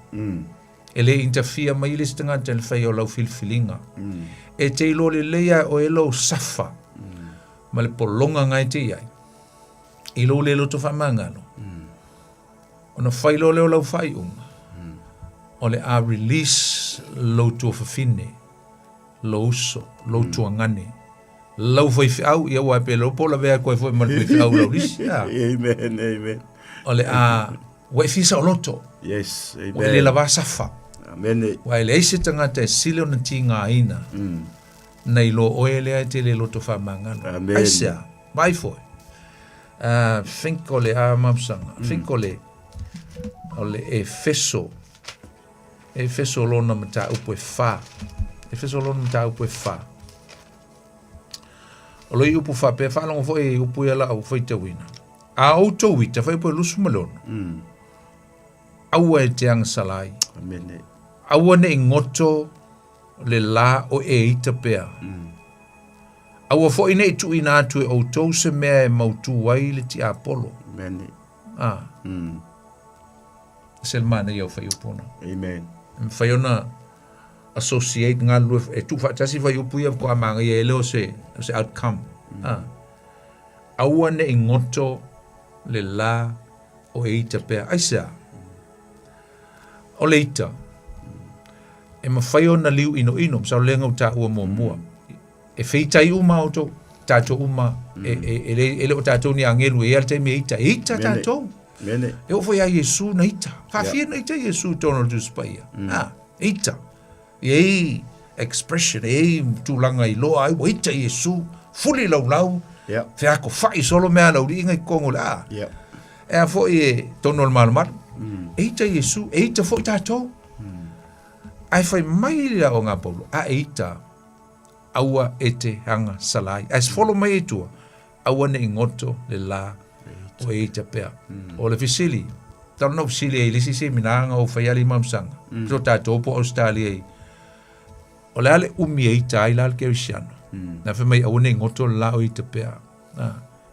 Ele interfere mai le tangata le fa yo lo feelinga. E te lo le leia o elo safa. Ma le polonga ngai te ai. Ilo le lo to fa mangalo. Ona fai lo le lo fai Ole a release lo to fa fine. Lo uso, lo tuangane. Lo foi au ia wa pe lo pola vea ko foi mal pe au lo ris. Amen, amen. Ole a wa fisa loto. Yes, amen. Ole la va safa. Amen. Wa le ise tanga te silo na tinga ina. Nei lo oele te le loto fa mangano. Amen. Aisa, vai foi. Think ole a mamsanga. Think ole Efeso. Efeso lo na mata upo fa. Efeso lo mta upo fa. O lo upo fa pe fa lo foi upo ela o foi te wina. A auto wita foi po lusu malon. Au e te ang salai. Amen. Au ne ngoto le la o e ita pea. Au foi ne tu ina tu o to se me mautu wai le ti Apollo. Amen. Selmana yo foi upo no. Amen. Foi ona associate ngā lua e tu whaatasi whai upuia ko amanga i ele o se outcome. Aua ne ingoto le la o eita pea. Aisa, o le ita, e mawhai o na liu ino msau lenga o ta ua mua. E wheitai uma o to, tato uma, ele o tato ni angelu e alte me ita tato. E o whai a Yesu na ita. Whawhia na ita Yesu tono tu spaia. Ita. Ei expression, ei tūlanga I loa ai, waita Yesu, fuli lau, whea ko whai solo mea lau ringa I kongo la. E a fo e tono al malamar, eita Yesu, eita fo I tātou. Ai whai mai rea o ngā paulo, a eita, aua e te hanga salai. As follow mai e tua, aua ne ingoto le la o eita pea. O le fisili, tau no fisili e lisi se minanga o whai ali mamsanga. So tātou po Australia e. O le ale umi e ita ai lal ke wisiano. Na whamai awane ngoto la o ita pea.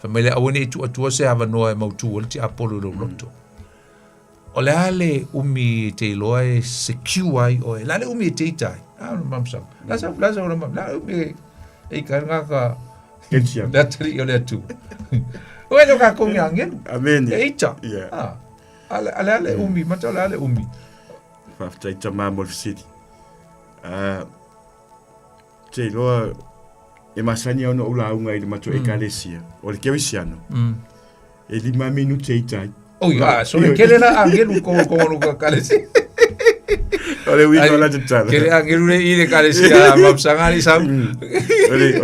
Whamai le awane i atua se hawa noa e mautu o le ti Apollo lo loto. O le ale umi te iloa e sekiu ai o e. La le umi e te ita ai. No mamsam. Lasa o le mam. La umi e ka ngaka. Datari o le atu. O e no ka kongi angenu. Amen. E ita. Ale umi. Mata ale umi. Whaftai ta mamol fisiri. Te loa e masani au no ula aunga I le mato ekalesia. O le kewisiano. E 5 minute I tai. Oh ya, so le kele na angelu ko no ka kalesia. O le wiko la tala. Kele angelu le I le kalesia mapsanga ni sam.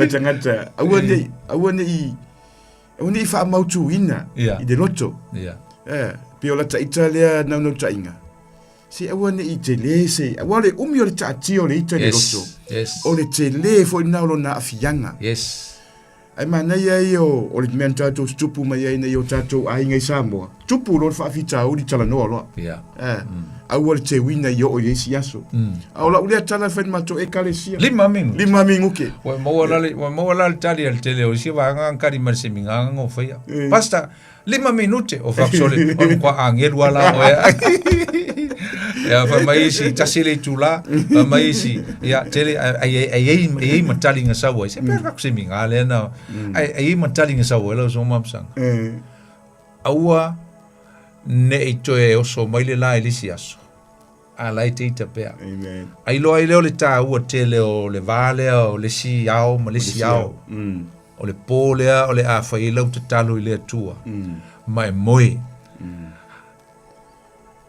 O tangata. Awane I fa mautu ina. I de loto. Pio la ta Italia na no tainga. Si awane I te le se awale umi o le taati o le ita le loto. O le te le fo ina lo na afianga. Ai mana ia o le men tato stupu mai ai nei o tato ai ngai Samoa. Tupu lo fa fita o di tala no lo. Awale te wina yo o yesi yaso. Aula ule tala fen mato ekalesia. 5 mingu ke. Wa mo wala tali al tele o si va ngari marse minga ngo faya. Basta 5 minute o fapsole on kwa angelu ala o ya fa mai si tasile tula fa mai si ya tele ai matali nga sawo se per ka minga le na ai matali nga sawo lo so mamsang aua ne ito e oso mai le la elisiaso ala ite ita pea amen ai lo le ta ua tele o le vale o le si ao ma le si ao o le polea o le a fa i lau tatalo I le atua mai moe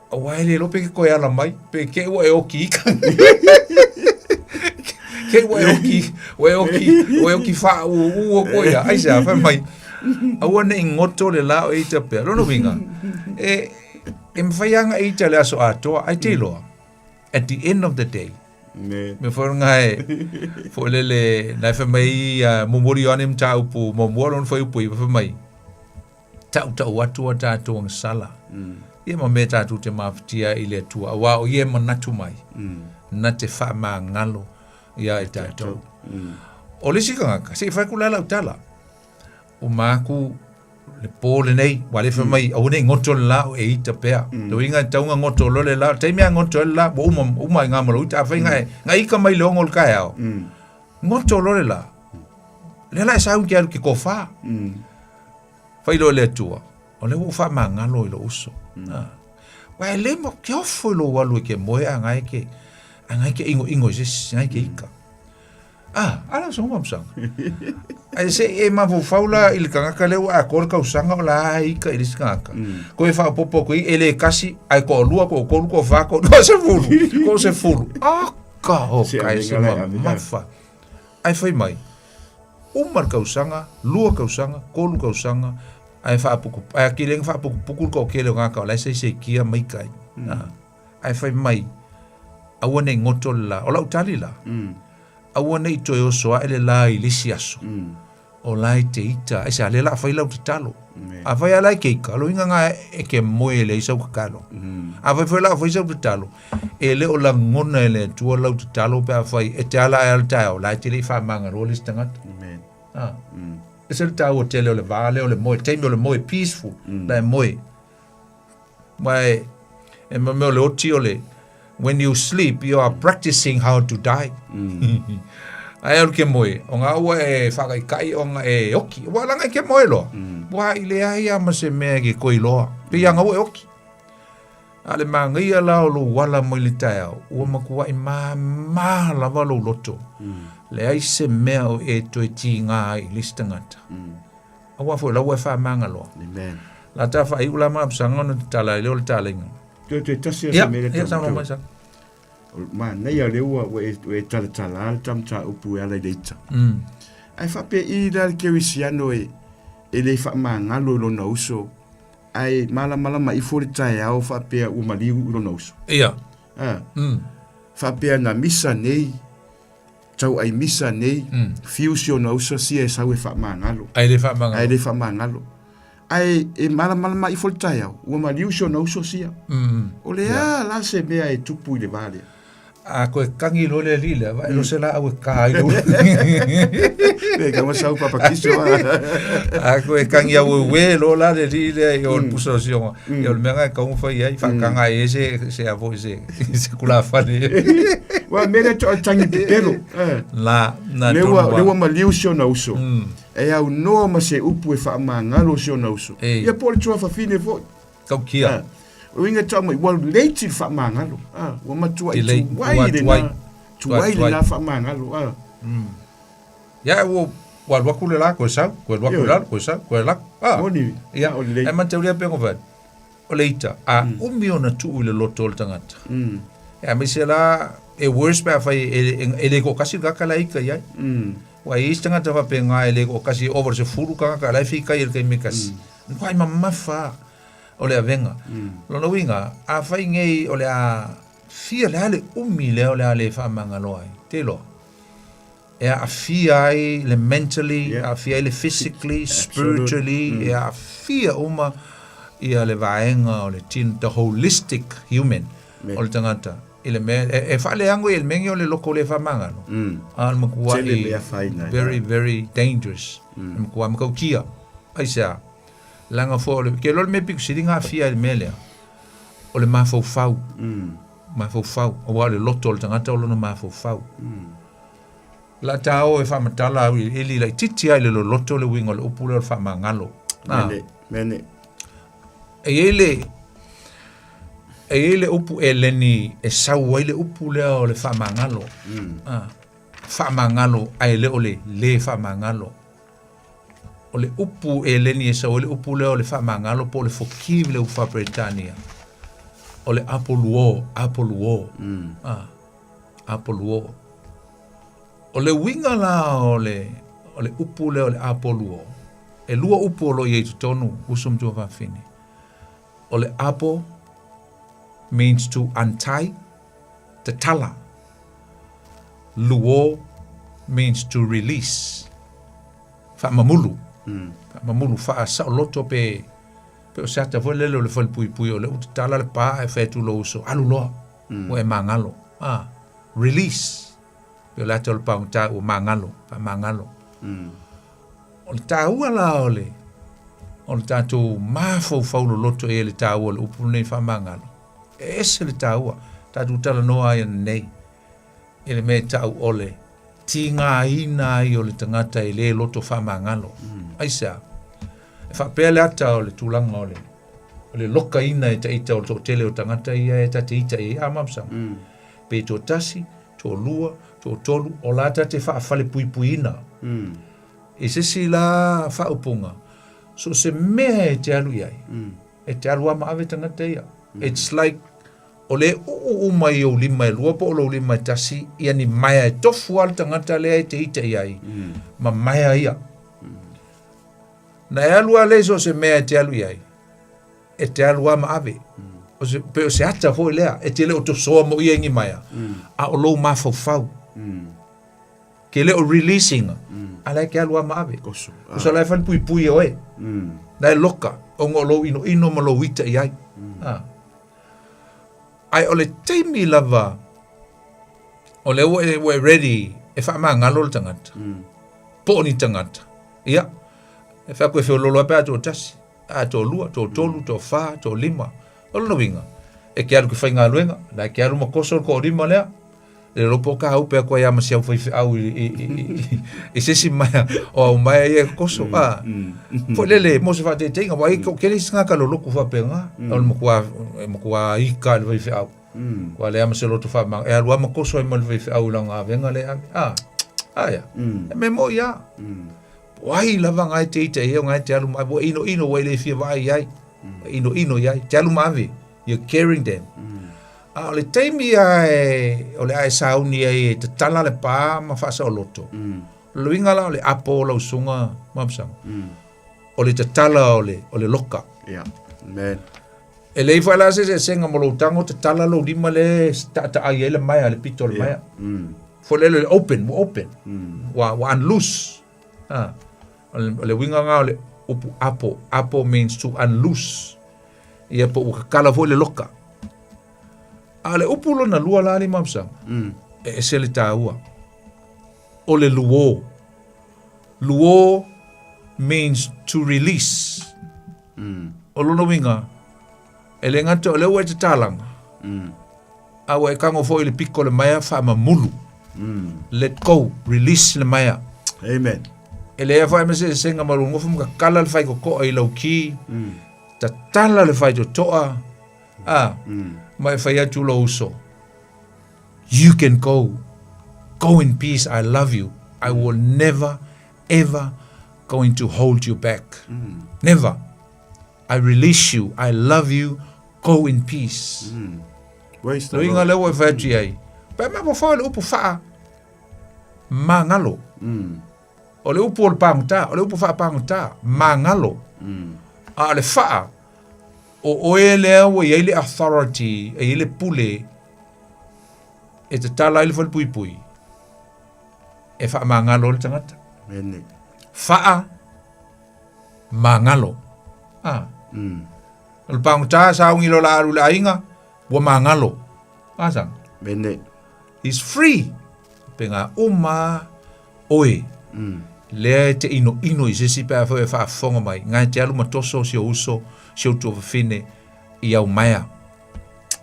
Awai le lope ke koe ala mai, pe ke ua e oki ika. Ke ua e oki wha ua koe a, aisa, wha mai. Aua ne ingoto le lao e ita pea, lono winga. E mwhaianga e ita le aso atoa, ai te loa. At the end of the day, me wharonga e, fo lele, nai wha mai, mumori o anem ta upu, mumori on whai upu I wha mai. Tau atua tātua ng sala. Ia ma me tātou te mawhitia I le atua. Awa o ia manatu mai. Na te wha maa ngalo ia e tātou. O le sikanga se fa kula la utala o maku le pole nei wale fa mai o nei ngoto la o e ita pea lo inga taunga ngoto lo le la te mea ngoto la bo uma nga mo uta fa nga ika mai lo ngol ka ya ngoto lo le la sa un ki ko fa fa lo le tua o le fa manga lo uso wa le mo ki ofo lo walu ke mo anga ke ingo jes ngai ke ika ala so mam sang ai se e ma vo faula il kanga ka leu a kor ka usanga la ika ilis kanga ko e fa popo ko ele kasi ai ko lua ko fa ko se fulu ka o kai se ma fa ai foi mai umar ka usanga lua ka usanga ko lu ka usanga ai fa puku ai ki leng fa puku ko ke le ngaka la se kia mai kai ai foi mai awane ngoto la o la utali la awane ito yo soa ele la ilisi aso o la te ita e sa le la fai la utalo a fai ala ke ka lo inga e ke moe le isa ukalo a fai la fai sa utalo ele o la ngona ele tu la utalo pe a fai e te ala al ta o la te le fa manga ro lis tangat amen e se ta o tele o le vale o le moe te o le moe peaceful la moe mai e me le oti o le when you sleep, you are practicing how to die. Ai al ke moe, o nga ua e whakai kai o nga e oki. Wa langa ke moe loa. Wa ile ai ama se mea ke koi loa. Pe anga ua e oki. Ale mangai ala o lo wala mo ili tai au. Ua makua i maa lava lo loto. Le ai se mea o e toi ti ngā ai listangata. Awa fo la ua e wha manga loa. Amen. La ta wha i ula maa psanga na tala i leo le tala inga. Te tasi ya, se mele ya sama mai sa. Ma nei a leua we tala al tam ta upu ala leita. Ai fa pe I dal ke wisiano e le fa mangalo lo na uso. Ai mala ma I fori tai au fa pe u mali lo na uso. Ia. Fa pe na misa nei. Tau ai misa nei. Fiusio na uso si e sa we fa mangalo. Ai le fa mangalo. Ai le fa mangalo. Ai e mala I fol tai au o mali uso na uso sia o le la se mea e tupu I le vale a ko kangi lo le lile va lo se la au kai lo e ka mo sau papa kiso a ko kangi au we lo la le lile o puso sion e o menga ka un fa ia fa kanga ese se a vo se kula fa le wa mele to tangi pero la na le wa mali uso na uso e au no ma se upu e fa mangalo se na uso ia pole tua fa fine vo kau kia o inga tama wal late fa mangalo wa matua I tu wai na fa mangalo ya wo wal wakule la ko sa ko wakula ko sa ko la oni ya e man teoria pe ngova o leita umio na tu le lotol tangata ya me se la e worse pa fa ele ko kasi ga kala ika ya wa istanga ta fa penga ele ko kasi over se furu ka la fi ka ir ke me kasi ko ai mamma fa ole avenga lo no winga a fa ngei ole a fia le umile ole ale fa mangalo ai te lo e a fia le mentally a fia le physically spiritually e a fia uma ia le vaenga ole tin the holistic human ole tangata ele me e fa le ango el mengi ole loko le fa mangalo al makua very very dangerous makua makau kia aisa langa fo le ke lo me pik sidinga fia el mele ole ma fo fau o wale loto le tangata ole no ma fo fau la tao e fa matala ili la titi ai le loto le wingo le upule le fa mangalo mene ele upu eleni e sau ele upu le o le fa mangalo fa mangalo ai le ole le fa mangalo ole upu eleni e sau ele upu le o le fa mangalo po le forgive le ufa Britania ole apoluo ole winga la ole upu le ole apoluo e lua upu lo ye tonu usum tu va fini ole apo means to untie the tala. Luo means to release. Fa mamulu. Fa mamulu fa sa loto pe o sa ta vole le fol pui o le tala le pa e fe tu lo so alu lo o e mangalo. Release. pe la tol pa ta o mangalo pa mangalo o le taua la ole o le tatou mafau lo loto e le taua le upu nei fa mangalo e se le taua tatou tala noa ia nei e le me tau ole tinga ina i o le tangata i le loto fa mangalo aisa e fa pele ata o le tulanga o le loka ina e taita o le tele o tangata ia e tate ita e amamsang pe to tasi to lua to tolu o la tate fa fale pui ina e se si la fa upunga so se mea e te alu iai e te alu ama ave tangata ia it's like o le mai o lima e lua po o lo lima e tasi ia ni maia e tofu al tangata lea e te ita iai ma maia ia na e alu ale so se mea e te alu iai e te alu ama ave o se pe o se ata fo lea e te le o to soa mo ia ngi maia a o lo ma fau ke le o releasing ala ke alu ama ave o so la fan pui oe na e loka o ngolo ino mo lo wita iai ai ole teimi lava ole we ready e fa ma ngalo le tangata po ni tangata ia e fa ko fe lo pa to tasi a to lua to tolu to fa to lima o lo winga e ke alu fa ngaluenga na ke alu mo koso ko lima le le lopo ka au pe ko ya ma sia foi au e se si mai o mai e koso fo le mo se fa te tinga wai ko ke singa ka lo ku fa penga o mo kwa i ka le foi au ko le am se lo to fa ma e alu ma koso e mo le foi au la nga venga le ya me mo ya wai lava ngai te ite e ngai te alu mai bo ino wai le fi vai ai ino yai te alu mavi you're carrying them o le teimi ai o le ai sauni ai te tala le pa ma fa sa loto luinga la o le apo lo sunga mamsang o le te tala o le loka man e le fa la se senga mo lo tango te tala lo lima le ta ai le mai le pito le mai fo le open wa unloose le winga nga le upu apo means to unloose ia po kala fo le loka ale upu lo na lua la ni mamsa e se le taua o le luo means to release o lo no winga ele ngato le wa te talanga awe kango fo le piko le maya fa mamulu let go release le maya amen ele fa me se senga malu ngofu ka kala le fai ko ai lo ki ta tala le fai to toa mai fai atu lo uso you can go in peace I love you I will never ever going to hold you back never I release you I love you go in peace lo inga le wa fai tu ai pa ma fa le upu fa mangalo o le upu o le panguta, o le upu wha panguta, mangalo. A le wha, o oe lea o i le authority, e le pule, e te tala ili whal pui. E wha mangalo le tangata. Wha mangalo. O le panguta sa ungi lo la aru la inga, wa mangalo. Asang. He's free. Penga uma oe. Le te ino i sisi pe fa fa fonga mai ngai te alu matoso si uso si tu fine i au maia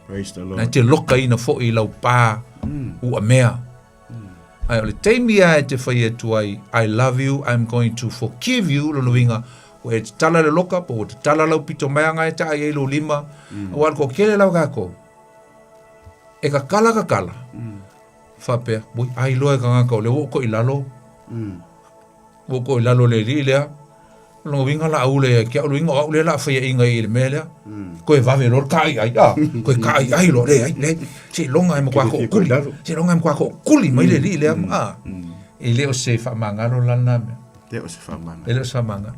praise the Lord na te loka ina fo i lau pa u amea ai ole te mia te fai tu ai I love you I'm going to forgive you lo winga o te tala le loka po te tala lau pito mai ngai ta ai lo lima o al ko kele lau ga ko e ka kala fa pe bui ai lo e ka ko le ko i lalo Woko lalo le rilea lo winga la aule ke lo winga aule la fa inga i le mele ko e va ve lo kai ai ko kai ai lo le si longa mo kwa ko kuli si longa mo kwa ko kuli mai le rilea e le o se fa manga lo lana le o se fa manga le o se manga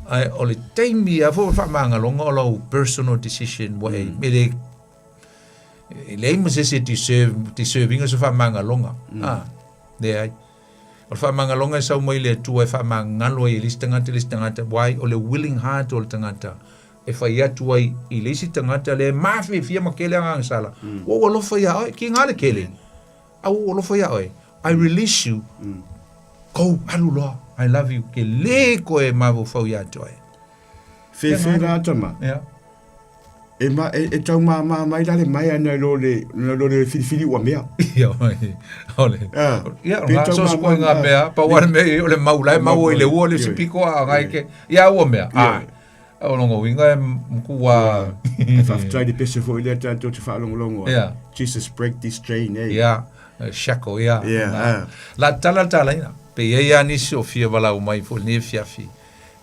ai o le taimi a fo fa manga lo ngolo personal decision way me le mo se ti serving so fa manga longa de ai o fa mangalonga sa mo ile tu e fa mangalo i listangata wai o le willing heart o le tangata e fa ia tu ai i lisi tangata le mafi fia makele ang sala o lo fa ia ki ngale kele au o lo fa ia oi I release you. Ko alu loa. I love you. Ke le ko e mavu fau ia toi. Fe la tama. Yeah. E tau mai dale mai ana lo le fili wa mea. Ia ole. Ia nga so ko nga mea pa wa me ole maulai mau ile wo le sipiko a ngai ke ia wo mea. O longo winga mkua. If I've tried the picture for ile tanto te fa longo. Yeah. Jesus break this chain, eh. Yeah. Shackle, yeah. Yeah. La tala ina. Pe ia ni so fia bala o mai fo ni fia fi.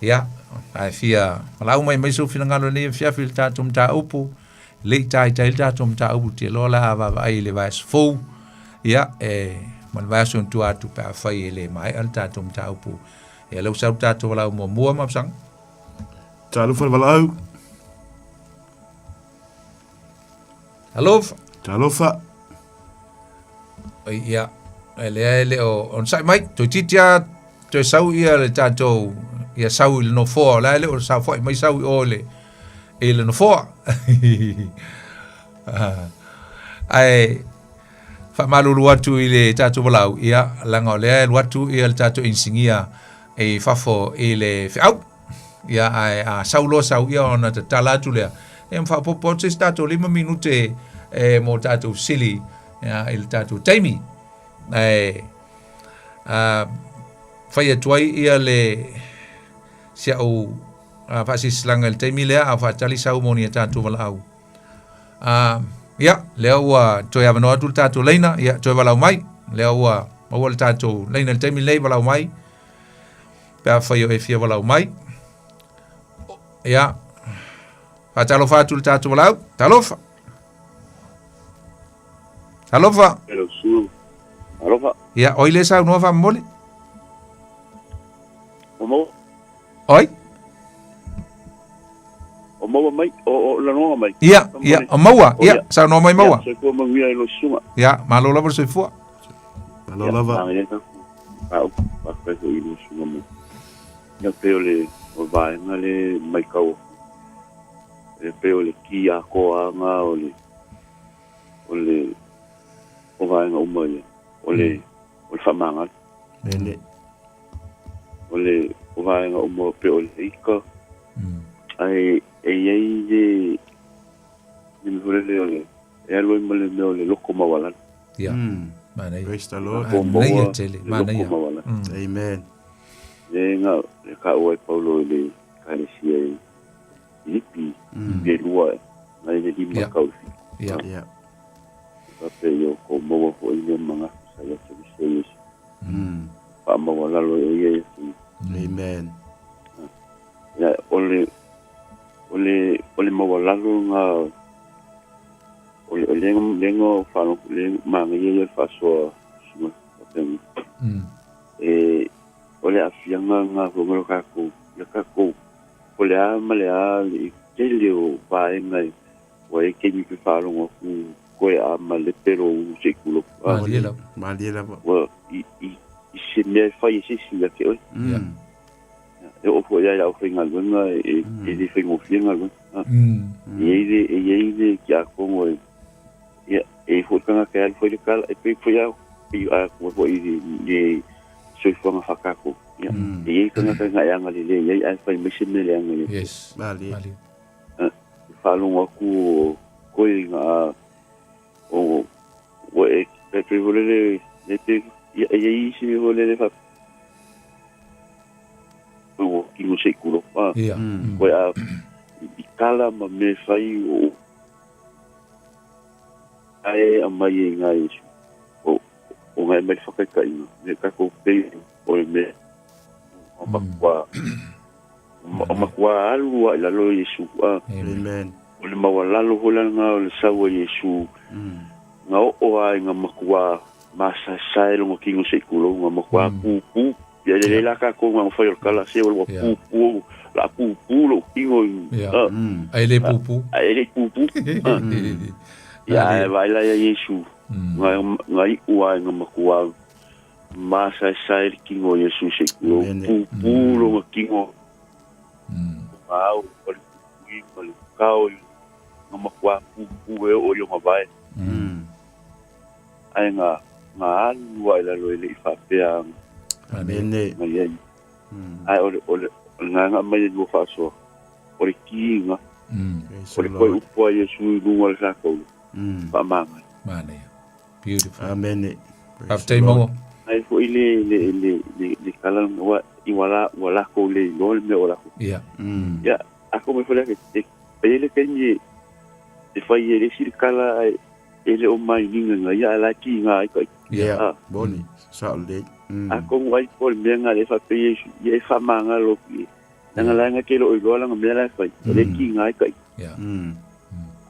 Yeah. Ai fia bala o mai so fia ngalo ni fia fil ta tum ta upu. Le tai ta tum ta upu te lola ava ai le vas fo. Yeah, man va so tu atu pa fa ile mai al ta tum ta upu. E lo sa ta to bala mo mo ma sang. Ta lo fa bala au. Hello. Ta lo fa. Ia, ele on sai mai, to titia, to sau ia le tato, ia sau il no fo, la ele o sau fo, mai sau ole, ele no fo. Ai, fa malulu atu ile tato balau, ia, langa le watu ia le tato insingia, e fafo ile au, ia ai a sau lo sau ia ona te talatu lea, e fa popo te tato 5 minute mo tato sili, ya il tatu taimi fai tuai ia le sia o fasi slanga el taimi le a fa tali sau moni tatu wala au ya le wa toi ava no atu tatu leina ya toi wala mai le wa mo wala tatu leina el taimi le wala mai pa fai o e fia wala mai ya fa talo fa tu tatu wala talofa Alofa. Alofa. Ya, oile sa no fa mole. Omo. Oi. Omo mai, o la no mai. Ya, omoa, ya, sa no mai moa. So ko mo ia lo suma. Ya, malo la verso fu. Malo lava. Au, pa ko i suma mo. Ya peole o vai ngale mai kau. E peole ki a ko anga ole o vai nga umole ole famanga ele ole o vai nga umo pe ole iko ai de ni ole ole e lo mole me ole loko mawala ya mana praise the Lord mana tele mana ya amen nga le ka o paulo le kale sia lipi de lua mai de di makau ya Tapi yo ko mo ko ile mga saya services. Pa mo wala lo ye. Amen. Ya ole mo wala lo nga ole lengo fa no le ma ye fa so suma tem. Ole afianga nga ko mo ka ko ole ama le ali ke le o pa ngai o e ke ni fa lo ko koe a malepero u se kulo. Maliela. Well, i se me fai se si la ke oi. E o fo ya o finga luna e di fingo finga luna. E ki a kongo e fo kanga ke al fo kala e pe fo ya a ko i so fo nga fakako. E kanga ya nga le ye ai fai mission le nga le. Yes. Mali. Falunga ku koe nga o e pe volele te e si volele fa o ki mo se kulo pa ko a kala ma me fai o ai a mai ngai o ngai me fa ka ina ne ka ko pe o me o makwa alu la lo yesu amen o le mawalalo hola nga o le sawa yesu nga o ai nga makua masa sai lo kingo se kulo nga makua pu ya le la ka ko nga fa yo kala se o pu la pu lo kingo ai le pu ya vai la yesu nga i o ai nga makua masa sai kingo yesu se kulo pu lo nga kingo au o le kau nga makua pu o yo nga vai ai nga nga lua ila lo ile whapea. Amene. Ai ole nga mai lu faso. Ole kinga. Ole koe upua Yesu lunga le sako. Pamanga. Mane. Beautiful. Amene. After mo. Ai fo ile kala wa wala ko le lo me ora ko. Yeah. Ya, ako me fala ke ele kenye e fai ele sir kala ele o mai ninga ya la ki nga ko. Yeah. Boni. Sa le. Ako wai ko me nga le fa pe ye fa manga lo ki. Nanga la nga ke lo lo la me la fa. Le ki nga ko. Yeah.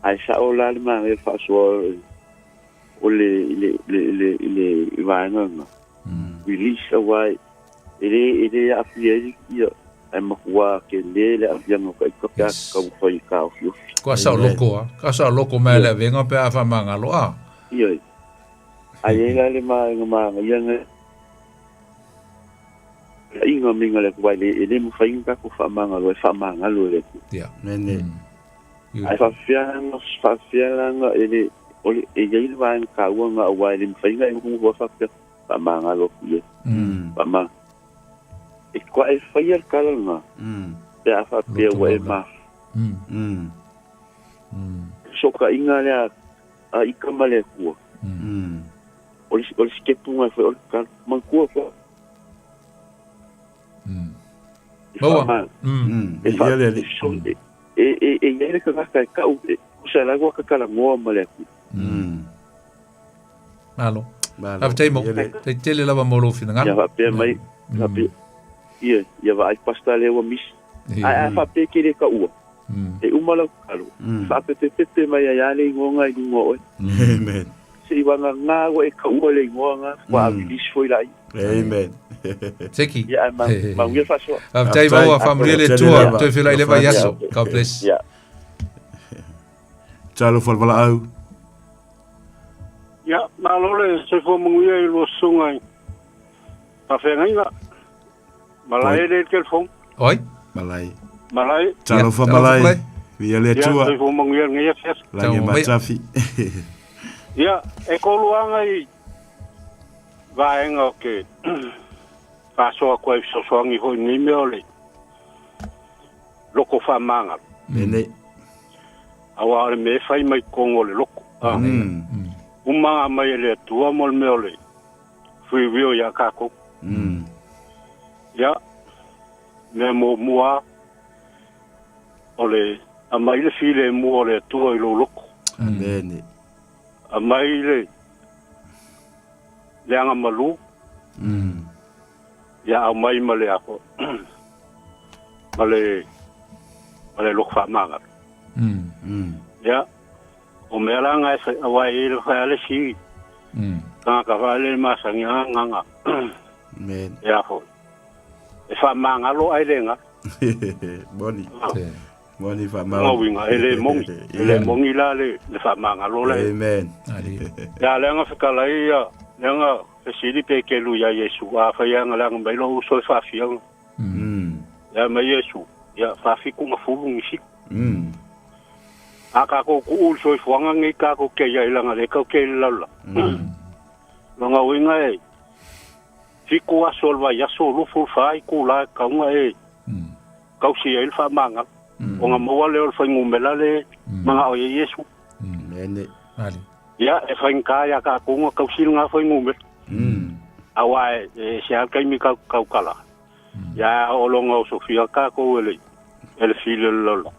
Ai sa o la ma e fa so o le va nga. Release away ele afia ia ai makua ke le afia no kai ka foi ka ofio ko sa loko mai le venga pe afa manga lo a ia ai le ma ia nga inga minga le kwai le ele mo fai ka ko fa manga lo le ia nene ai fa fia nga ele ole e ia va ka nga wai le fai nga ko fa pamanga lo ye pama e kwa e fire kalma pe afa pe we ma so ka inga le a ikamale ku oli skepunga fe oli kan man ku fo boa e fa le e ele ka u sa la go ka kala mo male ku malo After mo, te tele lava molo fina nga. Ya va pe mai, va pe. Ia va ai pasta le o mis. Ai fa pe ke le ka u. E umala kalu. Fa pe te mai ya le ngonga i ngo. Amen. Si va nga go e ka u le ngonga, wa bis foi lai. Amen. Seki. Ya ma ngi fa so. After mo fa mrile tua, to fila ile va yaso. God bless. Ya. Chalo fal bala au. Ya, malole se fo munguia i lo sungai. Pa fenga Malai le telefon. Oi? Malai. Malai. Chalo fa malai. Via le tua. Ya, se fo munguia ngia fes. La nge matafi. Ya, e ko luanga i vaenga ke. Pa so ko so ngi ho ni meole. Loko fa manga. Mene. Awa me fai mai kongo le loko. Umanga mai le tua mol meole. Fui vio ya kako. Ya. Me mo mua. Ole amai le file mo le tua i lo loko. Amen. Amai le anga malu. Ya amai male ako. Male loko fa manga. Ya. O mera nga se awai le fale si. Ka vale masanga nga. Men. Ya ho. E fa manga lo ai lenga. Boni. Boni fa manga. Mo winga ele mongi. Ele mongi la le fa manga lo le. Amen. Ya lenga fa kala ia. Lenga se sili pe ke lu ya Yesu a fa ya nga lang bai lo so fa fiang. Ya ma Yesu. Ya fa fi ku ma fu ngi. Aka ko ku so fuanga ngi ka ko ke ya ilanga le ka ke la la. Nga winga e. Fiku asolva ya solo fu fai ku la ka nga e. Ka si el fa manga. O nga mo le fa ngumela le manga o Yesu. Mene. Ali. Ya e fa nka ya ka ku nga ka si nga fa ngumela. Awa e sia ka mi ka kala. Ya o longa o Sofia ka ko ele. El file lola.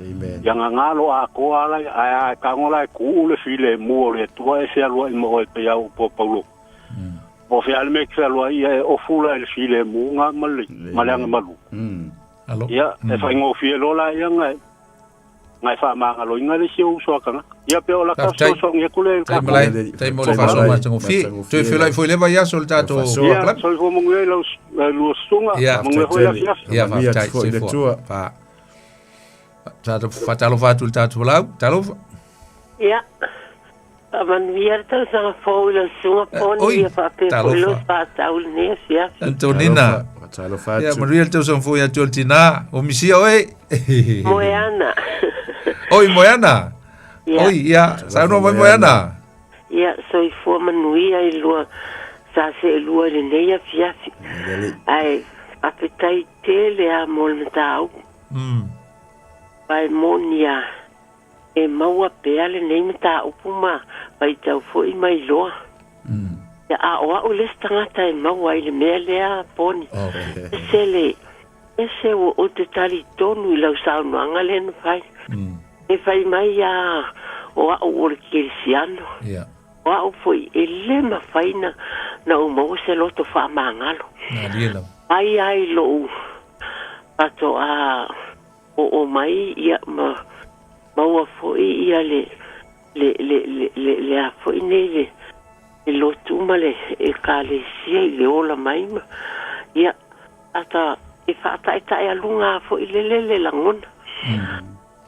Amen. Yang ngalo ako ala ai ka ngola ku le file mo le tua e se alo mo e pe au po paulo. O fe al mek se alo ia o fula le file mo nga mali malanga malu. Alo. Ya e fa ngo file lola ia ngai fa ma ngalo inga le siu so kana. Ia pe ola ka so nge kule ka. Tai mo le fa so ma tengo fi. Tu fe la foi le va ya soltato. Ya so fo mo ngai lo sunga mo ngai ho ya. Ya va tai se fo. Pa Talo fatu tatu lau, talo. Ja. Man vierta sa foula sunga poni fa pe polo fa taul nes ja. Antonina. Talo fatu. Ja, Maria tu son foia toltina, o misia oi. Moyana. Oi Moyana. Oi, ja, sa no vai Moyana. Ia, so I fua manui ai lua, sa se lua le neia fiafi. Ai, apetai tele a mol matau. Pai monia, e maua pea le nei matau puma, pai tau foi mai loa. Ia, a oa o les tangata e maua i le mea lea poni. Ese o te tali tonu I lau saunuanga le na fai. E fai mai a o o le kirisiano. O a foi ele ma faina na o mo se loto fa mangalo. Ai lo pato a o mai ia ma o foi ia le a foi nele le loto male e kale si le ola mai ma ia ata e fa ta e alunga foi le langona.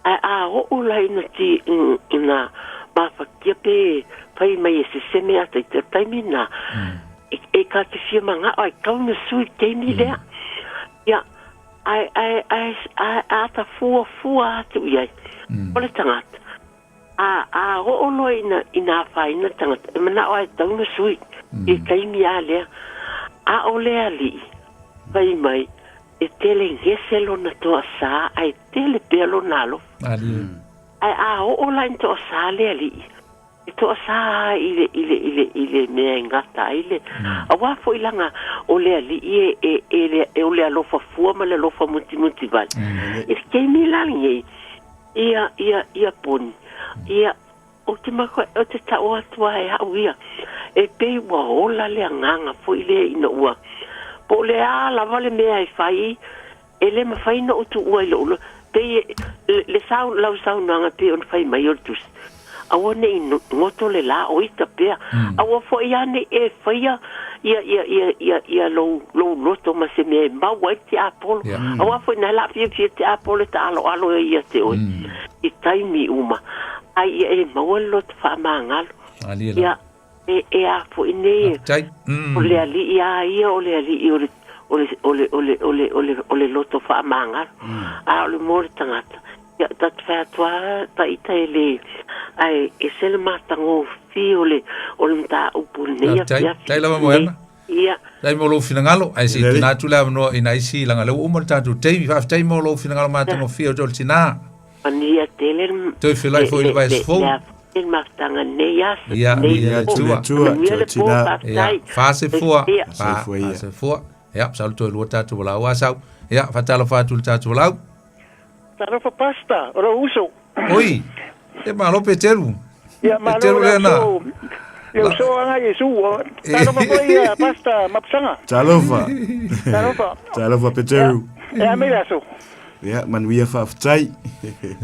A o la ina ti ina ma fa pe pai mai se seme ata te taimina e ka te fia manga ai kauna sui te ni lea ia ai ata fua atu iai ole tangata a o lo ina faina tangata e mana ai tauna sui e kaimi a lea a o lea li pai mai e tele ngeselo na toa sa ai tele pelo nalo ai a o la into sa le li to sa ile me ngata ile a wa fo ilanga o le li e o le lo fa fu ma le lo fa muti val e ke mi la ni ia pon ia o te ma o te ta o tua e a uia e pe wa o la le nganga fo ile ina ua po le a la vale me ai fai ele ma fai no tu ua lo pe le sau la sau nga pe on fai maior tus awone ngoto le la o ita pe awo fo ia ne e faia ia lo to ma se me ma wa ti apol awo fo na la fi ti apol ta alo ia te o I taimi uma ai e ma lo fa mangal ia e a fo ine o le ali ia o le ali ole loto fa mangal a le mor tangata ya dat fa toa ta ita ele ai e sel matango fi ole mta upulne ya tai lava moena ia tai mo lo finangalo ai si na tu lava no ina isi langa le umor tatu tai fa tai mo lo finangalo matango fi o tina ania tele toi fi lai foi vai sfo il matanga ne ya tua tina fa se fo ya salto lo tatu wala wa sau ya fatalo fatu tatu wala tarofa pasta ora uso oi e malo peteru ya malo eu sou anga Yesu tarofa foi pasta mapsanga talofa peteru ya me laso ya manuia fa ftai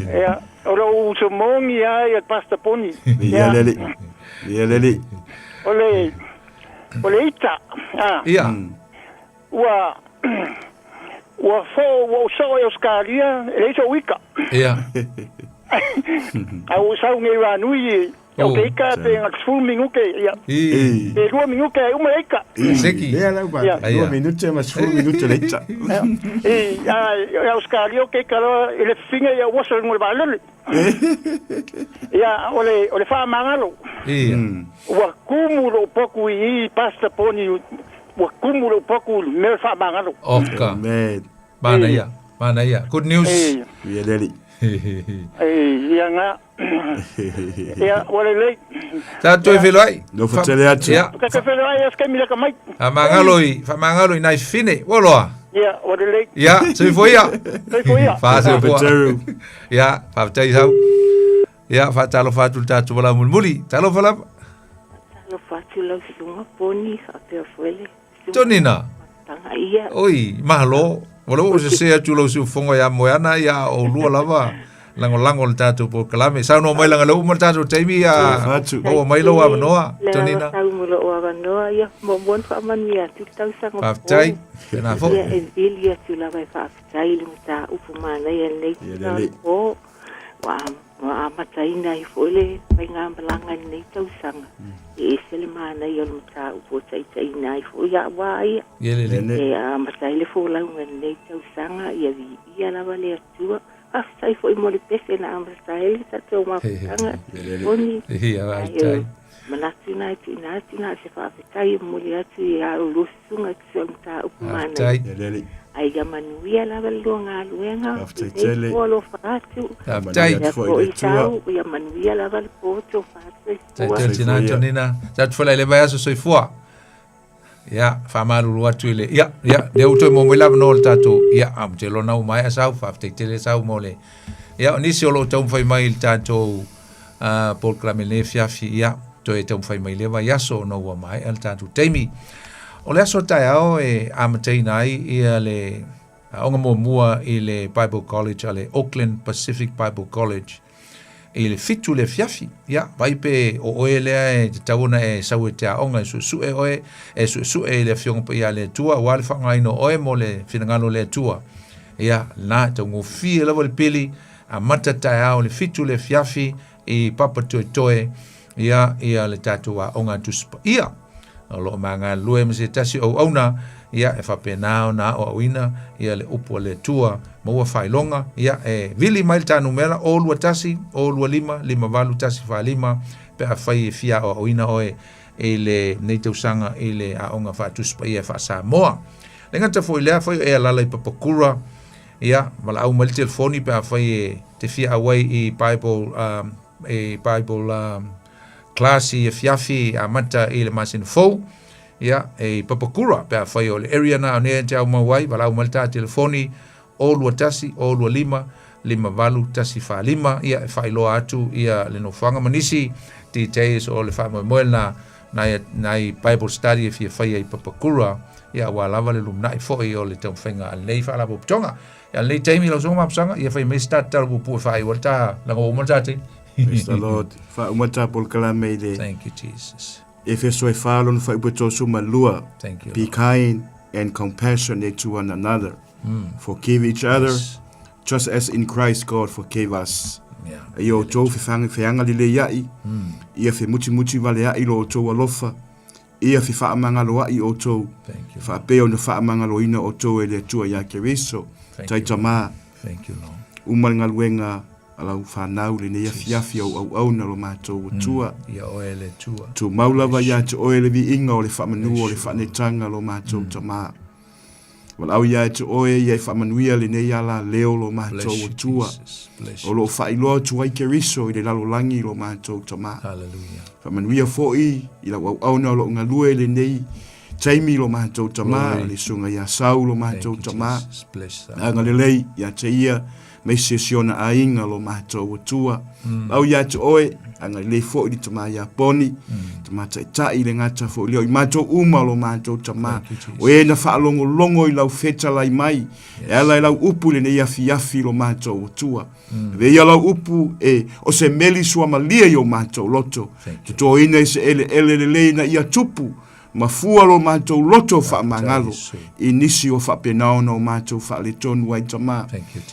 ya ora uso mongi ya pasta poni ya lele ole ita ya wa so eu skalia ele so wika ja au sa ngi wa nui o ke ka te ngakful minuke ya e 2 minuke uma eka seki ya la ba 2 minutos mas 4 minutos leita eu skalia ke kala ele finga ya was ngol balele ya ole fa mangalo wa kumulo poku I pasta poni wa kumulo poku me fa mangalo oka mana ya good news ya leli ya nga ya wale le ta tu veloi no fatele atu ka veloi es kemile ka mai fa mangaloi nai fine woloa ya wale le ya se foi ya fa se foi ya fa tai sau ya fa talo fa tu tatu wala mulmuli talo fa la sunga poni ape fuele tonina tanga ia oi malo wala se atu lo su fongo ya moana ya o lua lava lango tatu po kalame sa no mai langa lo mo tatu taimi ya o mai lo wa noa tonina sa mo lo wa noa ya mo bon fa mania tu tau sa ngo tai na fo ya elia tu la vai fa tai lu ta upuma na ya nei o wa mataina I fole pai ngā malanga nei tau sanga e sele mana I onu ta upo tai nai fo ya wai e mataile fo la nei tau sanga ia vi ia la vale atua sai fo I mo le pese na mataile ta tau ma sanga oni ia tai Manatuna tina se fa tai muli atu ya lusunga tsemta upmana. Lele. Ai ga manuia la valonga luenga. Aftele. Polo fatu. Aftai. Ya manuia la val poto fatu. Tai tina Antonina. Tat fola le vai aso soifua. Ya, famaru watu ile. Ya, de uto mo mela no tato. Ya, am te lo na mai asau fa te tele sau mole. Ya, ni se lo tau fai mai tato por clamele fiafi ya. To e tau fai mai leva yaso no wa mai al tato teimi. O le aso tai ao e amatei nai ia le onga mo mua i le Bible College ale Auckland Pacific Bible College. I le fitu le fiafi, ya, vai pe o oe lea e te tauna e sau e te aonga e su e oe, e su e le fionga pa ia le tua, wa le whangai no oe mo le finangalo le tua. Ya, na, te ngu fie lawa le pili, a matatai au le fitu le fiafi, i papa toe toe, ia le tatua onga tuspa. Ia, lo manga lue mse tasi o auna, ia e whapenao na o awina, ia le upo le tua, maua whailonga, ia e vili mail tanu mera, o lua tasi, o lua lima valu tasi wha lima, pe a whai e fia o awina oe, e le neitausanga, e le aonga whatuspa ia wha Samoa. Le ngata fo ilea, whai e alalai papakura, ia, mala au mali telefoni, pe a whai e te fia awai i Bible klasi e fiafi a mata i le masin fau, ia, e papakura, pe a whai o le area na, o nea te au mawai, wala au malta telefoni, o lua tasi, o lua lima valu tasi wha lima, ia e whai loa atu, ia le no whanga manisi, ti teis o le wha moel na i Bible study e fia whai e papakura, ia walawa le lumnai fhoi o le tau whenga al nei wha la puputonga, ia nei teimi lau songa mapsanga, ia whai me start tarabu pu whai walta, langa o malta te. Praise the Lord. Fa umata pol kalame le. Thank you, Jesus. Efeso e falon fa upeto suma lua. Thank you. Be kind and compassionate to one another. Forgive each other, just as in Christ God forgave us. Ia o tō whiwhanga li le iai. Ia whi muti wale ai lo o tō alofa. Ia whi whaamangalo ai o tō. Whaapeo na whaamangalo ina o tō e le tua ia keriso. Tai tamā. Thank you, Lord. Umaringa luenga alau whanau le ne iafi au na lo mātou o tua. Ia oe le tua. Tu maulawa ia te oe le vi inga o le whamanua o le whanetanga lo mātou tamā. Wal au ia te oe ia i whamanuia le ne ala leo lo mātou o tua. O lo whailoa tu ai keriso i le lalolangi lo mātou tamā. Hallelujah. Whamanuia fōi i la au na lo ngalue le nei taimi lo mātou tamā. Le sunga ia sau lo mātou tamā. Anga le lei ia te ia me se siona a inga lo mātou o tua. Au ia te oe, anga le fōi di tamā ia poni, tamā tai le ngata fōi leo, i mātou uma lo mātou tamā. O e na whaalongo i lau feta lai mai, e ala i lau upu le ne iafi lo mātou o tua. Ve ia lau upu e o se meli sua malia i o mātou loto. Tuto ina i se ele na ia tupu, ma fua lo mātou loto wha mangalo i nisi o wha penao na o mātou wha le tonu ai tamā.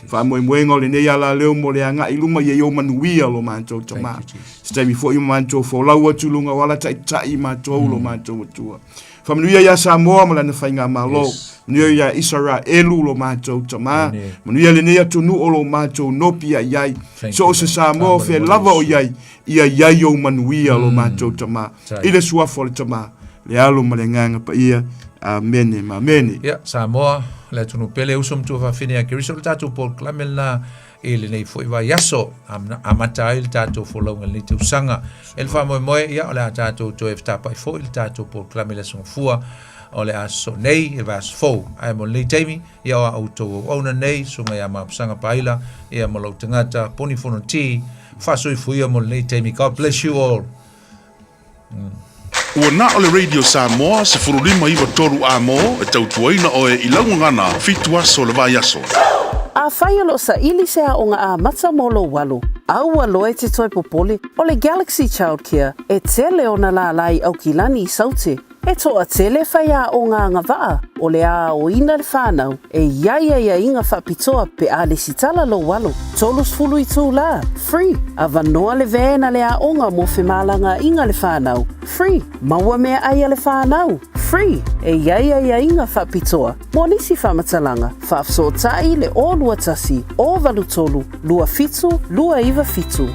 Wha moemoenga le nei ala leo mo le anga i luma i o manuia lo mātou tamā. Stemi fo i mātou fo laua tulunga wala tai mātou lo mātou tua. Wha manuia ia Samoa ma lana whainga malo. Manuia ia Israelu lo mātou tamā. Manuia le nei atunu o lo mātou nopia iai. So o se Samoa fe lava o iai. Ia iai o manuia lo mātou tamā. Ile suafo le tamā. Le alo malenganga pa ia, amene, mamene. Ia, Samoa, le tunu pele usum tu whawhine a kiriso le tātou Paul Clamel na e le nei fo iwa yaso, amata ai le tātou fo launga le te usanga. El wha moe, ia, o le a tātou to eftapa i fo, le tātou Paul Clamel le sunga fua, o le aso nei, e vas fo, ai mo le teimi, ia o auto auna nei, sunga ia maapsanga paila, ia mo lau tangata, poni fono ti, whasoi fuia mo le teimi. God bless you all. Ua na o le Radio Samoa se furulima iwa toru a mo e tautuaina oe I laungangana fitu aso le vai aso. A whai alo sa ili se a onga a mata molo walu. Aua loe te toi popole o le Galaxy Childcare e tele o na la lai au kilani I saute. E toa tele whai a o ngā ngawaa o le a o ina le whānau e ia inga whapitoa pe a le sitala lo walo. Tolus fulu I tū la, free. A vanoa le vēna le a onga mo whemalanga inga le whānau, free. Maua mea aia le whānau, free. E ia inga whapitoa. Mo nisi whamatalanga, whaafsotai le o lua tasi, o valu tolu, lua fitu, lua iwa fitu.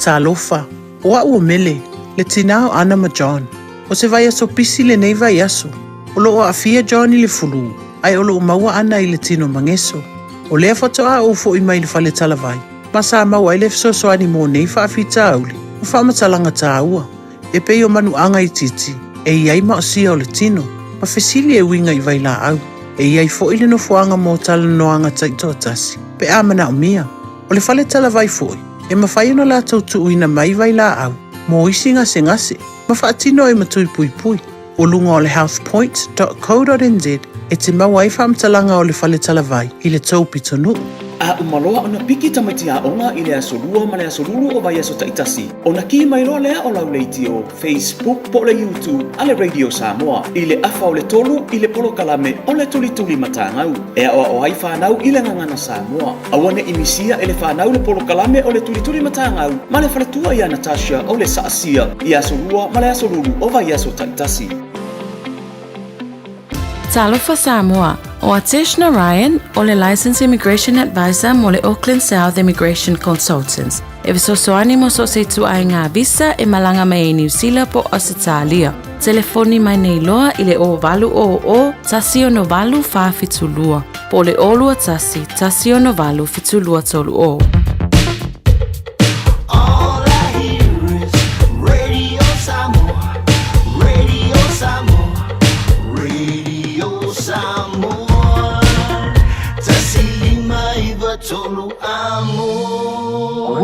Talofa, oa ua mele. le tinao ana ma John. O se vai aso pisi le nei vai aso. O loo afia John i le fulu. Ai o loo maua ana i le tino mangeso. O lea whatoa o fo i mai le whale talavai. Masa maua i le fsosoani mo nei whaafita auli. O whamatalanga ta ua. E pei o manu anga i titi. E iai maosia o le tino. Ma fesili e winga i vai la au. E iai fo i le no fuanga mo tala noanga taito tasi. Pe amana o mia. O le whale talavai foi. E mawhai ona la tautu uina mai vai la au. Mo isi ngase ngase. Ma whaatino e matui pui pui. O lunga o le healthpoint.co.nz e te maua i whamtalanga o le whale talavai i le taupi tonu. A umaloa ona piki tamati a onga i le asolua ma le asolulu o vai aso taitasi. Ona ki mai loa lea o lauleiti o Facebook po le YouTube a le Radio Samoa. I le afa o le tolu i le polo kalame o le tuli matangau. E a o ai whanau i le ngangana Samoa. Awane imisia e le whanau le polo kalame o le tuli matangau. Ma le whaletua i a Natasha o le saasia i asolua ma le asolulu o vai aso taitasi. Talofa Samoa, o Atishna Ryan, o le Licensed Immigration Advisor mo le Auckland South Immigration Consultants. E visosoani mo so se tu ai ngā visa e malanga mai e New Zealand po Australia. Telefoni mai nei loa i le o valu o tasi o no valu wha fitulua. Po le olua tasi o no valu fitulua tolu o.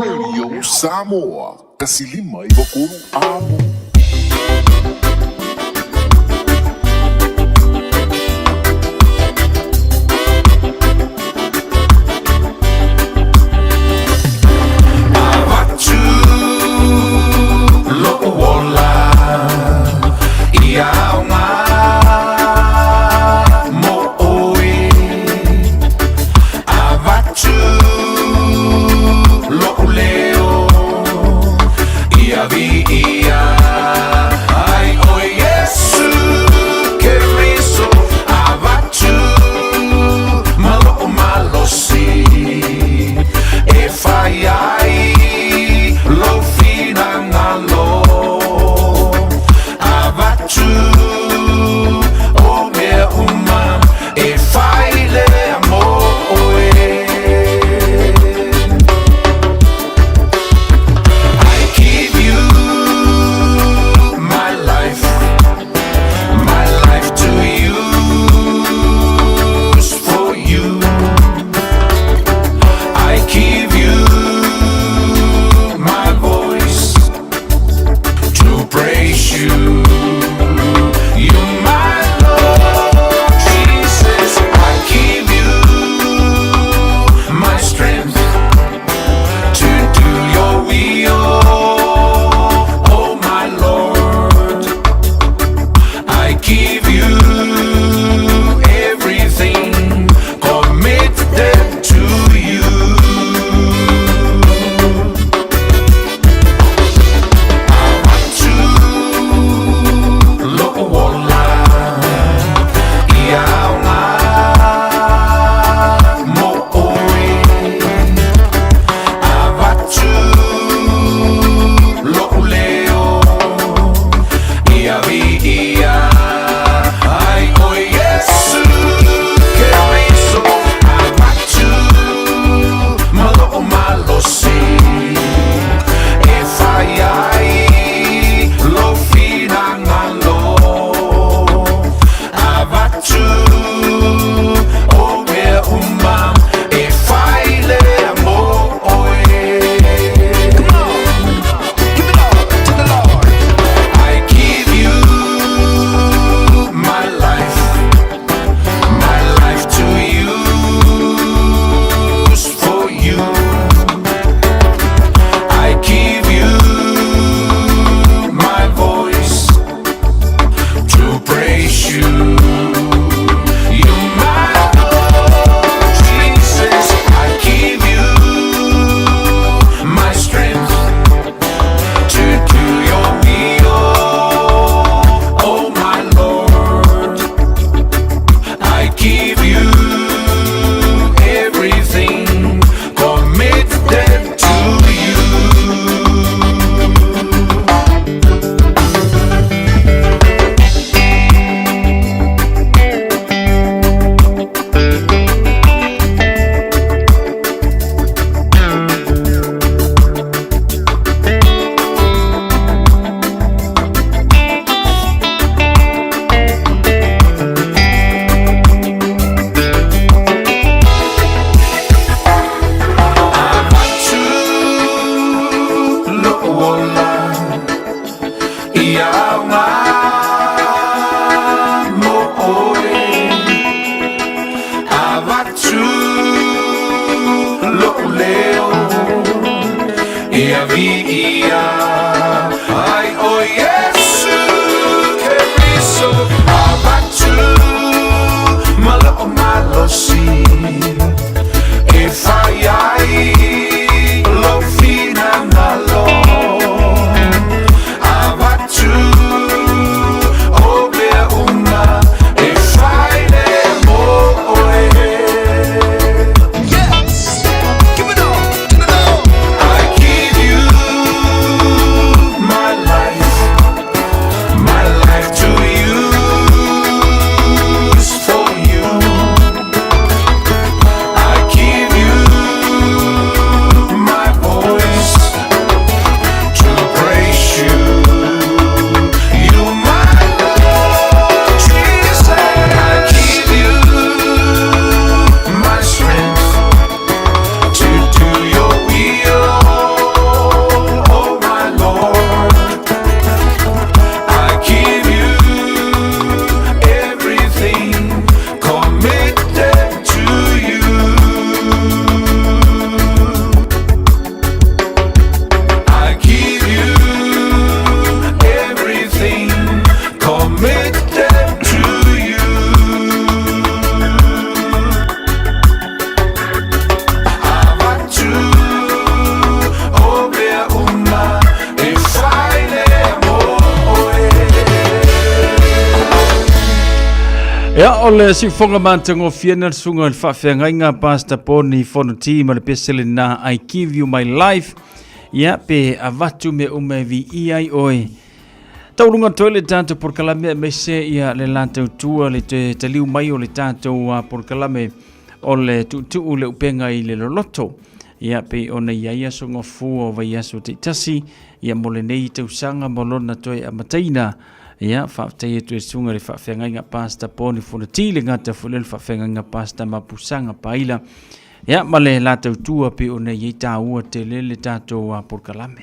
Radio Samoa, kasilima i wakuru amo. Avatu lo wola ia nga mo oi. Avatu lo leo ia vi ia via ai o Yesu ke riso abatu malo malosi e fai ai lo fina malo abatu o be una e fai le mo oe. Yes, give it all to the Lord. I give you my life to use for you. I give you my voice to praise you. You my Lord Jesus. I give you my strength to do your will, oh my Lord. I give you everything committed to you. I give you everything committed to you. Avatu obe una e fai le moe. Ya ole si fonga mantango fiena sunga el fafenga inga pasta poni fono team le pesele na I give you my life ya pe avatu me umevi iai oi taurunga toile tanto por kalame mese ya le lanta tua le te liu mai o le tanto por kalame ole tu le upenga i le loloto ya pe ona ia songo fu o vai aso te tasi ya mole nei te usanga molona toi amataina ya whaftai tu e sunga le whawhenga inga pasta poni funa tile ngata fulel whawhenga inga pasta mapusanga paila ya male la tau tua pe o nei ta ua te lele tātou a porkalame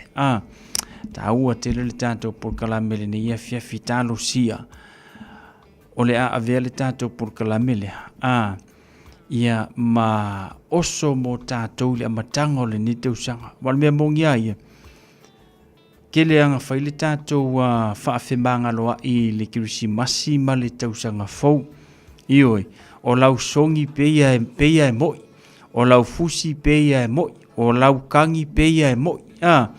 ta ua te lele tātou porkalame le nei fia fitalo sia o le a avea le tātou porkalame le ia ma oso mo tātou le amatanga o le ni te usanga wal mea mongia ia kele anga whaile tātou whaafemanga loa i le kirisimasi ma le tausanga fau. Ioi, o lau songi peia e moi, o lau fusi peia e moi, o lau kangi peia e moi. Ia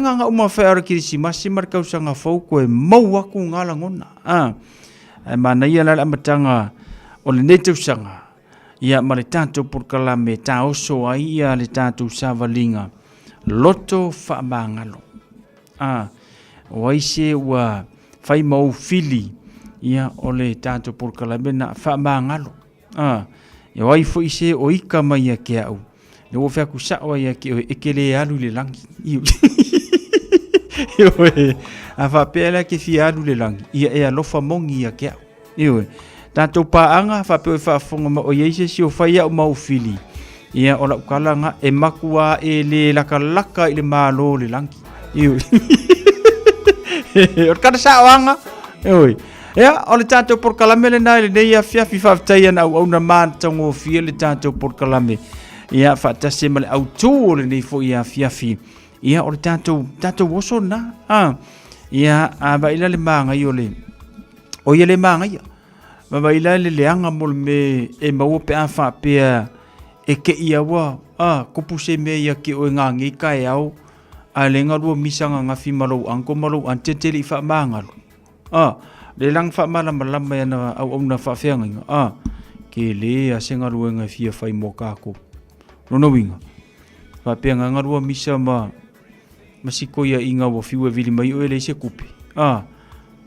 nganga uma whaara kirisimasi ma le tausanga fau koe mau aku ngala ngona. Mana ia lala amatanga o le ne tausanga. Ia ma le tātou porkalame tā oso ai ia le tātou savalinga. Loto whaamangalo. Waise wa fai mau fili ia ole tātou porkalame na whaamangalo. Ia wai fo ise o ika mai a ke au. Ne o whiaku sawa ia ke o ekele alu le langi. Ioi, a whapela ke fi alu le langi. Ia e alofa mongi ia ke au. Ioi, tātou paanga whapeo e whaafonga ma o yeise si o whai au mau fili. Ia o lau kalanga e makua e le laka i le malo le langi. Ioi. O kada sa wanga. Ioi. Ya, o le tātou porkalame le nai le nei a fiafi whaftai ana au na mātango fia le tātou porkalame. Ia whaatase ma le au tū o le nei fo ia fiafi. Ia o le tātou oso na. Ia a baila le māngai o le. O ia le māngai. Ma baila le leanga mo le me e maua pe a whapea e ke ia wa. Kopuse me ia ke o ngangi kai au. A le ngarua misanga ngafi malau anko malau anteteli wha māngalo. Le lang wha malama yana au na wha whianga. Ke le a se ngarua ngai fia whai mō kāko. Nono winga. Wha pia ngarua misa ma masiko ia inga wa fiua vili mai o ele se kupe.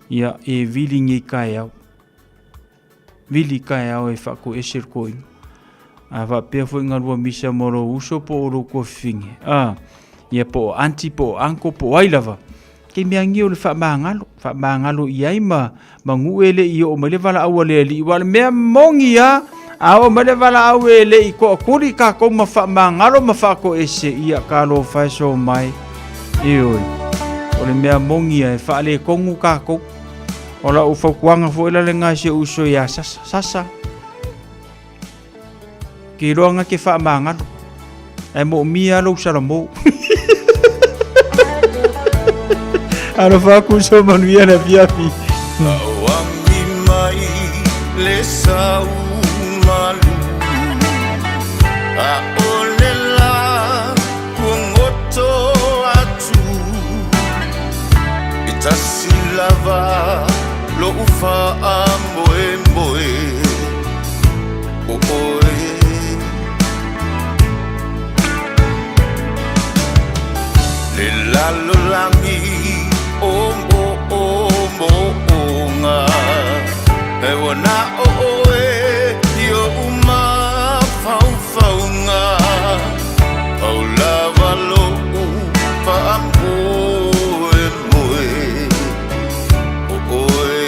Ia e vili ngi kai au. Vili kai au e whako e ser ko inga. Wha pia fo ngarua misa moro uso po oro ko finge. Ia po anti po anko po wailava. Ke mea ngi o le wha maangalo iai ma nguele i o mele wala au le li wala mea mongi a o mele wala au le i ko kuri ka ko ma wha maangalo ma wha ko ese ia ka lo whai so mai. Ioi. O le mea mongi a e wha le kongu ka ko. O la u whaukuanga fo ila le ngā se uso ia sasa. Ki roanga ke wha maangalo. E mo mia lo sara mo. Ano faku so manuia na fiafi. Wangi mai le sau malu a olela kuongoto atu itasilava lo ufa amboe mboe oe le lalo langi ombo onga e wana oe yo uma faufaunga au lava lo fa amboe moe oe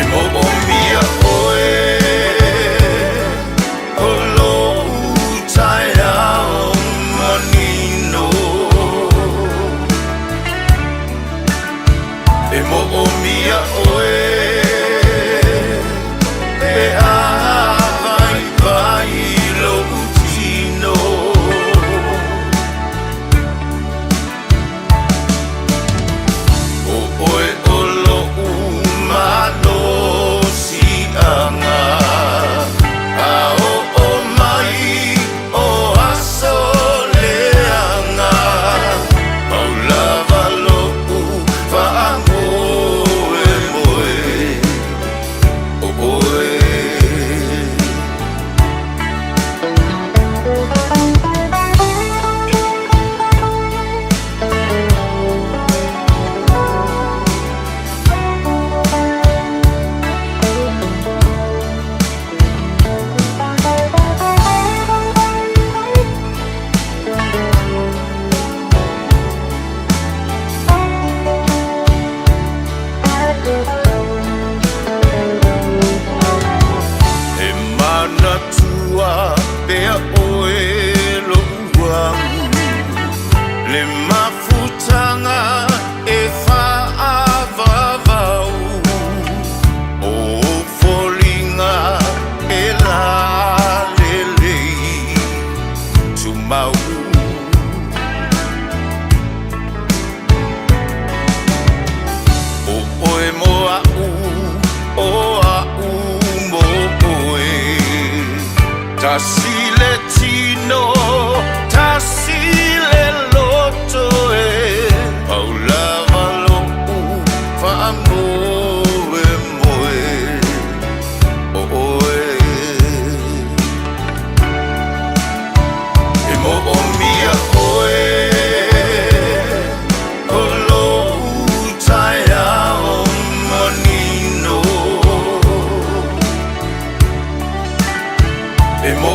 e mo mia oe olo taia manino e mo mia oe e a vai lo utino o oe olo umano si anga a o mai o asoleanga au lava lo fa amore moe o oe e mana tua pea oe lo uamu le mafutanga e whaavavau o folinga e la lelei tumau o oe moa o a mo oe tasile tino tasile loto e au lava lo fa amore moe o oe e mo mia oe o lo taia o manino e mo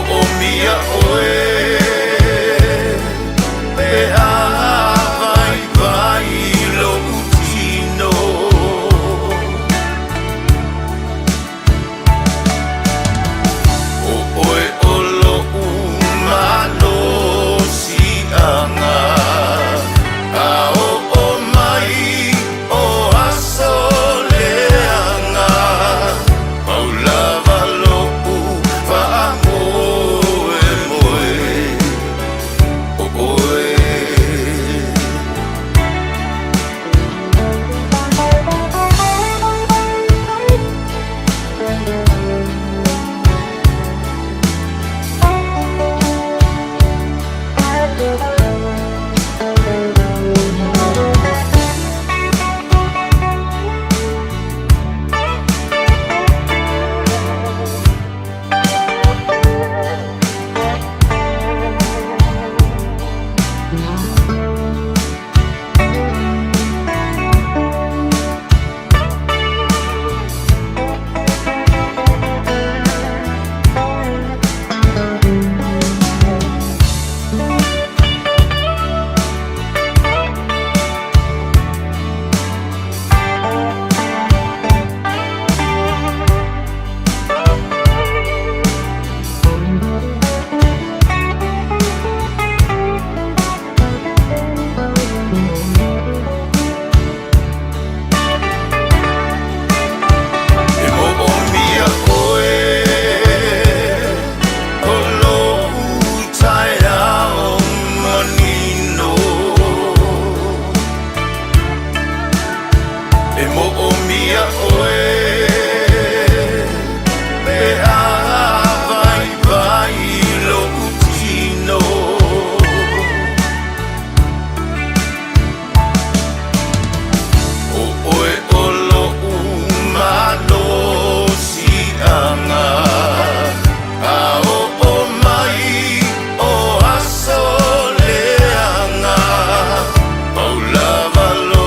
mia oe pe a vai vai lo utino o oe o lo umano si anga a o mai o asoleanga paulava lo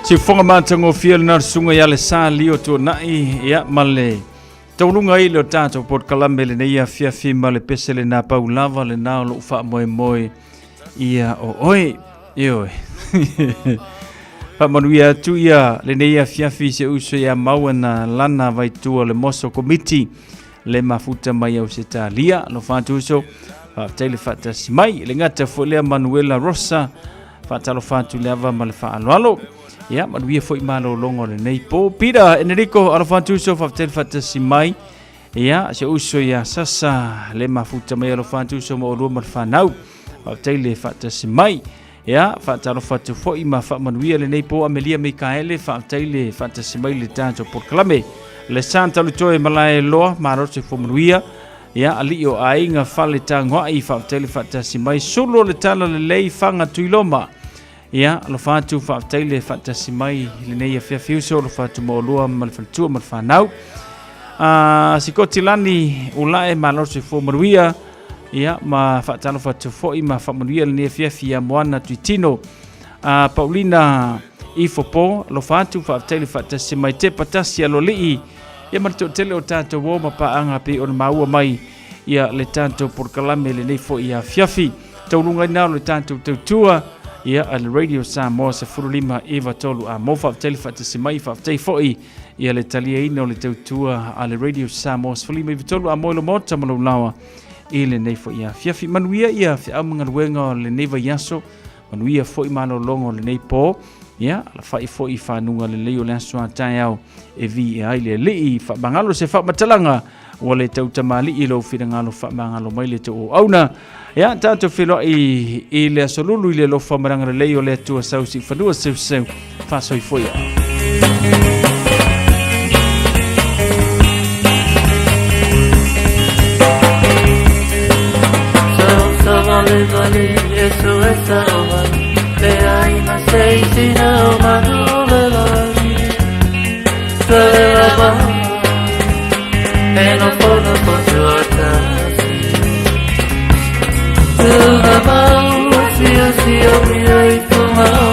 Si fonga matango fiel na sunga ya le sali o tu nai ya male. Taulunga i le tato pot kalambe le ia fia fima le pesele na paulava le na lo fa moe moe ia o oi oi. Fa manuia tu ia le ia fia fi se uso ya mawana lana vai tu le moso committee le mafuta mai au se talia lo fa tu so fa tele fa mai le ngata fo le Manuela Rosa fa talo fa tu le ava mal fa alo. Ya, manuia foi malo longo le nei po pira Enrico alofatu so faftel fatasi mai ya se uso ya sasa le mafuta mai alofatu so mo lo mal fanau faftel fatasi mai ya fatalo fatu foi ma fa manuia le nei po Amelia Mikaele faftel fatasi mai le tanto por clame le santa lutoe malai lo maro se fo manuia ya ali o ainga fale tangwa I faftel fatasi mai solo le tala le lei fanga tuiloma. Ya, lo fatu fa taile fatasi mai le nei fia fiuso lo fatu mo lua mal fatu mal fanau. Sikotilani ulae malo se fo maruia. Ya, ma fatalo fatu fo ma fa maruia le nei fia moana tuitino. Paulina Ifopo lo fatu fa taile fatasi mai te patasi lo lii. Ya marto tele o tato wo ma pa anga pe on maua mai. Ya le tanto por kalame le nei fo ia fiafi. Taulunga na le tanto tutua. Ia al radio Samoa se furulima Eva tolu a mofa telefata se mai fa tei foi ia le talia ino le tautua al radio Samoa se furulima Eva tolu a moilo mota malo lawa ile nei foi ia fiafi manuia ia fi amanga wenga le neva yaso manuia foi malo longo le nei po ia la fai foi fa nunga le leo le so tai au e vi ai le li fa bangalo se fa matalanga wale tauta mali ilo fidangalo fa bangalo mai le to auna. Ya tato filo I le solulu I le lo fa maranga le leo le tua sausi fa dua seu fa soi foia. Vale vale eso es aroma le hay más seis y no mano de la no puedo controlar una mano si olvidé tu mano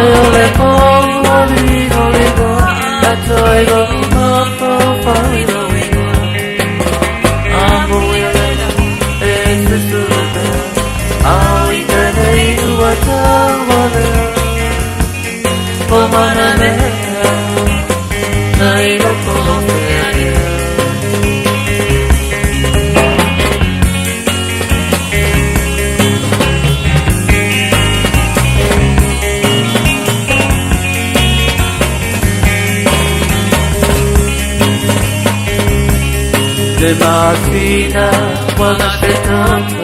yo le pongo digo la traigo una profile amo ese es tu lugar ahorita de tu guatabana pomaname no iba como de más vida cuando se trata